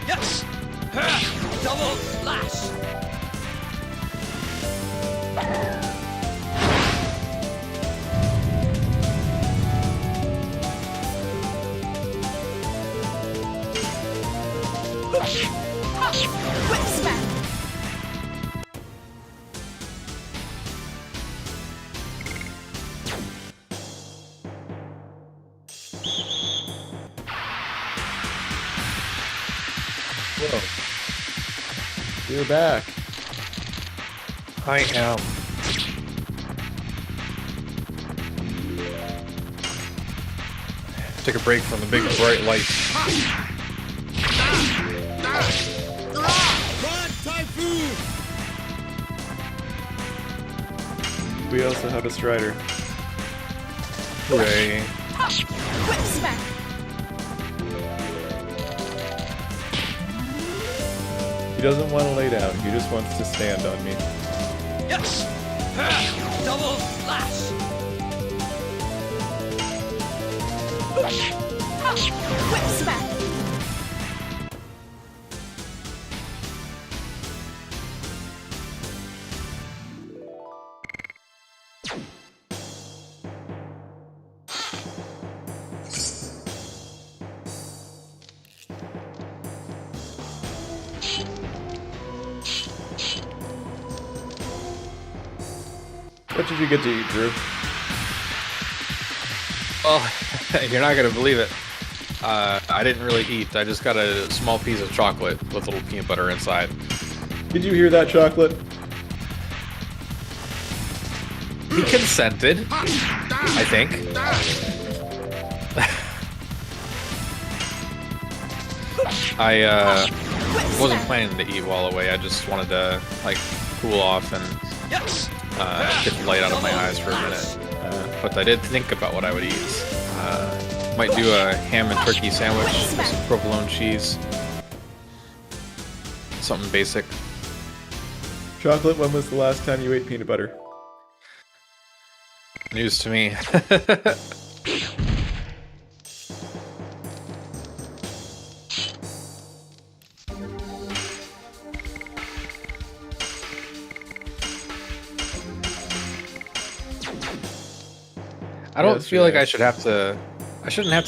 Yes! Double slash! Whip smack. Whoa. You're back. I am. Take a break from the big bright lights. We also have a Strider. Hooray. Whip smack. He doesn't want to lay down, he just wants to stand on me. Yes! Double slash! Whip smack. What did you get to eat, Drew? Well, you're not gonna believe it. I didn't really eat. I just got a small piece of chocolate with a little peanut butter inside. Did you hear that, Chocolate? He consented, I think. I wasn't planning to eat while away. I just wanted to like cool off and get the light out of my eyes for a minute. But I did think about what I would eat. Might do a ham and turkey sandwich with some provolone cheese. Something basic. Chocolate, when was the last time you ate peanut butter? News to me. I don't feel like I shouldn't have to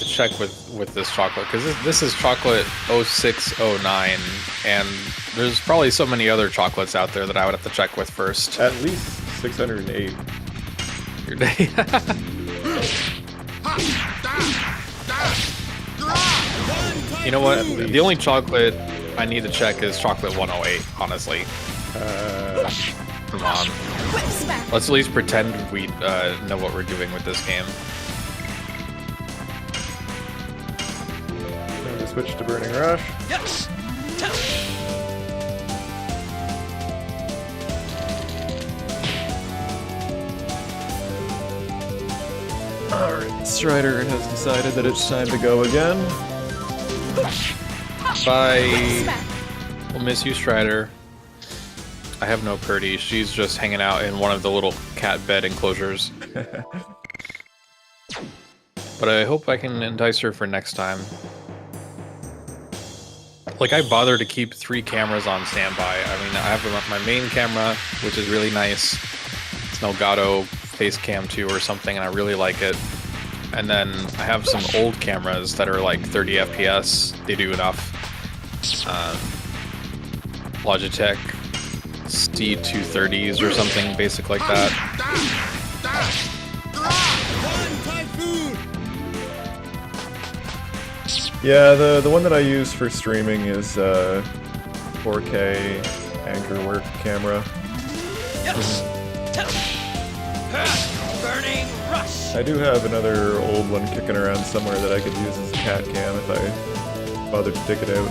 check with this chocolate, because this is chocolate 0609, and there's probably so many other chocolates out there that I would have to check with first. At least 608. Your day. You know what? The only chocolate I need to check is chocolate 108, honestly. Come on. Let's at least pretend we know what we're doing with this game. Time to switch to Burning Rush. Yes. Alright, Strider has decided that it's time to go again. Bye. We'll miss you, Strider. I have no Purdy. She's just hanging out in one of the little cat bed enclosures. But I hope I can entice her for next time. Like, I bother to keep 3 cameras on standby. I mean, I have my main camera, which is really nice. It's an Elgato Face Cam 2 or something, and I really like it. And then I have some old cameras that are like 30 FPS. They do enough. Logitech C230s or something basic like that. Yeah, the one that I use for streaming is 4K anchor work camera. Burning rush. I do have another old one kicking around somewhere that I could use as a cat cam if I bothered to dig it out.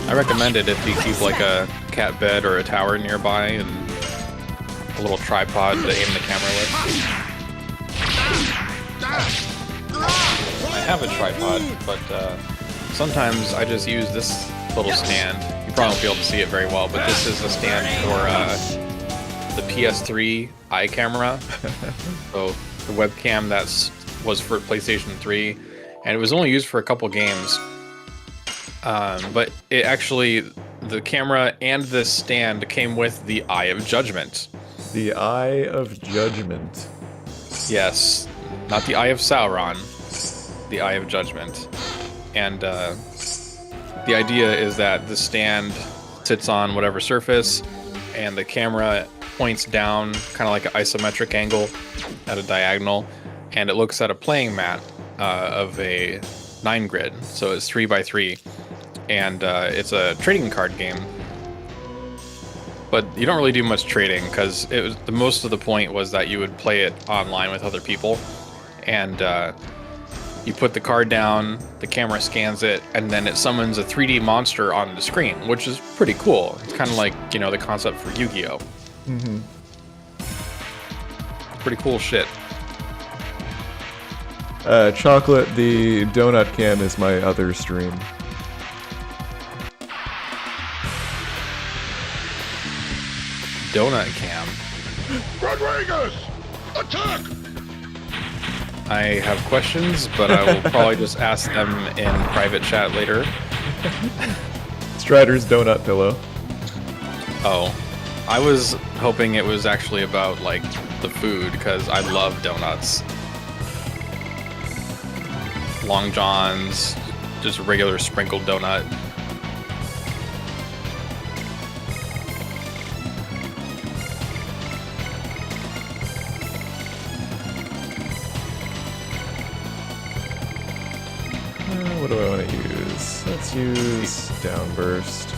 I recommend it if you keep like a cat bed or a tower nearby and a little tripod to aim the camera with. I have a tripod, but sometimes I just use this little stand. You probably won't be able to see it very well, but this is a stand for the PS3 eye camera. So the webcam was for PlayStation 3, and it was only used for a couple games. But it actually, the camera and this stand came with the Eye of Judgment. The Eye of Judgment. Yes, not the Eye of Sauron, the Eye of Judgment. And the idea is that the stand sits on whatever surface, and the camera points down, kind of like an isometric angle at a diagonal, and it looks at a playing mat of a 9 grid, so it's 3x3. And it's a trading card game, but you don't really do much trading because the most of the point was that you would play it online with other people, and you put the card down, the camera scans it, and then it summons a 3D monster on the screen, which is pretty cool. It's kind of like, you know, the concept for Yu-Gi-Oh. Mm-hmm. Pretty cool shit. Chocolate, the donut cam is my other stream. Donut cam. Rodriguez! Attack! I have questions, but I will probably just ask them in private chat later. Strider's donut pillow. Oh, I was hoping it was actually about, like, the food, because I love donuts. Long Johns, just a regular sprinkled donut. What do I want to use? Let's use Downburst.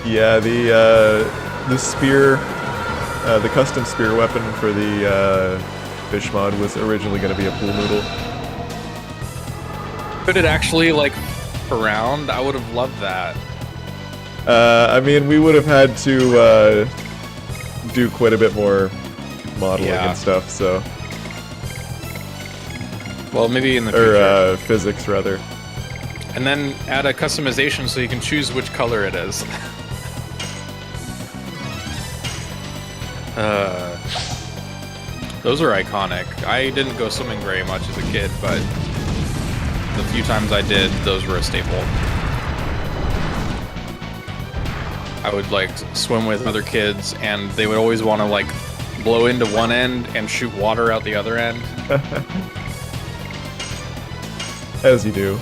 Yeah, the spear, the custom spear weapon for the fish mod was originally going to be a pool noodle. Could it actually, like, around? I would have loved that. I mean, we would have had to do quite a bit more modeling and stuff, so... Well, maybe in the future. Or, physics, rather. And then add a customization so you can choose which color it is. Those are iconic. I didn't go swimming very much as a kid, but the few times I did, those were a staple. I would like swim with other kids, and they would always want to like blow into one end and shoot water out the other end. As you do.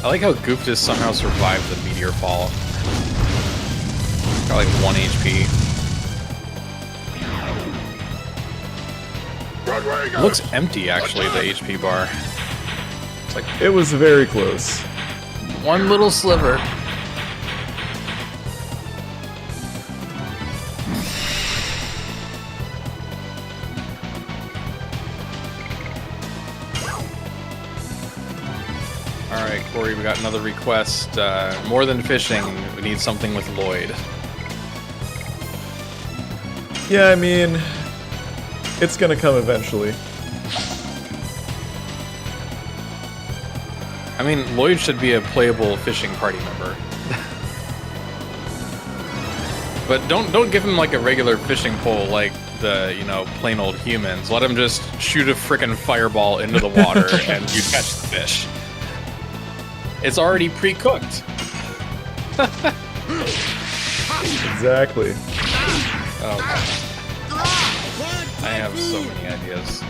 I like how Goofus somehow survived the meteor fall. Got like 1 HP. It looks empty, actually, the HP bar. It's like it was very close. One little sliver. Alright, Corey, we got another request. More than fishing, we need something with Lloyd. Yeah, I mean, it's gonna come eventually. I mean, Lloyd should be a playable fishing party member. But don't give him like a regular fishing pole like the, you know, plain old humans. Let him just shoot a frickin' fireball into the water and you catch the fish. It's already pre-cooked. Exactly. Oh, God. I have so many ideas.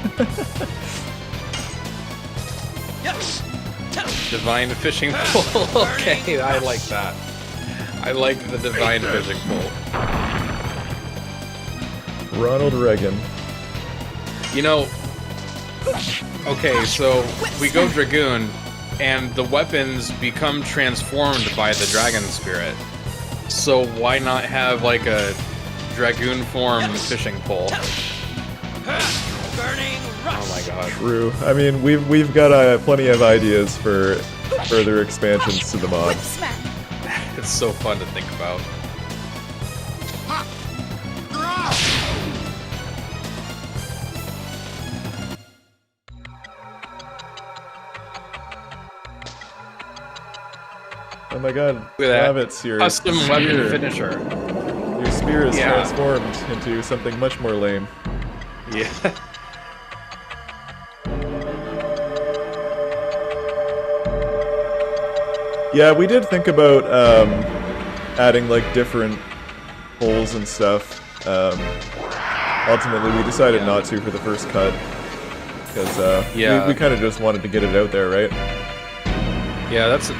Divine fishing pole. Okay, I like that. I like the divine fishing pole. Ronald Reagan. You know, okay, so we go Dragoon, and the weapons become transformed by the dragon spirit. So why not have like a Dragoon form fishing pole? Oh my god. True. I mean, we've got plenty of ideas for further expansions to the mod. It's so fun to think about. Oh my god, Look at that. Rabbits, your Custom weapon finisher. Your spear is transformed into something much more lame. Yeah. Yeah, we did think about adding like different holes and stuff. Ultimately, we decided not to for the first cut because we kind of just wanted to get it out there, right? Yeah, that's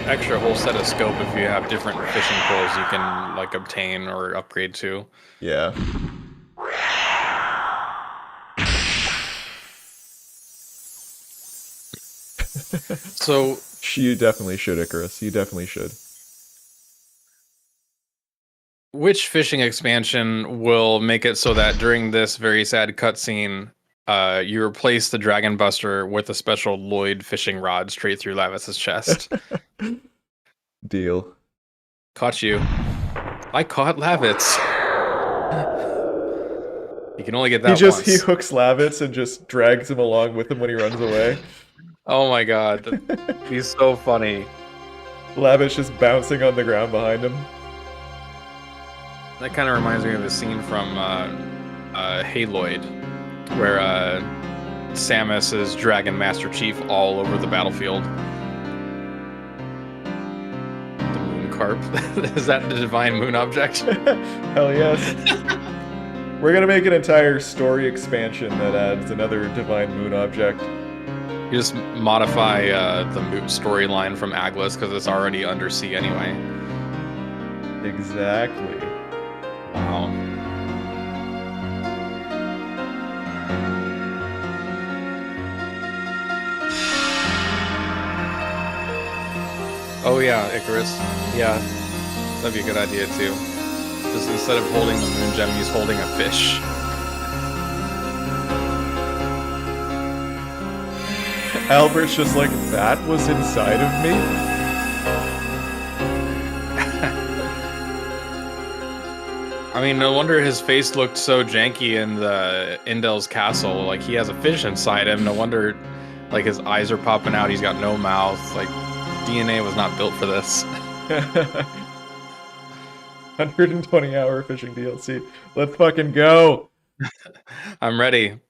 extra whole set of scope if you have different fishing poles you can like obtain or upgrade to. Yeah. So you definitely should, Icarus. You definitely should. Which fishing expansion will make it so that during this very sad cutscene, you replace the Dragon Buster with a special Lloyd fishing rod straight through Lavis's chest? Deal. Caught you. I caught Lavitz. You can only get that once. He hooks Lavitz and just drags him along with him when he runs away. Oh my god. He's so funny. Lavitz just bouncing on the ground behind him. That kind of reminds me of a scene from Hey Lloyd, where Samus is dragging Master Chief all over the battlefield. The moon carp. Is that the divine moon object? Hell yes. We're gonna make an entire story expansion that adds another divine moon object. You just modify the storyline from Aglis because it's already undersea anyway. Exactly. Wow. Oh yeah, Icarus. Yeah. That'd be a good idea too. Just instead of holding the moon gem, he's holding a fish. Albert's just like, that was inside of me? I mean, no wonder his face looked so janky in the Indel's castle. Like, he has a fish inside him. No wonder, like, his eyes are popping out. He's got no mouth. Like, DNA was not built for this. 120-hour fishing DLC. Let's fucking go! I'm ready.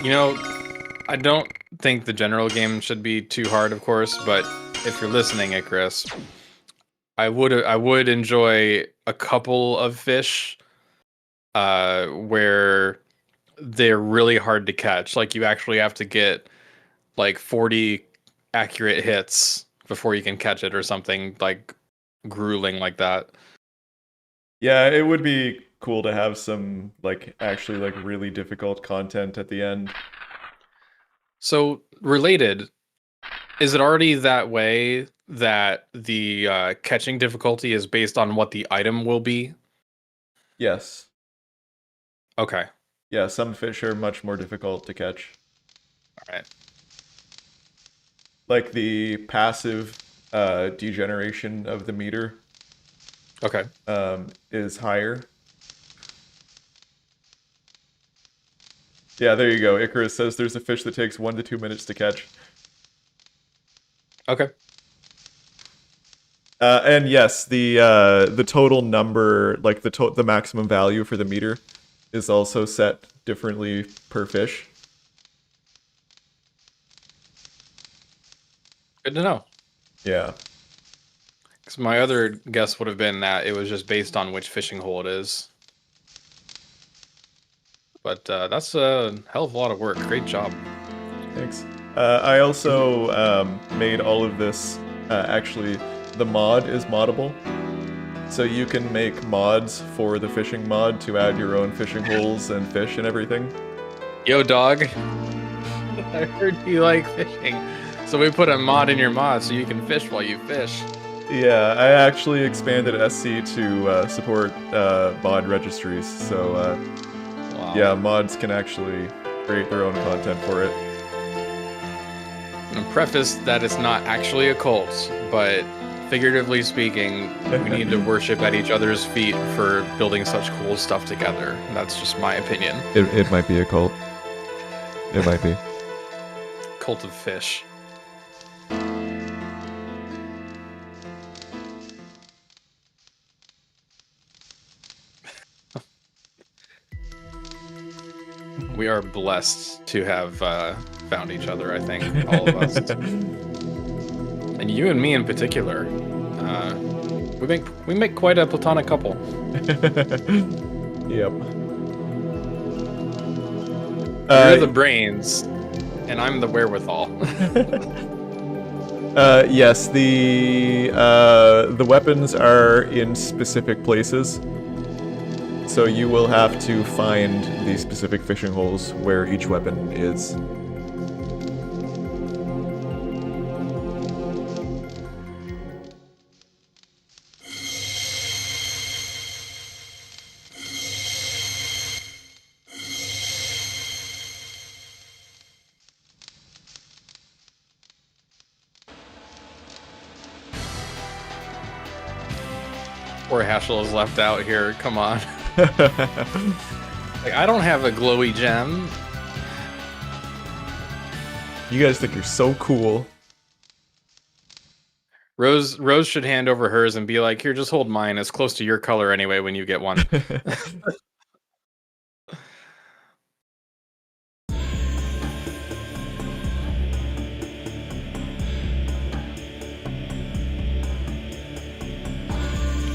You know, I don't think the general game should be too hard, of course, but if you're listening, Icarus, I would enjoy a couple of fish where they're really hard to catch. Like, you actually have to get like 40 accurate hits before you can catch it, or something like grueling like that. Yeah, it would be cool to have some, like, actually, like, really difficult content at the end. So, related, is it already that way that the catching difficulty is based on what the item will be? Yes. Okay. Yeah, some fish are much more difficult to catch. All right. Like the passive degeneration of the meter Okay. is higher. Yeah, there you go. Icarus says there's a fish that takes 1 to 2 minutes to catch. Okay. And yes, the total number, like the maximum value for the meter, is also set differently per fish. Good to know. Yeah. Because my other guess would have been that it was just based on which fishing hole it is. But that's a hell of a lot of work. Great job. Thanks. I also made all of this. Actually, the mod is moddable. So you can make mods for the fishing mod to add your own fishing holes and fish and everything. Yo, dog. I heard you like fishing. So we put a mod in your mod so you can fish while you fish. Yeah, I actually expanded SC to support mod registries. So Wow. yeah, mods can actually create their own content for it. And preface that it's not actually a cult, but figuratively speaking, we need to worship at each other's feet for building such cool stuff together. That's just my opinion. It might be a cult. It might be. Cult of fish. We are blessed to have found each other, I think, all of us. And you and me in particular. We make quite a platonic couple. Yep. You're the brains, and I'm the wherewithal. Yes, the weapons are in specific places. So you will have to find the specific fishing holes where each weapon is. Poor Haschel is left out here. Come on. Like, I don't have a glowy gem. You guys think you're so cool. Rose should hand over hers and be like, here, just hold mine. It's close to your color anyway when you get one.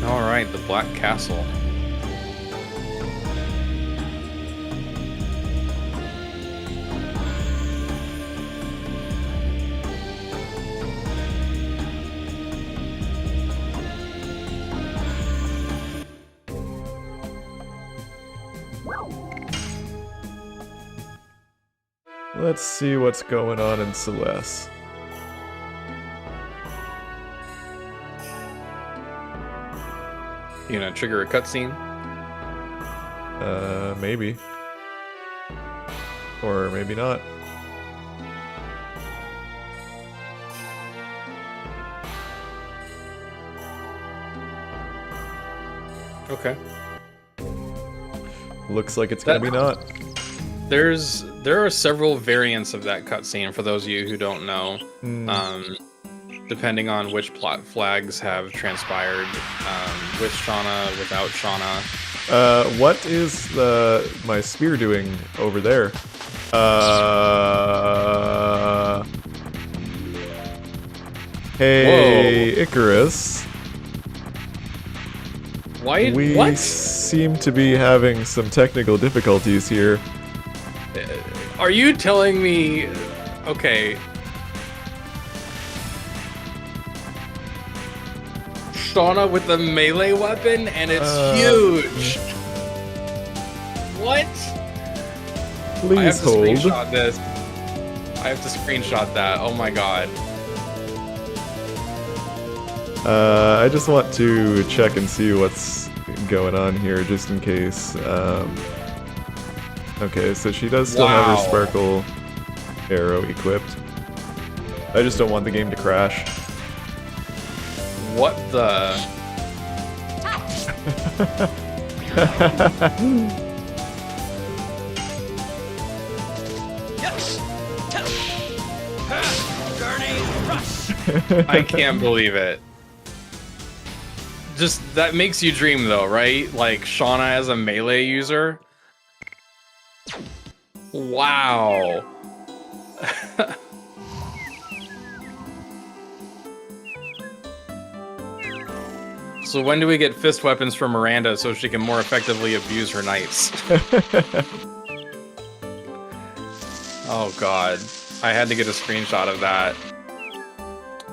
All right, the Black Castle. Let's see what's going on in Celeste. You gonna trigger a cutscene? Maybe. Or maybe not. Okay. Looks like it's gonna be not. There are several variants of that cutscene for those of you who don't know. Depending on which plot flags have transpired, with Shauna, without Shauna. What is my spear doing over there? Hey, Whoa. Icarus. Why? We What? seem to be having some technical difficulties here. Are you telling me? Okay. Shauna with the melee weapon, and it's huge. What? I have Please to hold. screenshot this. I have to screenshot that. Oh my god. I just want to check and see what's going on here, just in case. Okay, so she does still have her Wow. sparkle arrow equipped. I just don't want the game to crash. What the? Yes. Burning rush. I can't believe it. Just that makes you dream, though, right? Like Shauna as a melee user. Wow. So when do we get fist weapons for Miranda so she can more effectively abuse her knights? Oh god. I had to get a screenshot of that.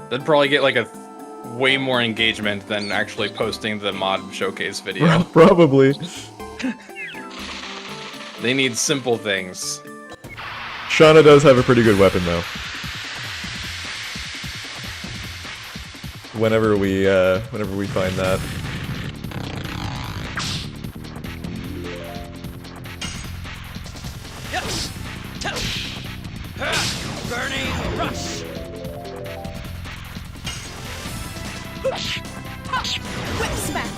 That'd probably get like a way more engagement than actually posting the mod showcase video. Probably. They need simple things. Shauna does have a pretty good weapon, though. Whenever we find that. Yes. Burning rush. Whip smack.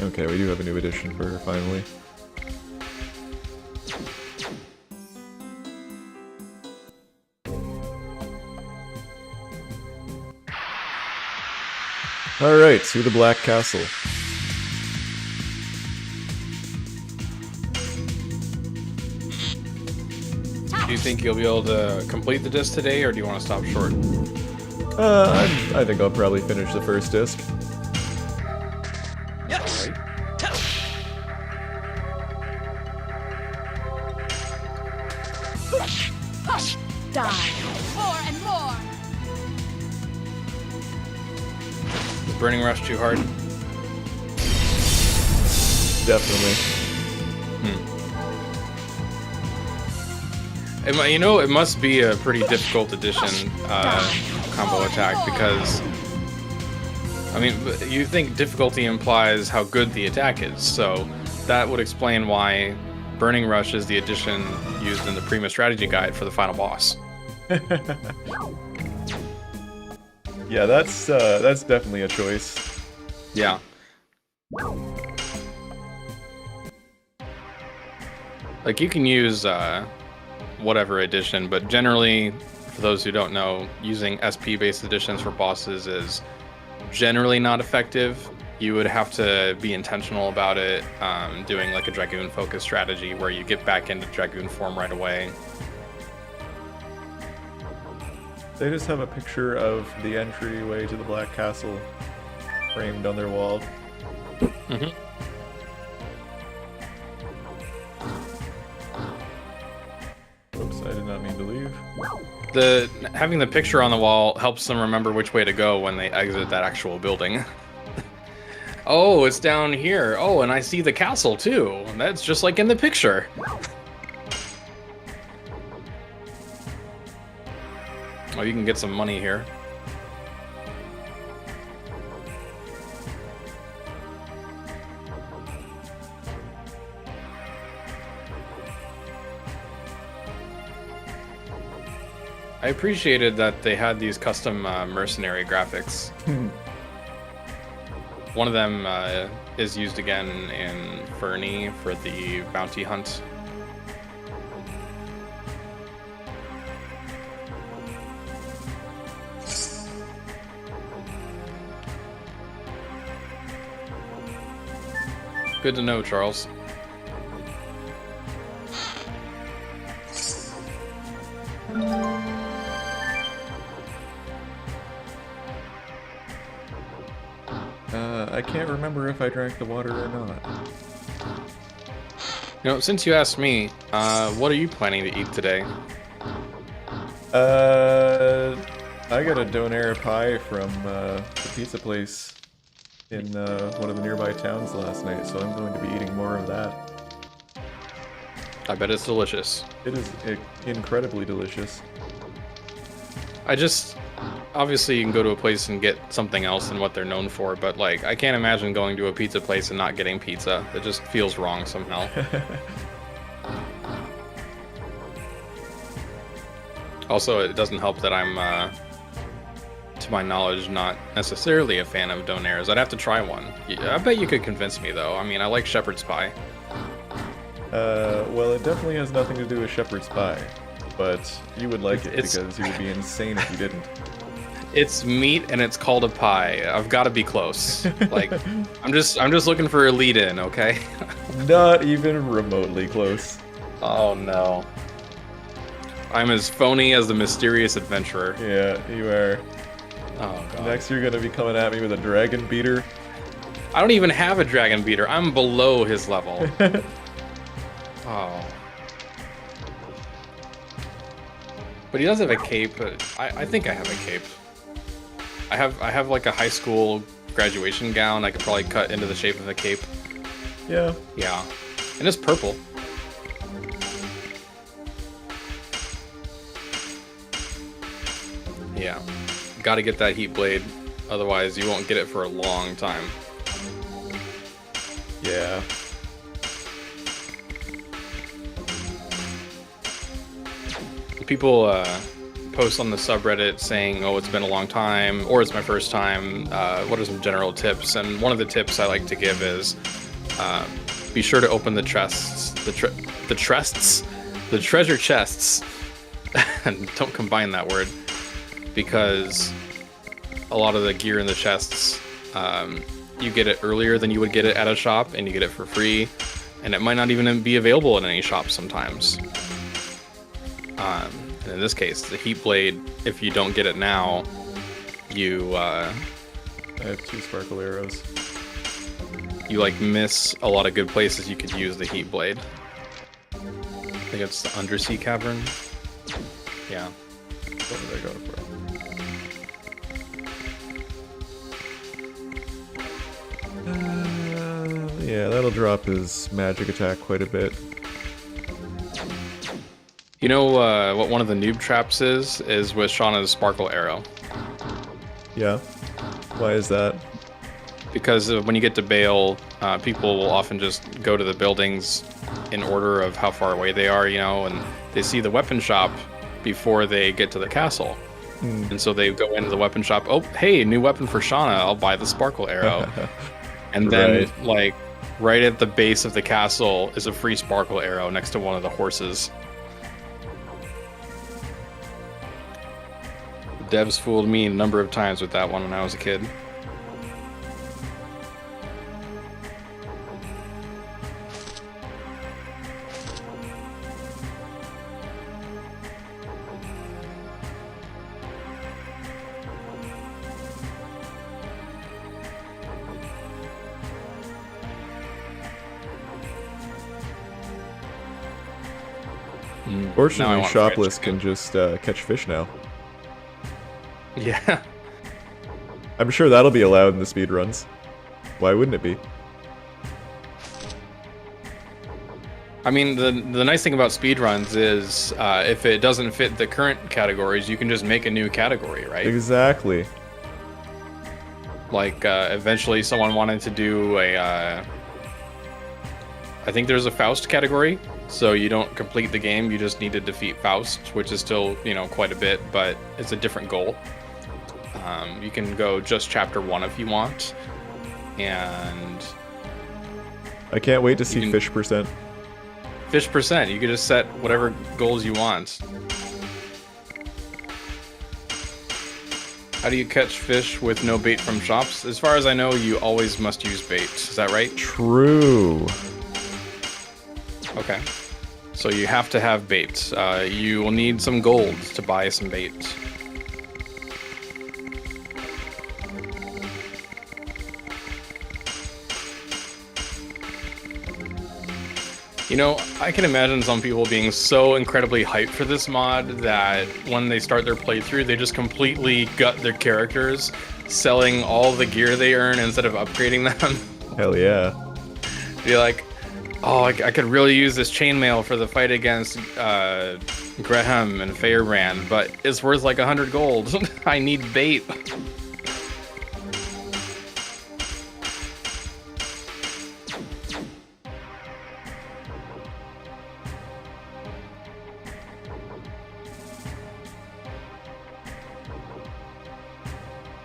Okay, we do have a new edition for her, finally. Alright, to the Black Castle. Do you think you'll be able to complete the disc today, or do you want to stop short? I think I'll probably finish the first disc. Yes. Die. More and more. Is Burning Rush too hard? Definitely. You know, it must be a pretty difficult edition combo attack because, I mean, you think difficulty implies how good the attack is, so that would explain why Burning Rush is the edition used in the Prima strategy guide for the final boss. Yeah, that's definitely a choice. Yeah. Like, you can use whatever edition, but generally, for those who don't know, using SP-based editions for bosses is generally not effective. You would have to be intentional about it, doing like a Dragoon-focused strategy where you get back into Dragoon form right away. They just have a picture of the entryway to the Black Castle framed on their wall. Mm-hmm. Oops, I did not mean to leave. Having the picture on the wall helps them remember which way to go when they exit that actual building. Oh, it's down here. Oh, and I see the castle too. That's just like in the picture. Oh, you can get some money here. I appreciated that they had these custom mercenary graphics. One of them is used again in Fernie for the bounty hunt. Good to know, Charles. I can't remember if I drank the water or not. You know, since you asked me, what are you planning to eat today? I got a donair pie from the pizza place in one of the nearby towns last night, so I'm going to be eating more of that. I bet it's delicious. It is incredibly delicious. Obviously you can go to a place and get something else than what they're known for, but like, I can't imagine going to a pizza place and not getting pizza. It just feels wrong somehow. Also, it doesn't help that I'm, to my knowledge, not necessarily a fan of donairs. I'd have to try one. I bet you could convince me, though. I mean, I like shepherd's pie. Well, it definitely has nothing to do with shepherd's pie, but you would like it because you would be insane if you didn't. It's meat and it's called a pie. I've got to be close. Like, I'm just looking for a lead-in, okay? Not even remotely close. Oh no. I'm as phony as the mysterious adventurer. Yeah, you are. Oh god. Next, you're gonna be coming at me with a dragon beater. I don't even have a dragon beater. I'm below his level. Oh. But he does have a cape. I think I have a cape. I have like a high school graduation gown I could probably cut into the shape of a cape. Yeah. Yeah. And it's purple. Yeah. Gotta get that heat blade, otherwise you won't get it for a long time. Yeah. People post on the subreddit saying, oh, it's been a long time, or it's my first time, what are some general tips? And one of the tips I like to give is be sure to open the chests, the treasure chests, and don't combine that word, because a lot of the gear in the chests, you get it earlier than you would get it at a shop, and you get it for free, and it might not even be available in any shop sometimes. And in this case, the heat blade, if you don't get it now, you I have 2 sparkle arrows. You like miss a lot of good places you could use the heat blade. I think it's the undersea cavern. Yeah. What did I go for? Yeah, that'll drop his magic attack quite a bit. You know what one of the noob traps is with Shauna's sparkle arrow. Yeah. Why is that? Because when you get to Bale, people will often just go to the buildings in order of how far away they are, you know, and they see the weapon shop before they get to the castle. And so they go into the weapon shop, oh, hey, new weapon for Shauna, I'll buy the sparkle arrow. And then, like, right at the base of the castle is a free sparkle arrow next to one of the horses. The devs fooled me a number of times with that one when I was a kid. Fortunately, Shopless can just catch fish now. Yeah. I'm sure that'll be allowed in the speedruns. Why wouldn't it be? I mean, the nice thing about speedruns is if it doesn't fit the current categories, you can just make a new category, right? Exactly. Like, eventually someone wanted to do a... I think there's a Faust category, so you don't complete the game, you just need to defeat Faust, which is still, you know, quite a bit, but it's a different goal. You can go just chapter 1 if you want, and... I can't wait to see fish percent. Fish percent, you can just set whatever goals you want. How do you catch fish with no bait from shops? As far as I know, you always must use bait. Is that right? True. Okay. So you have to have bait. You will need some gold to buy some bait. You know, I can imagine some people being so incredibly hyped for this mod that when they start their playthrough, they just completely gut their characters, selling all the gear they earn instead of upgrading them. Hell yeah. Be like, oh, I could really use this chainmail for the fight against Graham and Fairbrand, but it's worth like 100 gold. I need bait.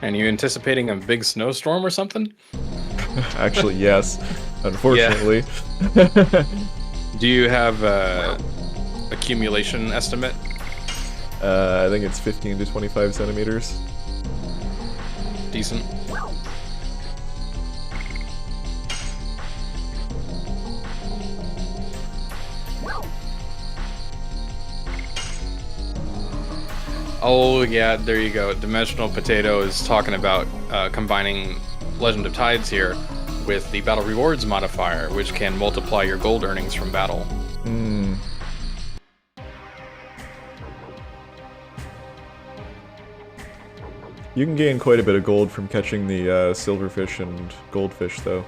And you anticipating a big snowstorm or something? Actually, yes. Unfortunately. Do you have accumulation estimate? I think it's 15 to 25 centimeters. Decent. Oh yeah, there you go. Dimensional Potato is talking about combining Legend of Tides here with the Battle Rewards modifier, which can multiply your gold earnings from battle. Hmm. You can gain quite a bit of gold from catching the silverfish and goldfish, though.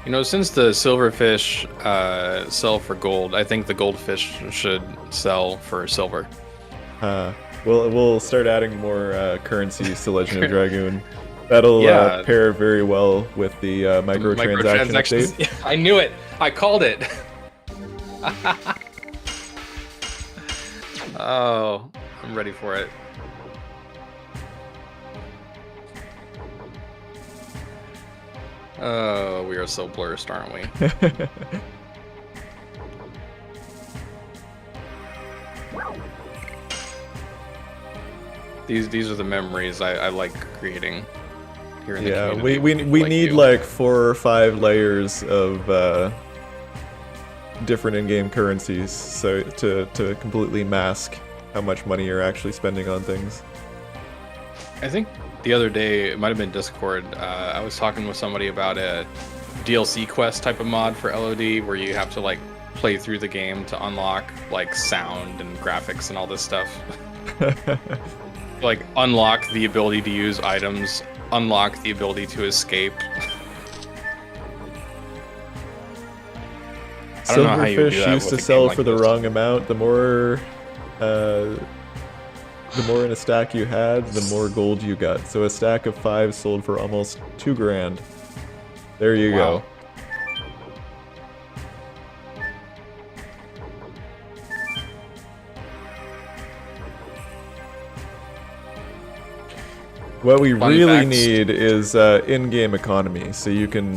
You know, since the silverfish sell for gold, I think the goldfish should sell for silver. We'll start adding more currencies to Legend of Dragoon. That'll pair very well with the microtransaction update. Yeah, I knew it. I called it. Oh, I'm ready for it. Oh, we are so blurred, aren't we? These are the memories I like creating here in the community. we need like 4 or 5 layers of different in-game currencies so to completely mask how much money you're actually spending on things. I think the other day, it might have been Discord, I was talking with somebody about a DLC quest type of mod for LOD where you have to like play through the game to unlock like sound and graphics and all this stuff. Like unlock the ability to use items, unlock the ability to escape. I don't know how you would do Silverfish that used to with a sell game like for the this. wrong amount. The more in a stack you had, the more gold you got. So a stack of 5 sold for almost 2 grand. There you go. What we Fun really facts. need is in-game economy, so you can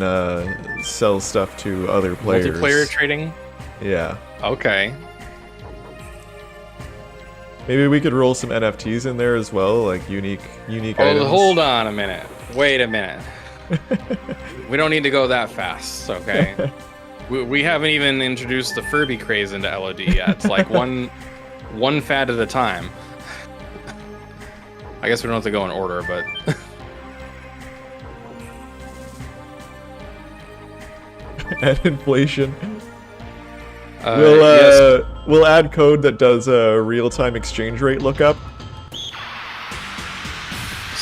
sell stuff to other players. Multiplayer trading? Yeah. Okay. Maybe we could roll some NFTs in there as well, like unique items. Oh, hold on a minute. Wait a minute. We don't need to go that fast, okay? we haven't even introduced the Furby craze into LOD yet. It's like one fad at a time. I guess we don't have to go in order, but... And inflation. Yes. We'll add code that does a real-time exchange rate lookup.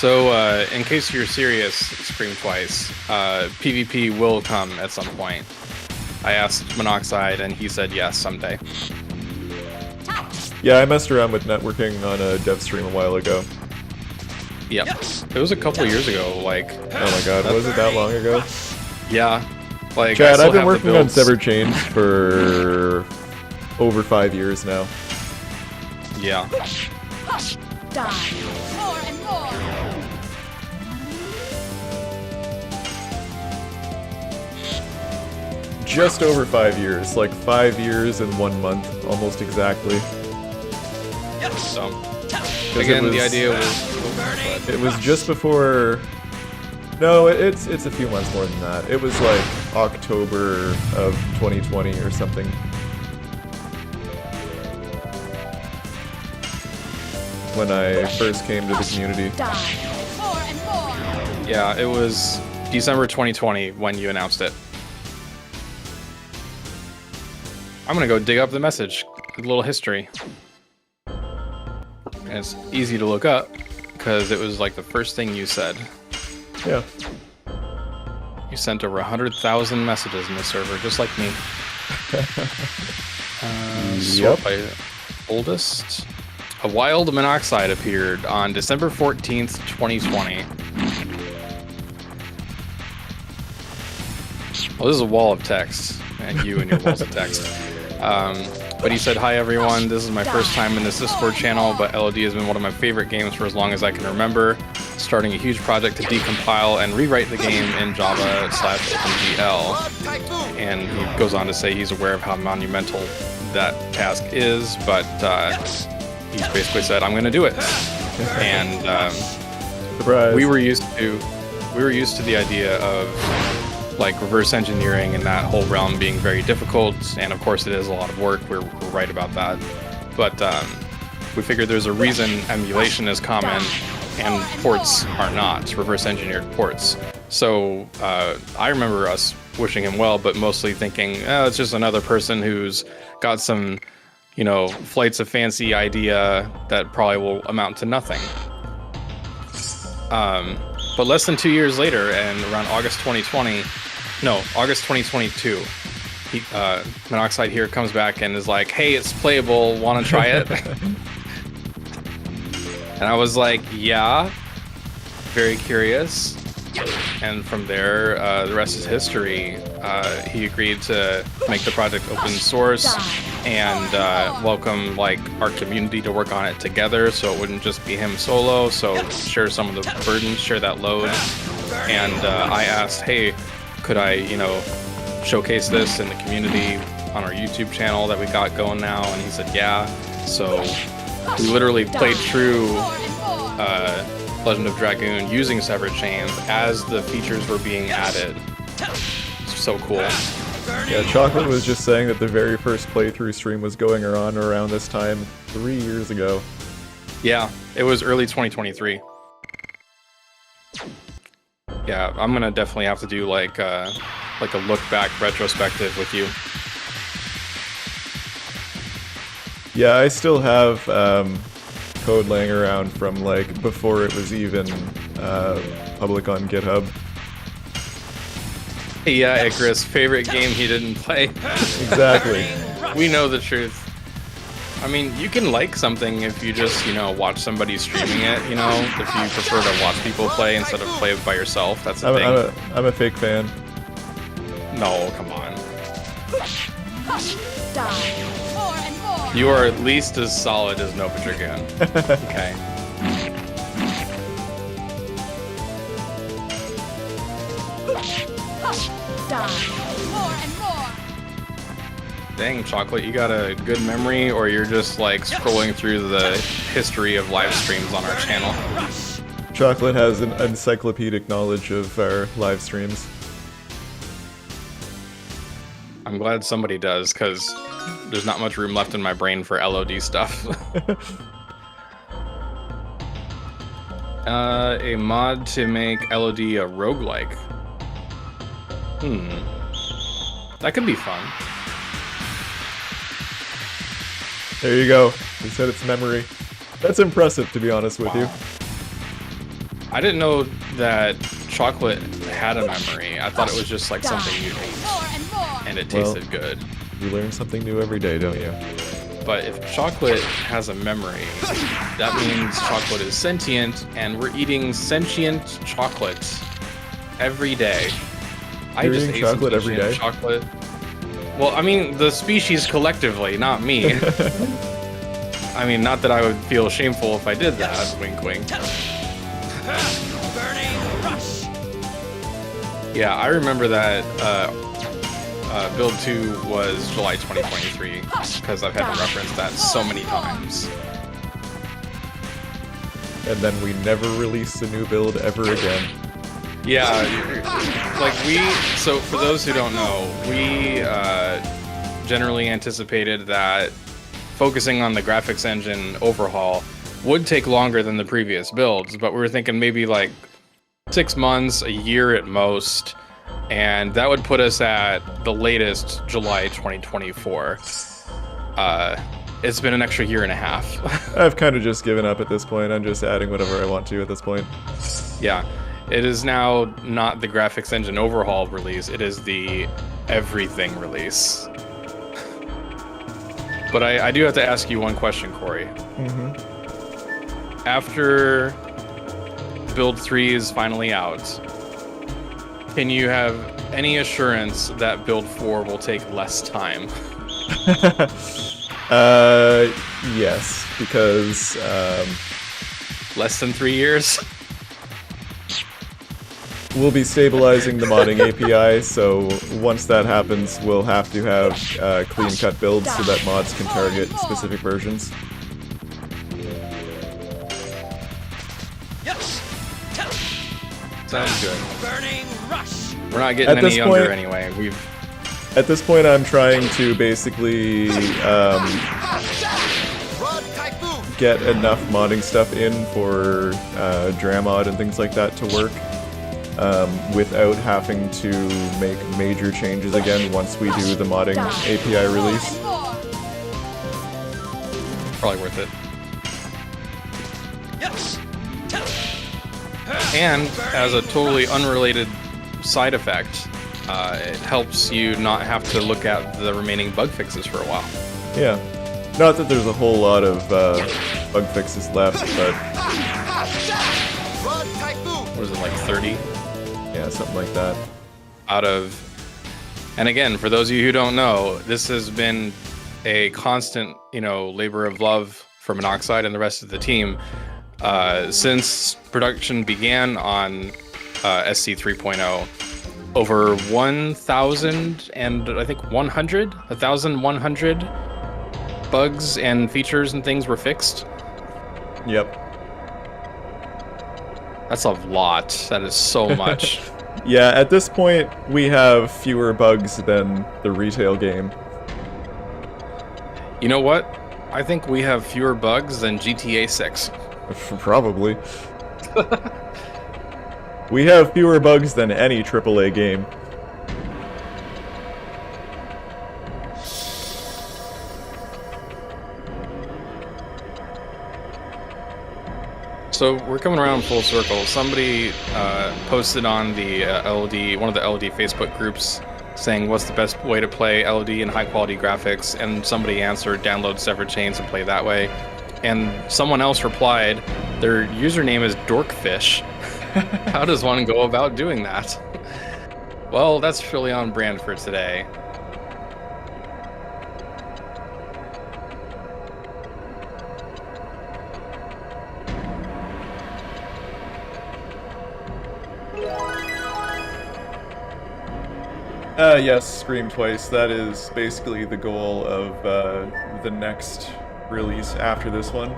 So, in case you're serious, Scream Twice, PvP will come at some point. I asked Monoxide, and he said yes, someday. Yeah, I messed around with networking on a dev stream a while ago. Yep. It was a couple years ago, like... Oh my god, was it that long ago? Yeah. Like, Chad, I I've been still have working the on builds. Severed Change for over 5 years now. Yeah. Die. More and more. Just over 5 years, like 5 years and 1 month, almost exactly. So, 'Cause again, it the was- idea was... It was just before... No, it's a few months more than that. It was like October of 2020 or something. When I first came to the community. Die. More and more. Yeah, it was December 2020 when you announced it. I'm gonna go dig up the message. A little history. And it's easy to look up, because it was like the first thing you said. Yeah. You sent over 100,000 messages in the server, just like me. Sort by oldest. A wild monoxide appeared on December 14th, 2020. Well, this is a wall of text, and you and your walls of text. But he said, "Hi everyone, this is my first time in this Discord channel, but LOD has been one of my favorite games for as long as I can remember. Starting a huge project to decompile and rewrite the game in Java/OpenGL." And he goes on to say he's aware of how monumental that task is, but he's basically said, "I'm going to do it." And Surprise. we were used to the idea of like reverse engineering and that whole realm being very difficult, and of course it is a lot of work. We're right about that, but we figured there's a reason emulation is common and ports are not, reverse engineered ports. So I remember us wishing him well, but mostly thinking, oh, it's just another person who's got some, you know, flights of fancy idea that probably will amount to nothing. But less than 2 years later, and around August 2022, Monoxide here comes back and is like, "Hey, it's playable, want to try it?" And I was like, "Yeah, very curious." And from there, the rest is history. He agreed to make the project open source and welcome like our community to work on it together, so it wouldn't just be him solo. So share some of the burden, share that load. And I asked, "Hey, could I, you know, showcase this in the community on our YouTube channel that we got going now?" And he said, "Yeah." So we literally played through Legend of Dragoon using Severed Chains as the features were being added. It's so cool. Yeah, Chocolate was just saying that the very first playthrough stream was going on around this time 3 years ago. Yeah, it was early 2023. Yeah, I'm gonna definitely have to do like a look back retrospective with you. Yeah, I still have code laying around from like before it was even public on GitHub. Yeah, Icarus, favorite game he didn't play. Exactly. We know the truth. I mean, you can like something if you just, you know, watch somebody streaming it, you know, if you prefer to watch people play instead of play it by yourself. That's the thing. I'm a fake fan. No, come on. Die. More and more. You are at least as solid as Nova Dragoon. Okay. Die. More and more. Dang, Chocolate, you got a good memory, or you're just like scrolling through the history of live streams on our channel? Chocolate has an encyclopedic knowledge of our live streams. I'm glad somebody does, because there's not much room left in my brain for LOD stuff. A mod to make LOD a roguelike. That could be fun. There you go. He said it's memory. That's impressive, to be honest with you. I didn't know that chocolate had a memory. I thought it was just like something you More ate and more. and it tasted good. You learn something new every day, don't you? But if chocolate has a memory, that means chocolate is sentient, and we're eating sentient chocolate every day. I You're just eating ate some chocolate every sentient day? chocolate. Well, I mean, the species collectively, not me. I mean, not that I would feel shameful if I did that. Wink, wink. Burning rush. Yeah, I remember that Build 2 was July 2023 because I've had to reference that so many times. And then we never released a new build ever again. Yeah, like so for those who don't know, we generally anticipated that focusing on the graphics engine overhaul would take longer than the previous builds, but we were thinking maybe like 6 months, a year at most, and that would put us at the latest July 2024. It's been an extra year and a half. I've kind of just given up at this point. I'm just adding whatever I want to at this point. Yeah, it is now not the graphics engine overhaul release, it is the everything release. But I do have to ask you one question, Corey. After Build 3 is finally out, can you have any assurance that Build 4 will take less time? Yes, because, Less than 3 years? we'll be stabilizing the modding API, so once that happens, we'll have to have clean-cut builds so that mods can target specific versions. Yes. Sounds good. Burning rush. We're not getting At any this younger point- anyway. At this point, I'm trying to basically Rod typhoon. get enough modding stuff in for Dramod and things like that to work without having to make major changes again once we do the modding API release. Probably worth it. Yes. And as a totally unrelated side effect, it helps you not have to look at the remaining bug fixes for a while. Yeah. Not that there's a whole lot of bug fixes left, but Rod typhoon. What is it, like 30 yeah, something like that. out of... And again, for those of you who don't know, this has been a constant, labor of love for Monoxide and the rest of the team since production began on SC 3.0. Over 1,000 and I think 1,100 bugs and features and things were fixed. Yep. That's a lot. That is so much. Yeah, at this point, we have fewer bugs than the retail game. You know what? I think we have fewer bugs than GTA 6. Probably. We have fewer bugs than any AAA game. So we're coming around full circle. Somebody posted on the LOD, one of the LOD Facebook groups, saying what's the best way to play LOD in high quality graphics, and somebody answered download Severed Chains and play that way. And someone else replied, their username is Dorkfish. How does one go about doing that? Well, that's really on brand for today. Yes, Scream Twice. That is basically the goal of the next release after this one.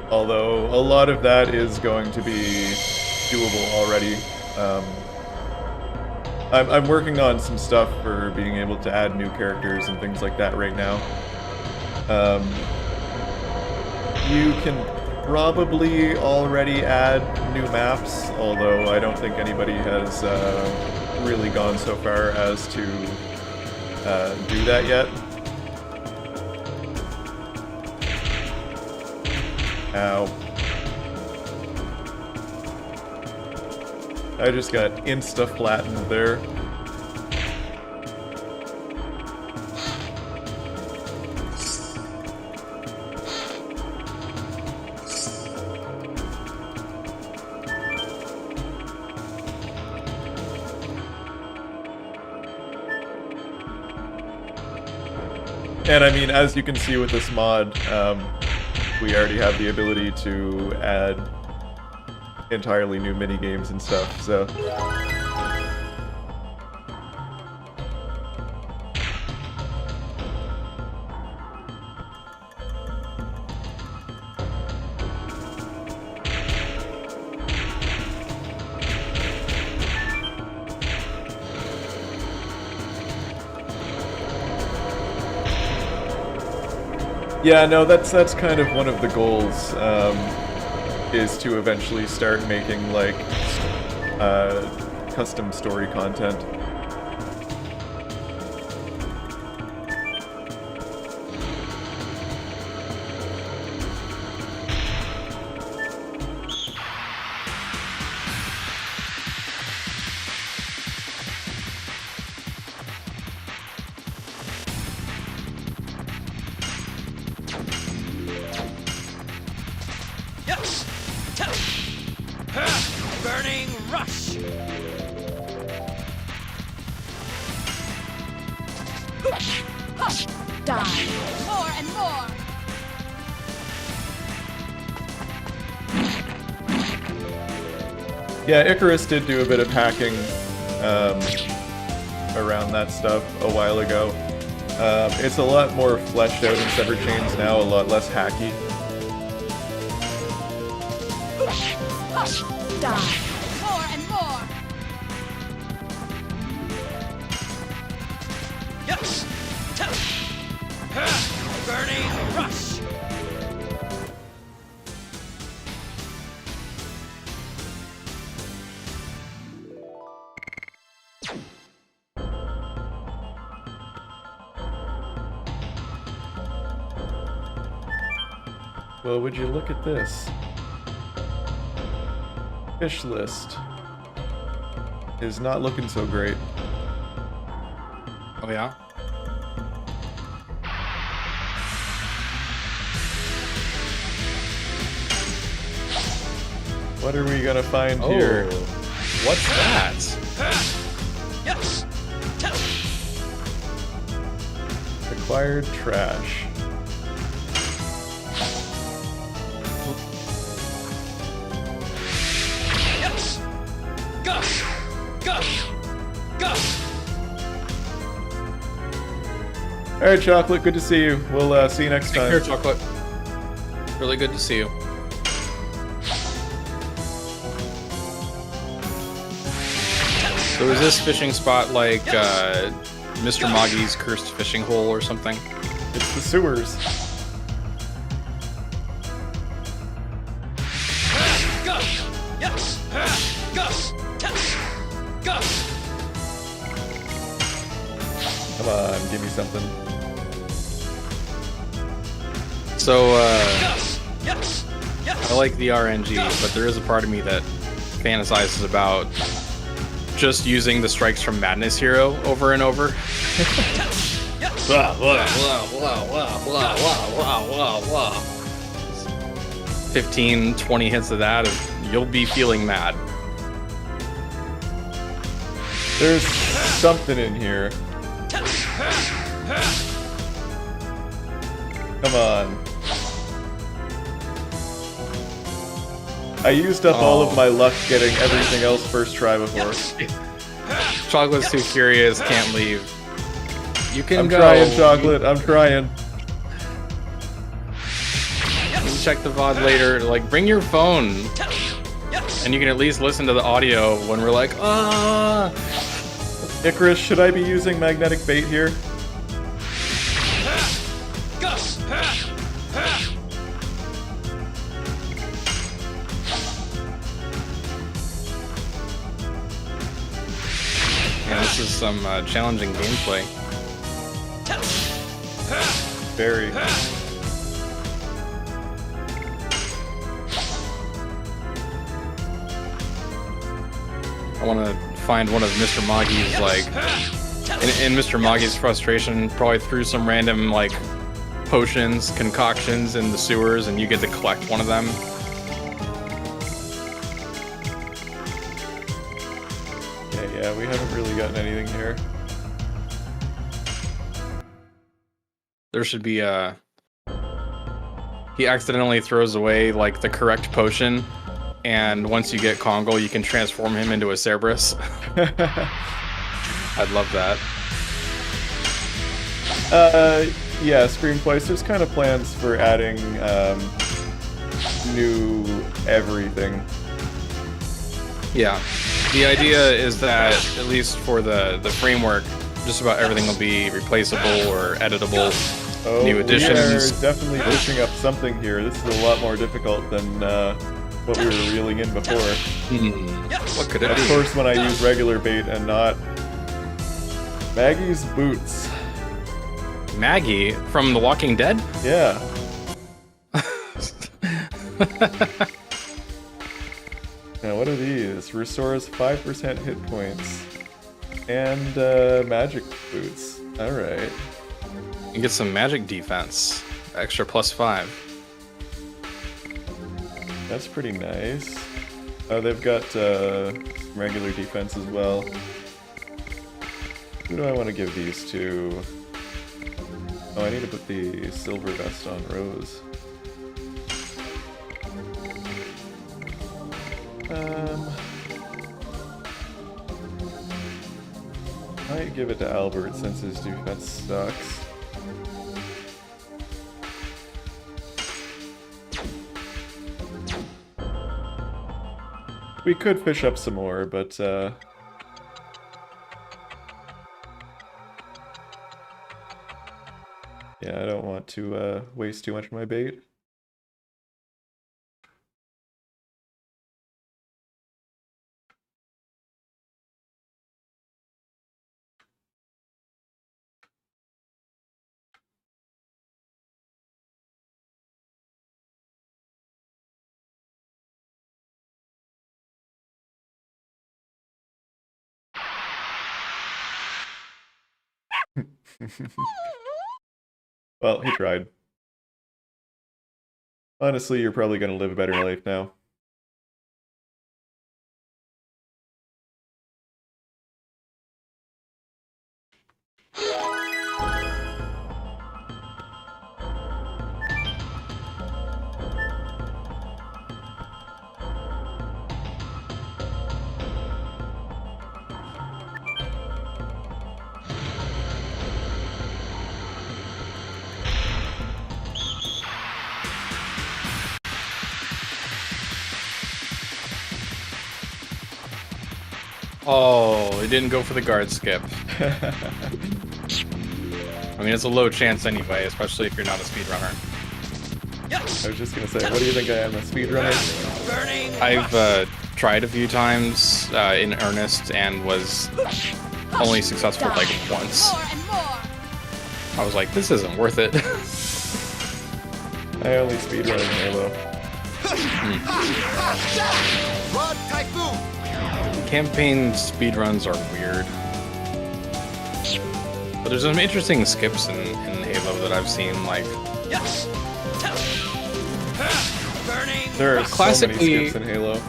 Although a lot of that is going to be doable already. I'm working on some stuff for being able to add new characters and things like that right now. You can probably already add new maps, although I don't think anybody has really gone so far as to do that yet. Ow. I just got insta-flattened there. And I mean, as you can see with this mod, we already have the ability to add entirely new mini-games and stuff, so... Yeah, no, that's kind of one of the goals, is to eventually start making, like, custom story content. Yes! Burning rush! Die. More and more. Yeah, Icarus did do a bit of hacking around that stuff a while ago. It's a lot more fleshed out in Severed Chains now, a lot less hacky. Die. More and more. Yes! Burning rush! Well, would you look at this? Fish list is not looking so great. Oh yeah? What are we gonna find here? What's that? Yes! Acquired trash. Yes! Go! Go! Go! Alright, Chocolate, good to see you. We'll see you next Take time. care, Chocolate. Really good to see you. So is this fishing spot like Mr. Moggy's cursed fishing hole or something? It's the sewers. Go! Yes! Go! Go! Come on, give me something. So, Yes! Yes! Yes! I like the RNG, but there is a part of me that fantasizes about just using the strikes from Madness Hero over and over. Yes! Blah, blah, blah, blah, blah, blah, blah, blah, blah. 15, 20 hits of that, and you'll be feeling mad. There's something in here. Come on. I used up all of my luck getting everything else first try before. Chocolate's too curious, can't leave. You can I'm go. trying, Chocolate, I'm trying. You can check the VOD later. Like, bring your phone. And you can at least listen to the audio when we're like, ah. Icarus, should I be using magnetic bait here? Yeah, this is some challenging gameplay. Very. I want to find one of Mr. Moggy's, like, in Mr. Moggy's frustration, probably threw some random, like, potions, concoctions in the sewers, and you get to collect one of them. Yeah, we haven't really gotten anything here. There should be a... He accidentally throws away, like, the correct potion, and once you get Kongo, you can transform him into a Cerberus. I'd love that. Yeah, Screenplace, there's kind of plans for adding new everything. Yeah. The idea is that, at least for the framework, just about everything will be replaceable or editable. Oh, New additions. We are definitely pushing up something here. This is a lot more difficult than what we were reeling in before. What could it be? Of course, when I use regular bait and not Maggie's boots. Maggie from The Walking Dead? Yeah. Now, what are these? Restores 5% hit points. And magic boots. Alright. You get some magic defense. Extra +5. That's pretty nice. Oh, they've got some regular defense as well. Who do I want to give these to? Oh, I need to put the silver vest on Rose. Might give it to Albert since his defense sucks. We could fish up some more, but yeah, I don't want to waste too much of my bait. Well, he tried. Honestly, you're probably going to live a better life now. Oh, it didn't go for the guard skip. I mean, it's a low chance anyway, especially if you're not a speedrunner. I was just going to say, what do you think I am, a speedrunner? I've tried a few times in earnest and was only successful like once. More and more. I was like, this isn't worth it. I only speedrun in Halo. Campaign speedruns are weird. But there's some interesting skips in Halo that I've seen, like... There are so many skips in Halo.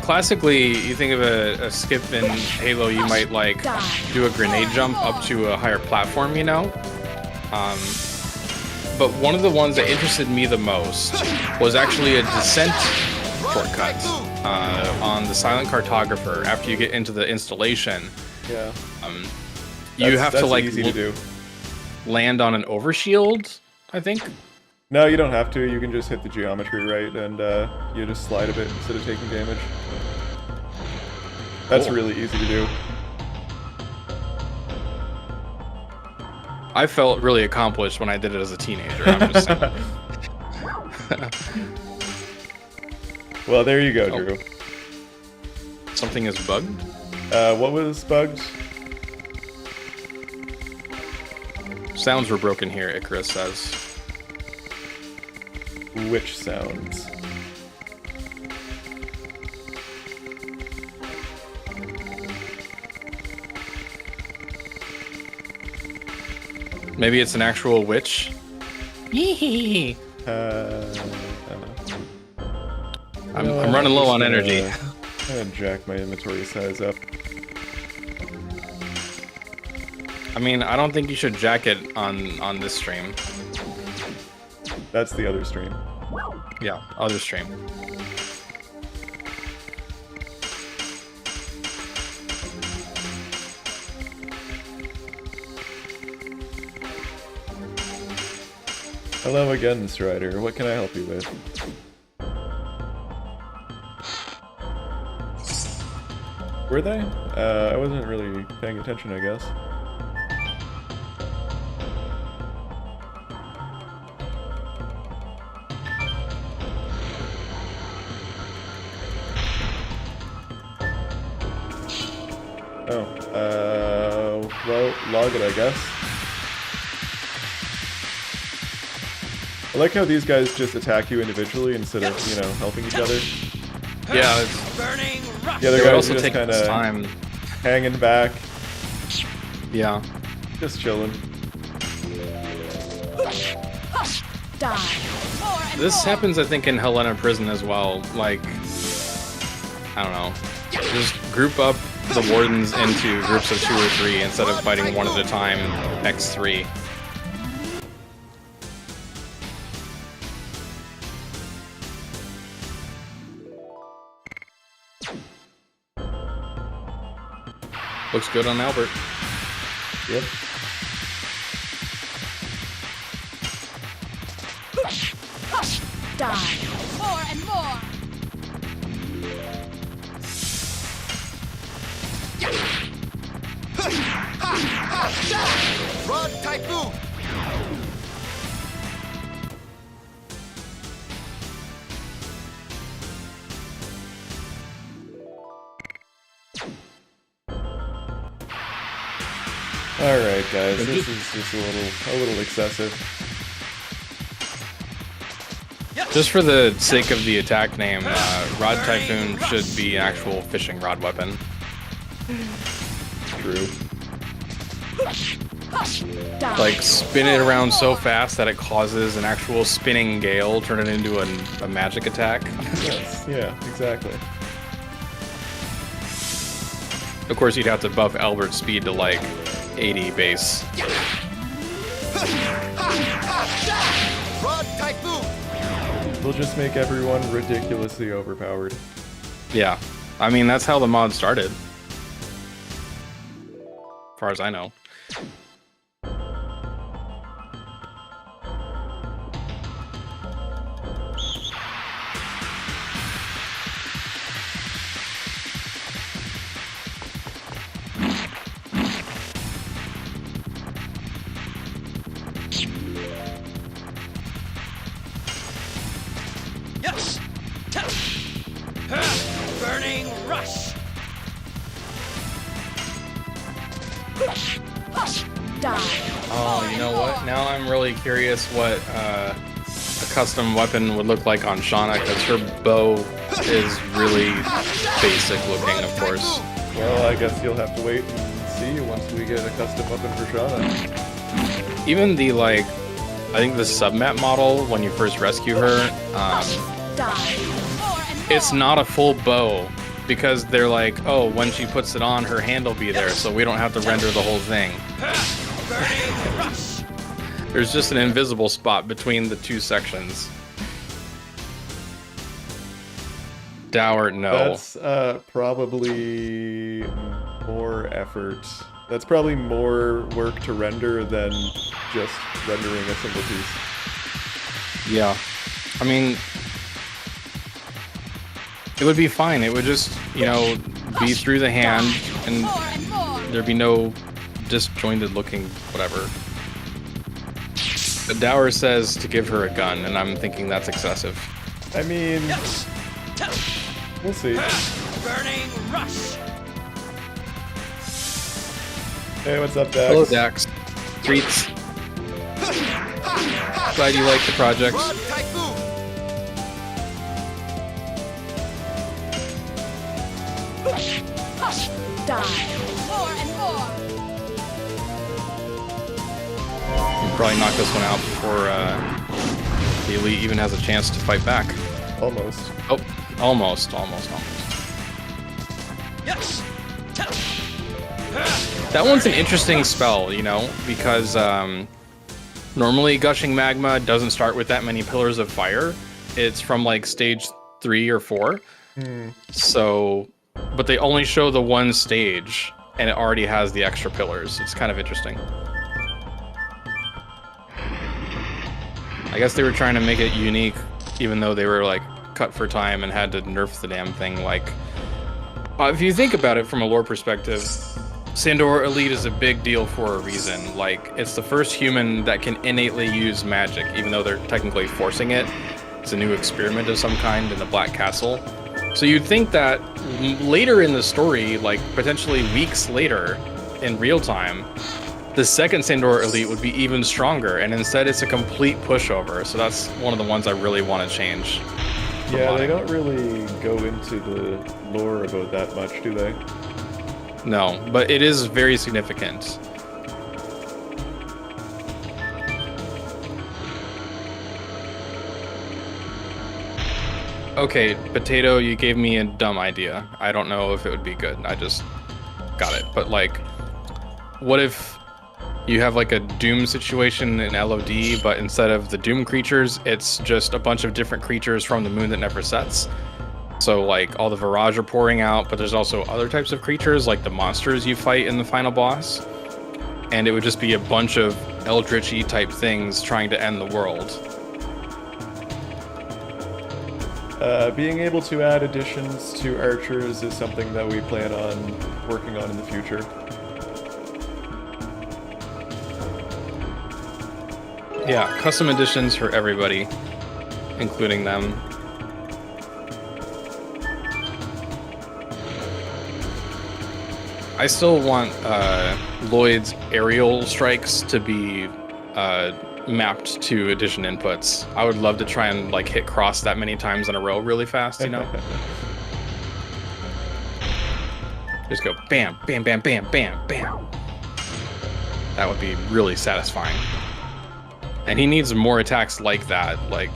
Classically, you think of a skip in Halo, you might, like, do a grenade jump up to a higher platform, you know? But one of the ones that interested me the most was actually a descent shortcut on the Silent Cartographer. After you get into the installation, Yeah. you have to, like, easy to do. land on an overshield, I think. No, you don't have to. You can just hit the geometry right, and you just slide a bit instead of taking damage. That's Cool. really easy to do. I felt really accomplished when I did it as a teenager. I'm just saying. Well, there you go, Oh. Drew. Something is bugged? What was bugged? Sounds were broken here, Icarus says. Which sounds? Maybe it's an actual witch. Hee I'm running low on energy. I'm gonna jack my inventory size up. I mean, I don't think you should jack it on this stream. That's the other stream. Yeah, other stream. Hello again, Strider. What can I help you with? Were they? I wasn't really paying attention, I guess. Oh, well, log it, I guess. I like how these guys just attack you individually instead of, you know, helping each other. Yeah, it's, Burning rush. The other it would guys also are just take kind its of time. hanging back, Yeah. just chilling. Die. More and This more. happens, I think, in Helena Prison as well. Like, I don't know. Just group up the wardens into groups of 2 or 3 instead of fighting one at a time, x3. Looks good on Albert. Yep. Die. More and more. Run, Typhoon! Alright guys, this is just a little excessive. Just for the sake of the attack name, Rod Typhoon should be an actual fishing rod weapon. True. Die. Like, spin it around so fast that it causes an actual spinning gale, turn it into a magic attack. Yes, yeah, exactly. Of course, you'd have to buff Albert's speed to like 80 base. Run, Typhoon! We'll just make everyone ridiculously overpowered. Yeah, I mean, that's how the mod started. As far as I know. Yes. Burning rush. Die. Oh, you know what? Now I'm really curious what a custom weapon would look like on Shauna, because her bow is really basic looking, of course. Well, I guess you'll have to wait and see once we get a custom weapon for Shauna. Even the, like, I think the submap model, when you first rescue her, Die. More and more. it's not a full bow, because they're like, oh, when she puts it on, her hand will be there, so we don't have to render the whole thing. Burning rush. There's just an invisible spot between the 2 sections. Dower, no. That's probably more effort. That's probably more work to render than just rendering a single piece. Yeah. I mean, it would be fine. It would just, you know, be through the hand, and More and more. there'd be no disjointed looking whatever. The Dower says to give her a gun, and I'm thinking that's excessive. I mean, Yes. we'll see. Burning rush. Hey, what's up, Dax? Hello, Dax. Treats. Glad you like the project. Run, Typhoon! Die. More and more. We'll probably knock this one out before the Elite even has a chance to fight back. Almost. Oh, almost. Yes. That one's an interesting spell, you know, because normally gushing magma doesn't start with that many pillars of fire. It's from like stage 3 or 4. So, but they only show the one stage, and it already has the extra pillars. It's kind of interesting. I guess they were trying to make it unique, even though they were like cut for time and had to nerf the damn thing. Like, if you think about it from a lore perspective, Sandor Elite is a big deal for a reason. Like, it's the first human that can innately use magic, even though they're technically forcing it. It's a new experiment of some kind in the Black Castle. So you'd think that later in the story, like potentially weeks later, in real time, the second Sandor Elite would be even stronger, and instead it's a complete pushover. So that's one of the ones I really want to change. Yeah, they don't really go into the lore about that much, do they? No, but it is very significant. Okay, Potato, you gave me a dumb idea. I don't know if it would be good. I just got it. But like, what if you have like a Doom situation in LOD, but instead of the Doom creatures, it's just a bunch of different creatures from the moon that never sets? So like all the Virage are pouring out, but there's also other types of creatures like the monsters you fight in the final boss. And it would just be a bunch of Eldritch-y type things trying to end the world. Being able to add additions to archers is something that we plan on working on in the future. Yeah, custom editions for everybody, including them. I still want Lloyd's aerial strikes to be mapped to addition inputs. I would love to try and like hit cross that many times in a row really fast, you know? Just go bam, bam, bam, bam, bam, bam. That would be really satisfying. And he needs more attacks like that. Like,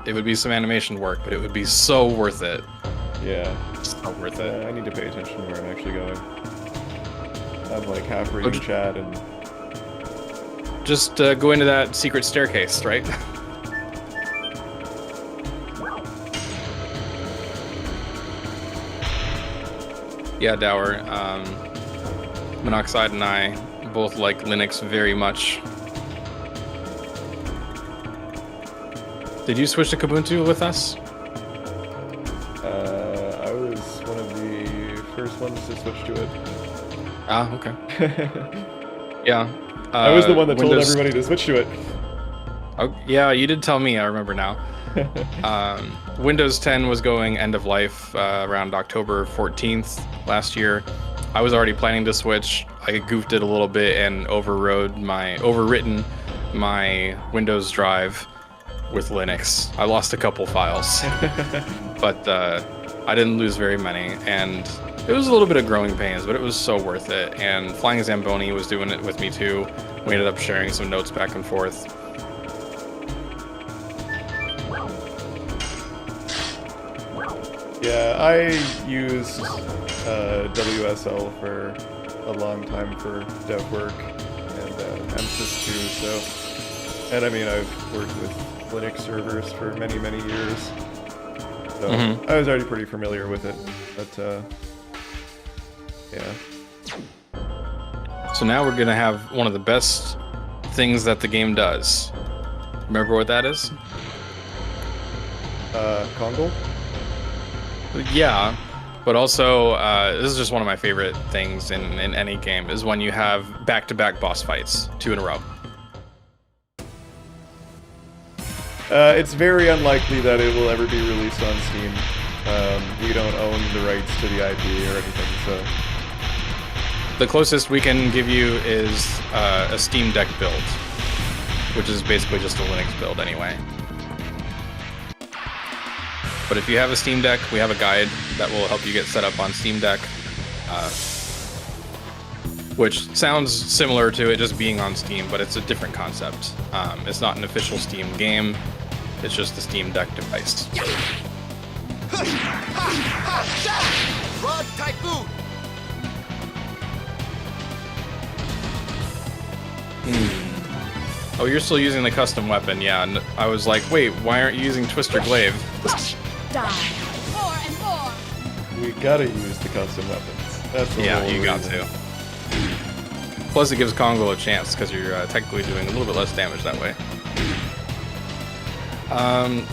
it would be some animation work, but it would be so worth it. Yeah. So worth it. I need to pay attention to where I'm actually going. I'm like half reading chat and... Just go into that secret staircase, right? Yeah, Dower. Monoxide and I both like Linux very much. Did you switch to Kubuntu with us? I was one of the first ones to switch to it. Ah, okay. Yeah. I was the one that told Windows... everybody to switch to it. Oh, yeah, you did tell me, I remember now. Windows 10 was going end of life around October 14th last year. I was already planning to switch. I goofed it a little bit and overwritten my Windows drive with Linux. I lost a couple files, but I didn't lose very many, and it was a little bit of growing pains, but it was so worth it. And Flying Zamboni was doing it with me too. We ended up sharing some notes back and forth. Yeah, I used WSL for a long time for dev work and MSys too, so... And I mean, I've worked with Linux servers for many, many years. So I was already pretty familiar with it, but yeah. So now we're gonna have one of the best things that the game does. Remember what that is? Kongle? Yeah, but also this is just one of my favorite things in any game is when you have back-to-back boss fights, 2 in a row. It's very unlikely that it will ever be released on Steam. We don't own the rights to the IP or anything, so... The closest we can give you is a Steam Deck build, which is basically just a Linux build anyway. But if you have a Steam Deck, we have a guide that will help you get set up on Steam Deck. which sounds similar to it just being on Steam, but it's a different concept. It's not an official Steam game. It's just the Steam Deck device. Rod Typhoon. Oh, you're still using the custom weapon, yeah. And I was like, wait, why aren't you using Twister Glaive? Die. More and more. We gotta use the custom weapons. That's the Yeah, whole you got reason. to. Plus, it gives Congo a chance because you're technically doing a little bit less damage that way.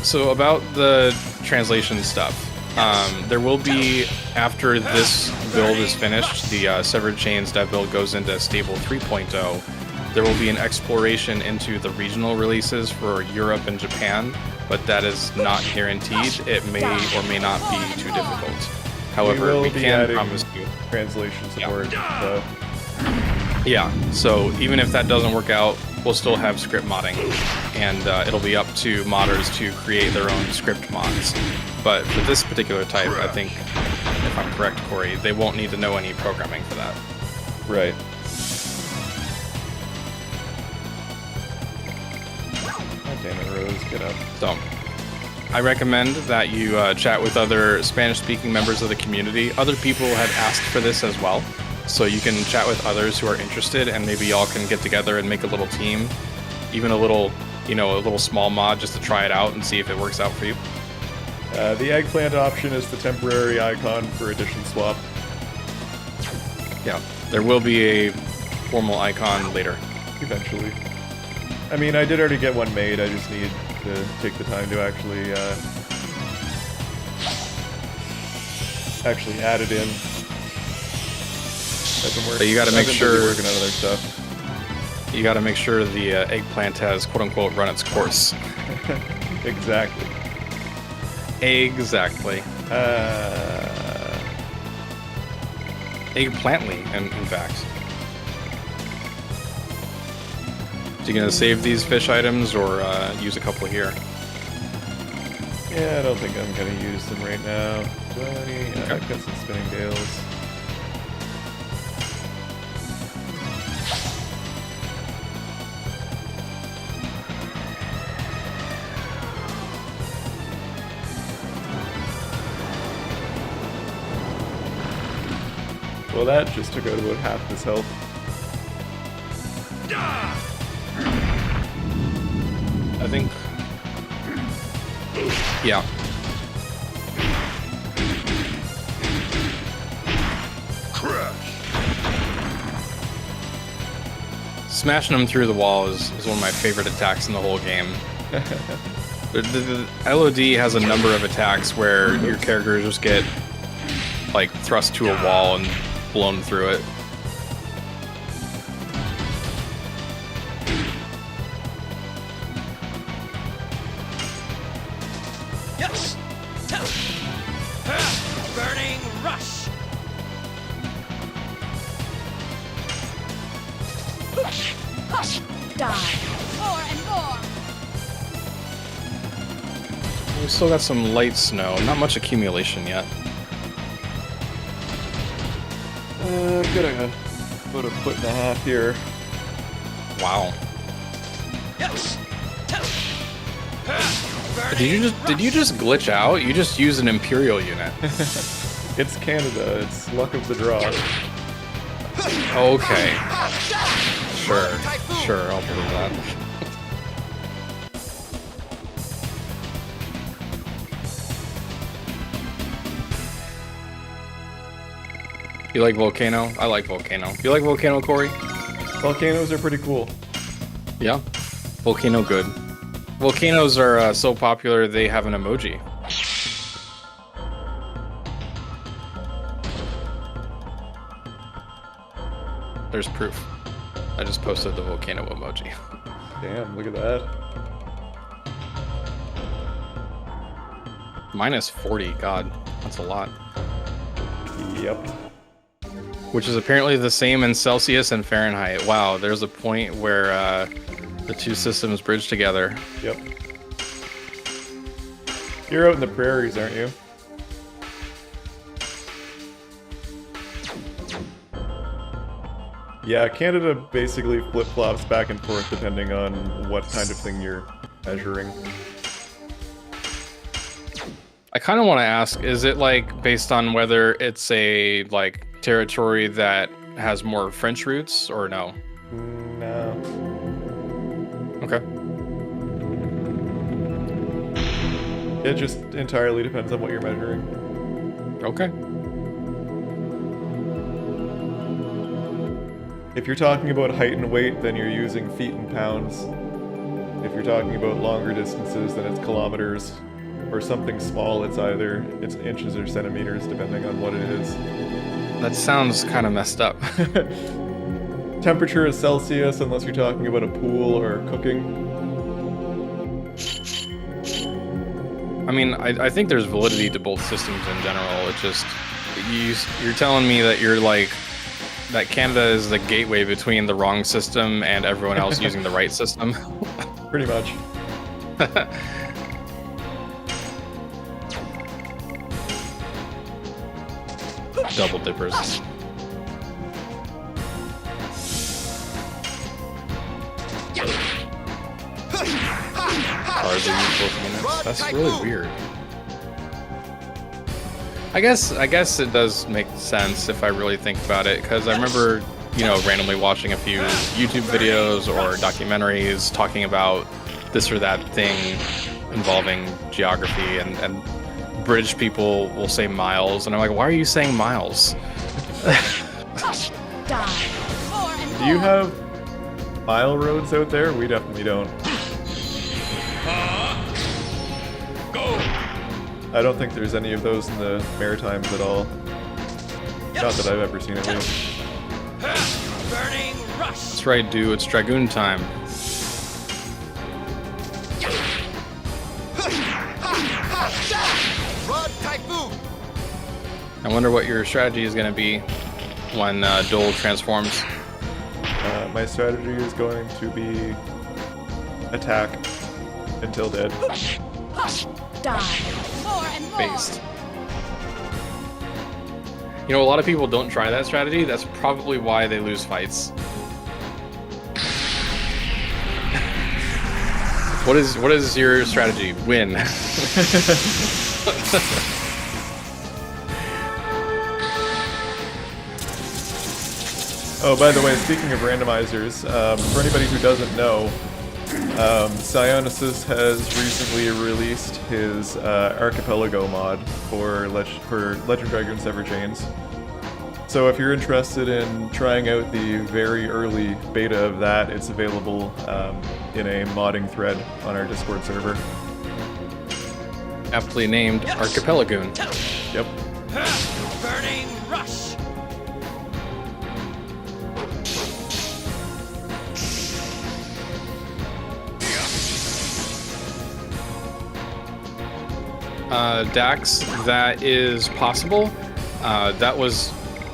So about the translation stuff, there will be, after this build is finished, the Severed Chains dev build goes into stable 3.0. There will be an exploration into the regional releases for Europe and Japan, but that is not guaranteed. It may or may not be too difficult. However, will we be can adding promise you. translation support. So. Yeah, so even if that doesn't work out, we'll still have script modding, and it'll be up to modders to create their own script mods. But for this particular type, I think, if I'm correct, Corey, they won't need to know any programming for that. Right. God damn it, Rose, get up. So, I recommend that you chat with other Spanish-speaking members of the community. Other people have asked for this as well. So you can chat with others who are interested, and maybe y'all can get together and make a little team, even a little, a little small mod just to try it out and see if it works out for you. The eggplant option is the temporary icon for edition swap. Yeah, there will be a formal icon later. Eventually. I mean, I did already get one made, I just need to take the time to actually add it in. But you got to make sure working on other stuff. You got to make sure the eggplant has "quote unquote" run its course. Exactly. Exactly. Eggplantly, in fact. So you gonna save these fish items or use a couple here? Yeah, I don't think I'm gonna use them right now. Do I have any? I've got some spinning bales. Well, that just took out about half his health. I think. Yeah. Smashing them through the wall is one of my favorite attacks in the whole game. The LOD has a number of attacks where your characters just get like thrust to a wall and blown through it. Yes. Burning rush. Die. More and more. We still got some light snow, not much accumulation yet. Got about a foot and a half here. Wow. Yes. Did you just glitch out? You just used an Imperial unit. It's Canada. It's luck of the draw. Okay. Sure, I'll believe that. You like Volcano? I like Volcano. You like Volcano, Corey? Volcanoes are pretty cool. Yeah. Volcano good. Volcanoes are so popular they have an emoji. There's proof. I just posted the volcano emoji. Damn, look at that. Minus 40, god, that's a lot. Yep. Which is apparently the same in Celsius and Fahrenheit. Wow, there's a point where the two systems bridge together. Yep. You're out in the prairies, aren't you? Yeah, Canada basically flip-flops back and forth depending on what kind of thing you're measuring. I kind of want to ask, is it like based on whether it's a like territory that has more French roots or no? No. Okay. It just entirely depends on what you're measuring. Okay. If you're talking about height and weight, then you're using feet and pounds. If you're talking about longer distances, then it's kilometers. Or something small, it's inches or centimeters, depending on what it is. That sounds kind of messed up. Temperature is Celsius, unless you're talking about a pool or cooking. I mean, I think there's validity to both systems in general. It's just, you're telling me that you're like, that Canada is the gateway between the wrong system and everyone else using the right system? Pretty much. Double dippers. Cars are used both units. That's really weird. I guess it does make sense if I really think about it, because I remember, randomly watching a few YouTube videos or documentaries talking about this or that thing involving geography, and British people will say miles, and I'm like, why are you saying miles? Do you have mile roads out there? We definitely don't. Go! I don't think there's any of those in the Maritimes at all. Not that I've ever seen at least. Burning rush! That's right, dude. It's Dragoon time. Rod Typhoon! I wonder what your strategy is going to be when Dole transforms. My strategy is going to be attack until dead. Die. More and more. Based. A lot of people don't try that strategy. That's probably why they lose fights. What is your strategy? Win. Oh, by the way, speaking of randomizers, for anybody who doesn't know, Psyonosis has recently released his Archipelago mod for Legend Dragoon Sever Chains. So if you're interested in trying out the very early beta of that, it's available in a modding thread on our Discord server. Aptly named Archipelagoon. Yep. Burning rush! Dax, that is possible. That was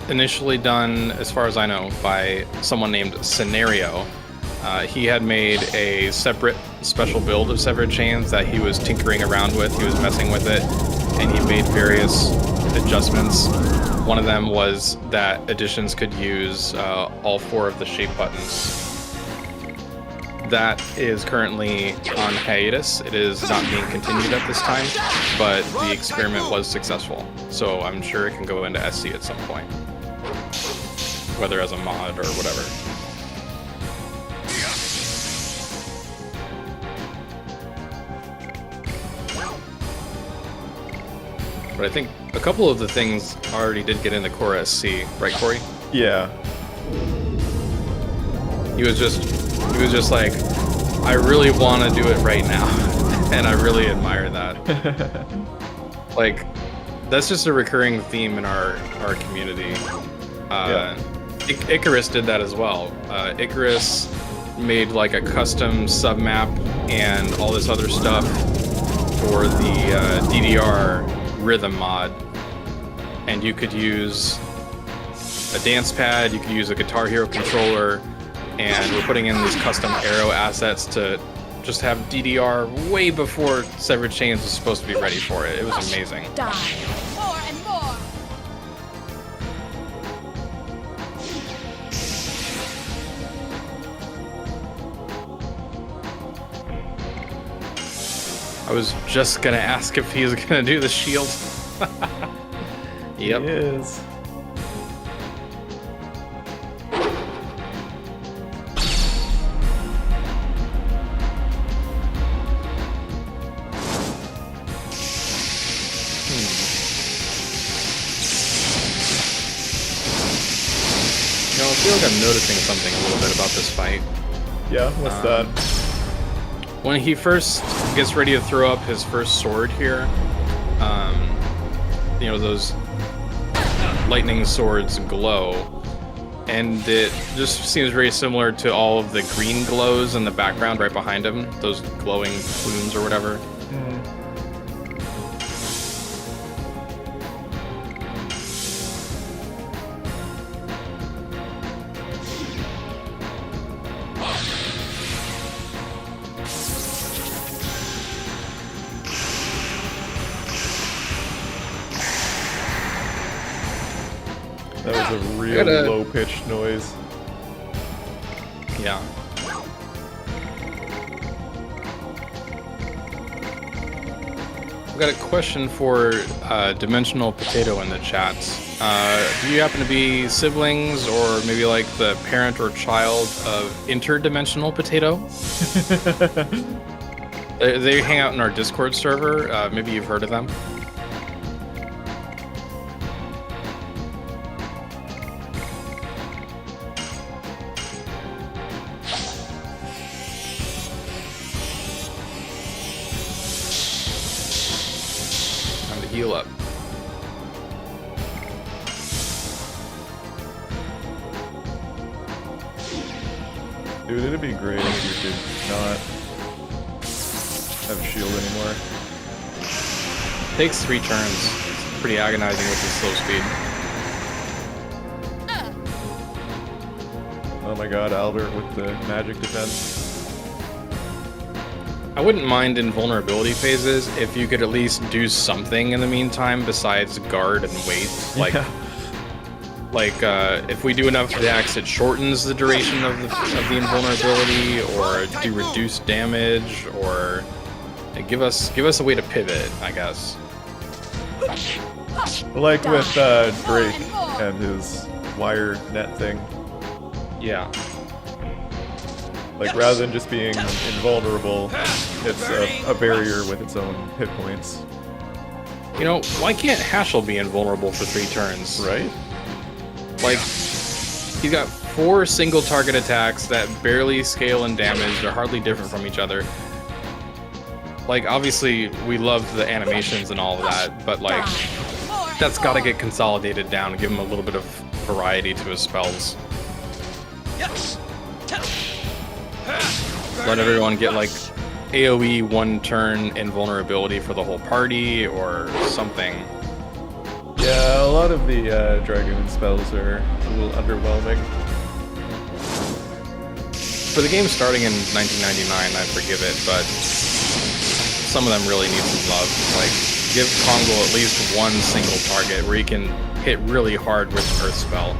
initially done, as far as I know, by someone named Scenario. He had made a separate special build of Severed Chains that he was tinkering around with. He was messing with it, and he made various adjustments. One of them was that editions could use all 4 of the shape buttons. That is currently on hiatus. It is not being continued at this time, but the experiment was successful. So I'm sure it can go into SC at some point, whether as a mod or whatever. But I think a couple of the things already did get into Core SC, right, Corey? Yeah. He was just like, I really want to do it right now. And I really admire that. Like, that's just a recurring theme in our community. Icarus did that as well. Icarus made like a custom submap and all this other stuff for the DDR rhythm mod. And you could use a dance pad, you could use a Guitar Hero controller, and we're putting in these custom arrow assets to just have DDR way before Severed Chains was supposed to be ready for it. It was amazing. Die. More and more. I was just gonna ask if he was gonna do the shield. Yep. He is. You know, I feel like I'm noticing something a little bit about this fight. Yeah, what's that? When he first gets ready to throw up his first sword here, you know, those lightning swords glow, and it just seems very similar to all of the green glows in the background right behind him, those glowing plumes or whatever. That was a real low-pitched noise. Yeah. I've got a question for Dimensional Potato in the chat. Do you happen to be siblings or maybe like the parent or child of Interdimensional Potato? They hang out in our Discord server. Maybe you've heard of them. Heal up. Dude, it'd be great if you could not have a shield anymore. Takes 3 turns. It's pretty agonizing with his slow speed. Oh my god, Albert with the magic defense. I wouldn't mind invulnerability phases if you could at least do something in the meantime besides guard and wait. Like, if we do enough attacks, it shortens the duration of the invulnerability, or do reduced damage, or give us a way to pivot, I guess. Like with Drake and his wire net thing. Yeah. Like, rather than just being invulnerable, it's a barrier with its own hit points. You know, why can't Hashel be invulnerable for 3 turns? Right? Like, he's got 4 single target attacks that barely scale in damage. They're hardly different from each other. Like, obviously, we love the animations and all of that, but like, that's gotta get consolidated down and give him a little bit of variety to his spells. Let everyone get like AoE 1-turn invulnerability for the whole party or something. Yeah, a lot of the Dragoon spells are a little underwhelming. For the game starting in 1999, I forgive it, but some of them really need some love. Like, give Kongo at least 1 single target where he can hit really hard with Earth Spell.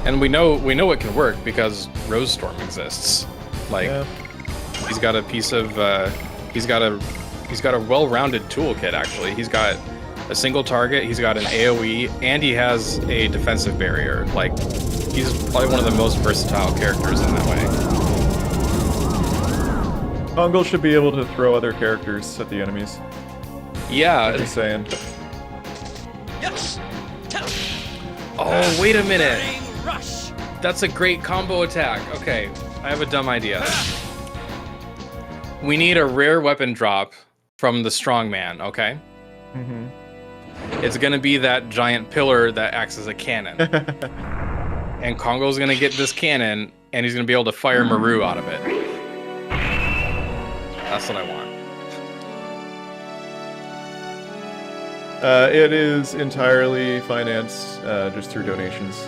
And we know it can work because Rose Storm exists. Like, he's got a piece of he's got a well-rounded toolkit actually. He's got a single target, he's got an AoE, and he has a defensive barrier. Like, he's probably one of the most versatile characters in that way. Kongo should be able to throw other characters at the enemies. Yeah. Just saying. Oh, wait a minute. That's a great combo attack. Okay, I have a dumb idea. We need a rare weapon drop from the strongman, okay? Mm-hmm. It's gonna be that giant pillar that acts as a cannon. And Kongo's gonna get this cannon, and he's gonna be able to fire Maru out of it. That's what I want. It is entirely financed just through donations.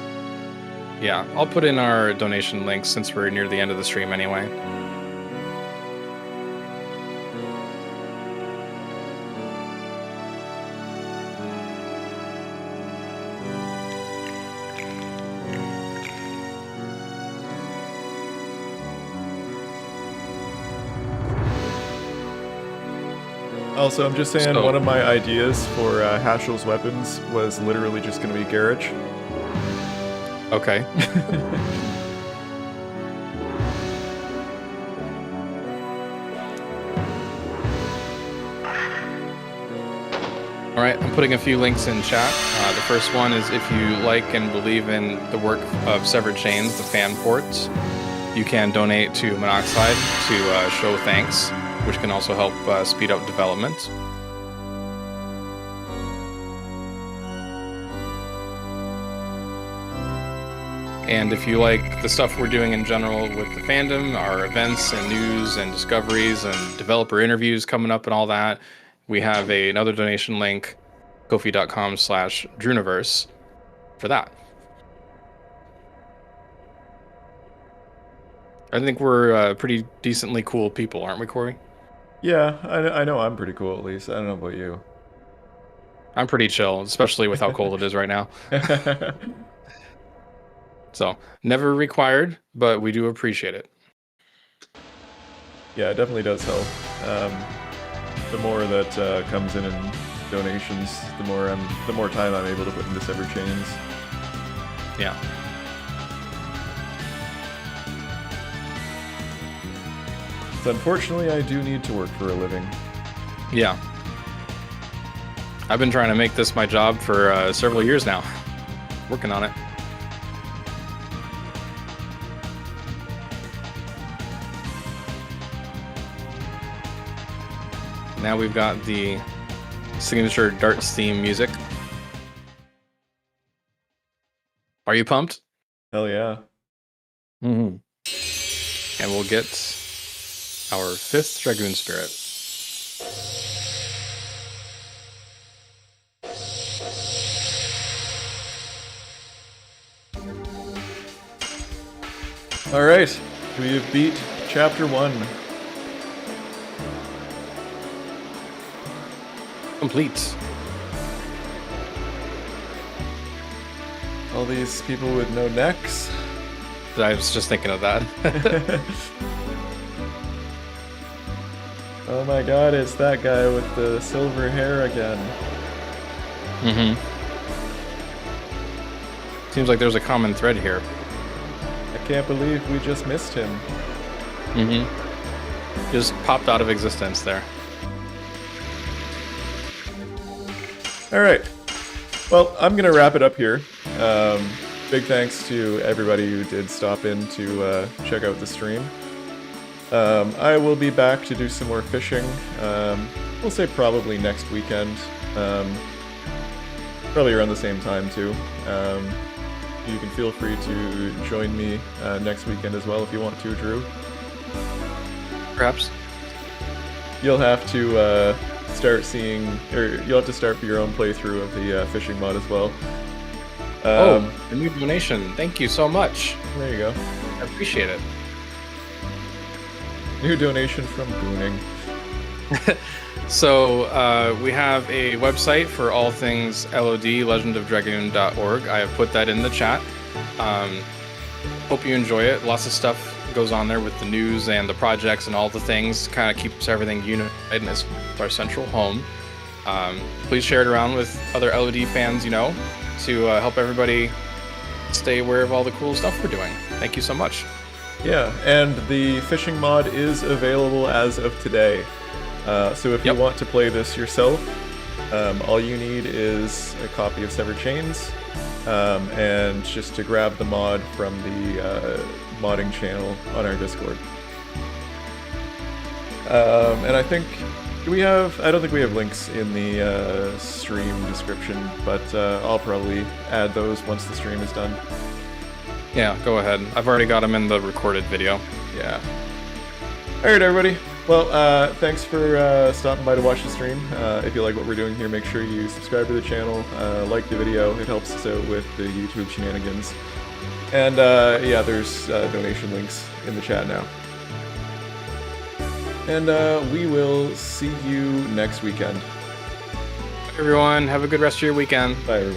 Yeah, I'll put in our donation links since we're near the end of the stream anyway. Also, I'm just saying, So- one of my ideas for Haschel's weapons was literally just going to be Garage. Okay. All right, I'm putting a few links in chat. The first one is if you like and believe in the work of Severed Chains, the fan ports, you can donate to Monoxide to show thanks, which can also help speed up development. And if you like the stuff we're doing in general with the fandom, our events and news and discoveries and developer interviews coming up and all that, we have another donation link, kofi.com/Druniverse, for that. I think we're pretty decently cool people, aren't we, Corey? Yeah, I know I'm pretty cool at least. I don't know about you. I'm pretty chill, especially with how cold it is right now. So, never required, but we do appreciate it. Yeah, it definitely does help. The more that comes in donations, the more time I'm able to put into Severed Chains. Yeah. So unfortunately, I do need to work for a living. Yeah. I've been trying to make this my job for several years now. Working on it. Now we've got the signature Darts theme music. Are you pumped? Hell yeah. Mm-hmm. And we'll get our 5th Dragoon Spirit. All right, we have beat Chapter 1. Complete. All these people with no necks. I was just thinking of that. Oh my god, it's that guy with the silver hair again. Mm-hmm. Seems like there's a common thread here. I can't believe we just missed him. Mm-hmm. Just popped out of existence there. All right. Well, I'm going to wrap it up here. Big thanks to everybody who did stop in to check out the stream. I will be back to do some more fishing. We'll say probably next weekend. Probably around the same time, too. You can feel free to join me next weekend as well if you want to, Drew. Perhaps. You'll have to start seeing, or you'll have to start your own playthrough of the fishing mod as well. A new donation. Thank you so much. There you go. I appreciate it. New donation from Booning. So we have a website for all things LOD, legendofdragoon.org. I have put that in the chat. Hope you enjoy it. Lots of stuff goes on there with the news and the projects and all the things. Kind of keeps everything united and is our central home. Please share it around with other LOD fans, you know, to help everybody stay aware of all the cool stuff we're doing. Thank you so much. Yeah, and the fishing mod is available as of today. So if you want to play this yourself, all you need is a copy of Severed Chains, and just to grab the mod from the modding channel on our Discord. And I think, I don't think we have links in the stream description, but I'll probably add those once the stream is done. Yeah, go ahead. I've already got them in the recorded video. Yeah. Alright, everybody. Well, thanks for stopping by to watch the stream. If you like what we're doing here, make sure you subscribe to the channel, like the video. It helps us out with the YouTube shenanigans. And yeah, there's donation links in the chat now. And we will see you next weekend. Everyone, have a good rest of your weekend. Bye, everyone.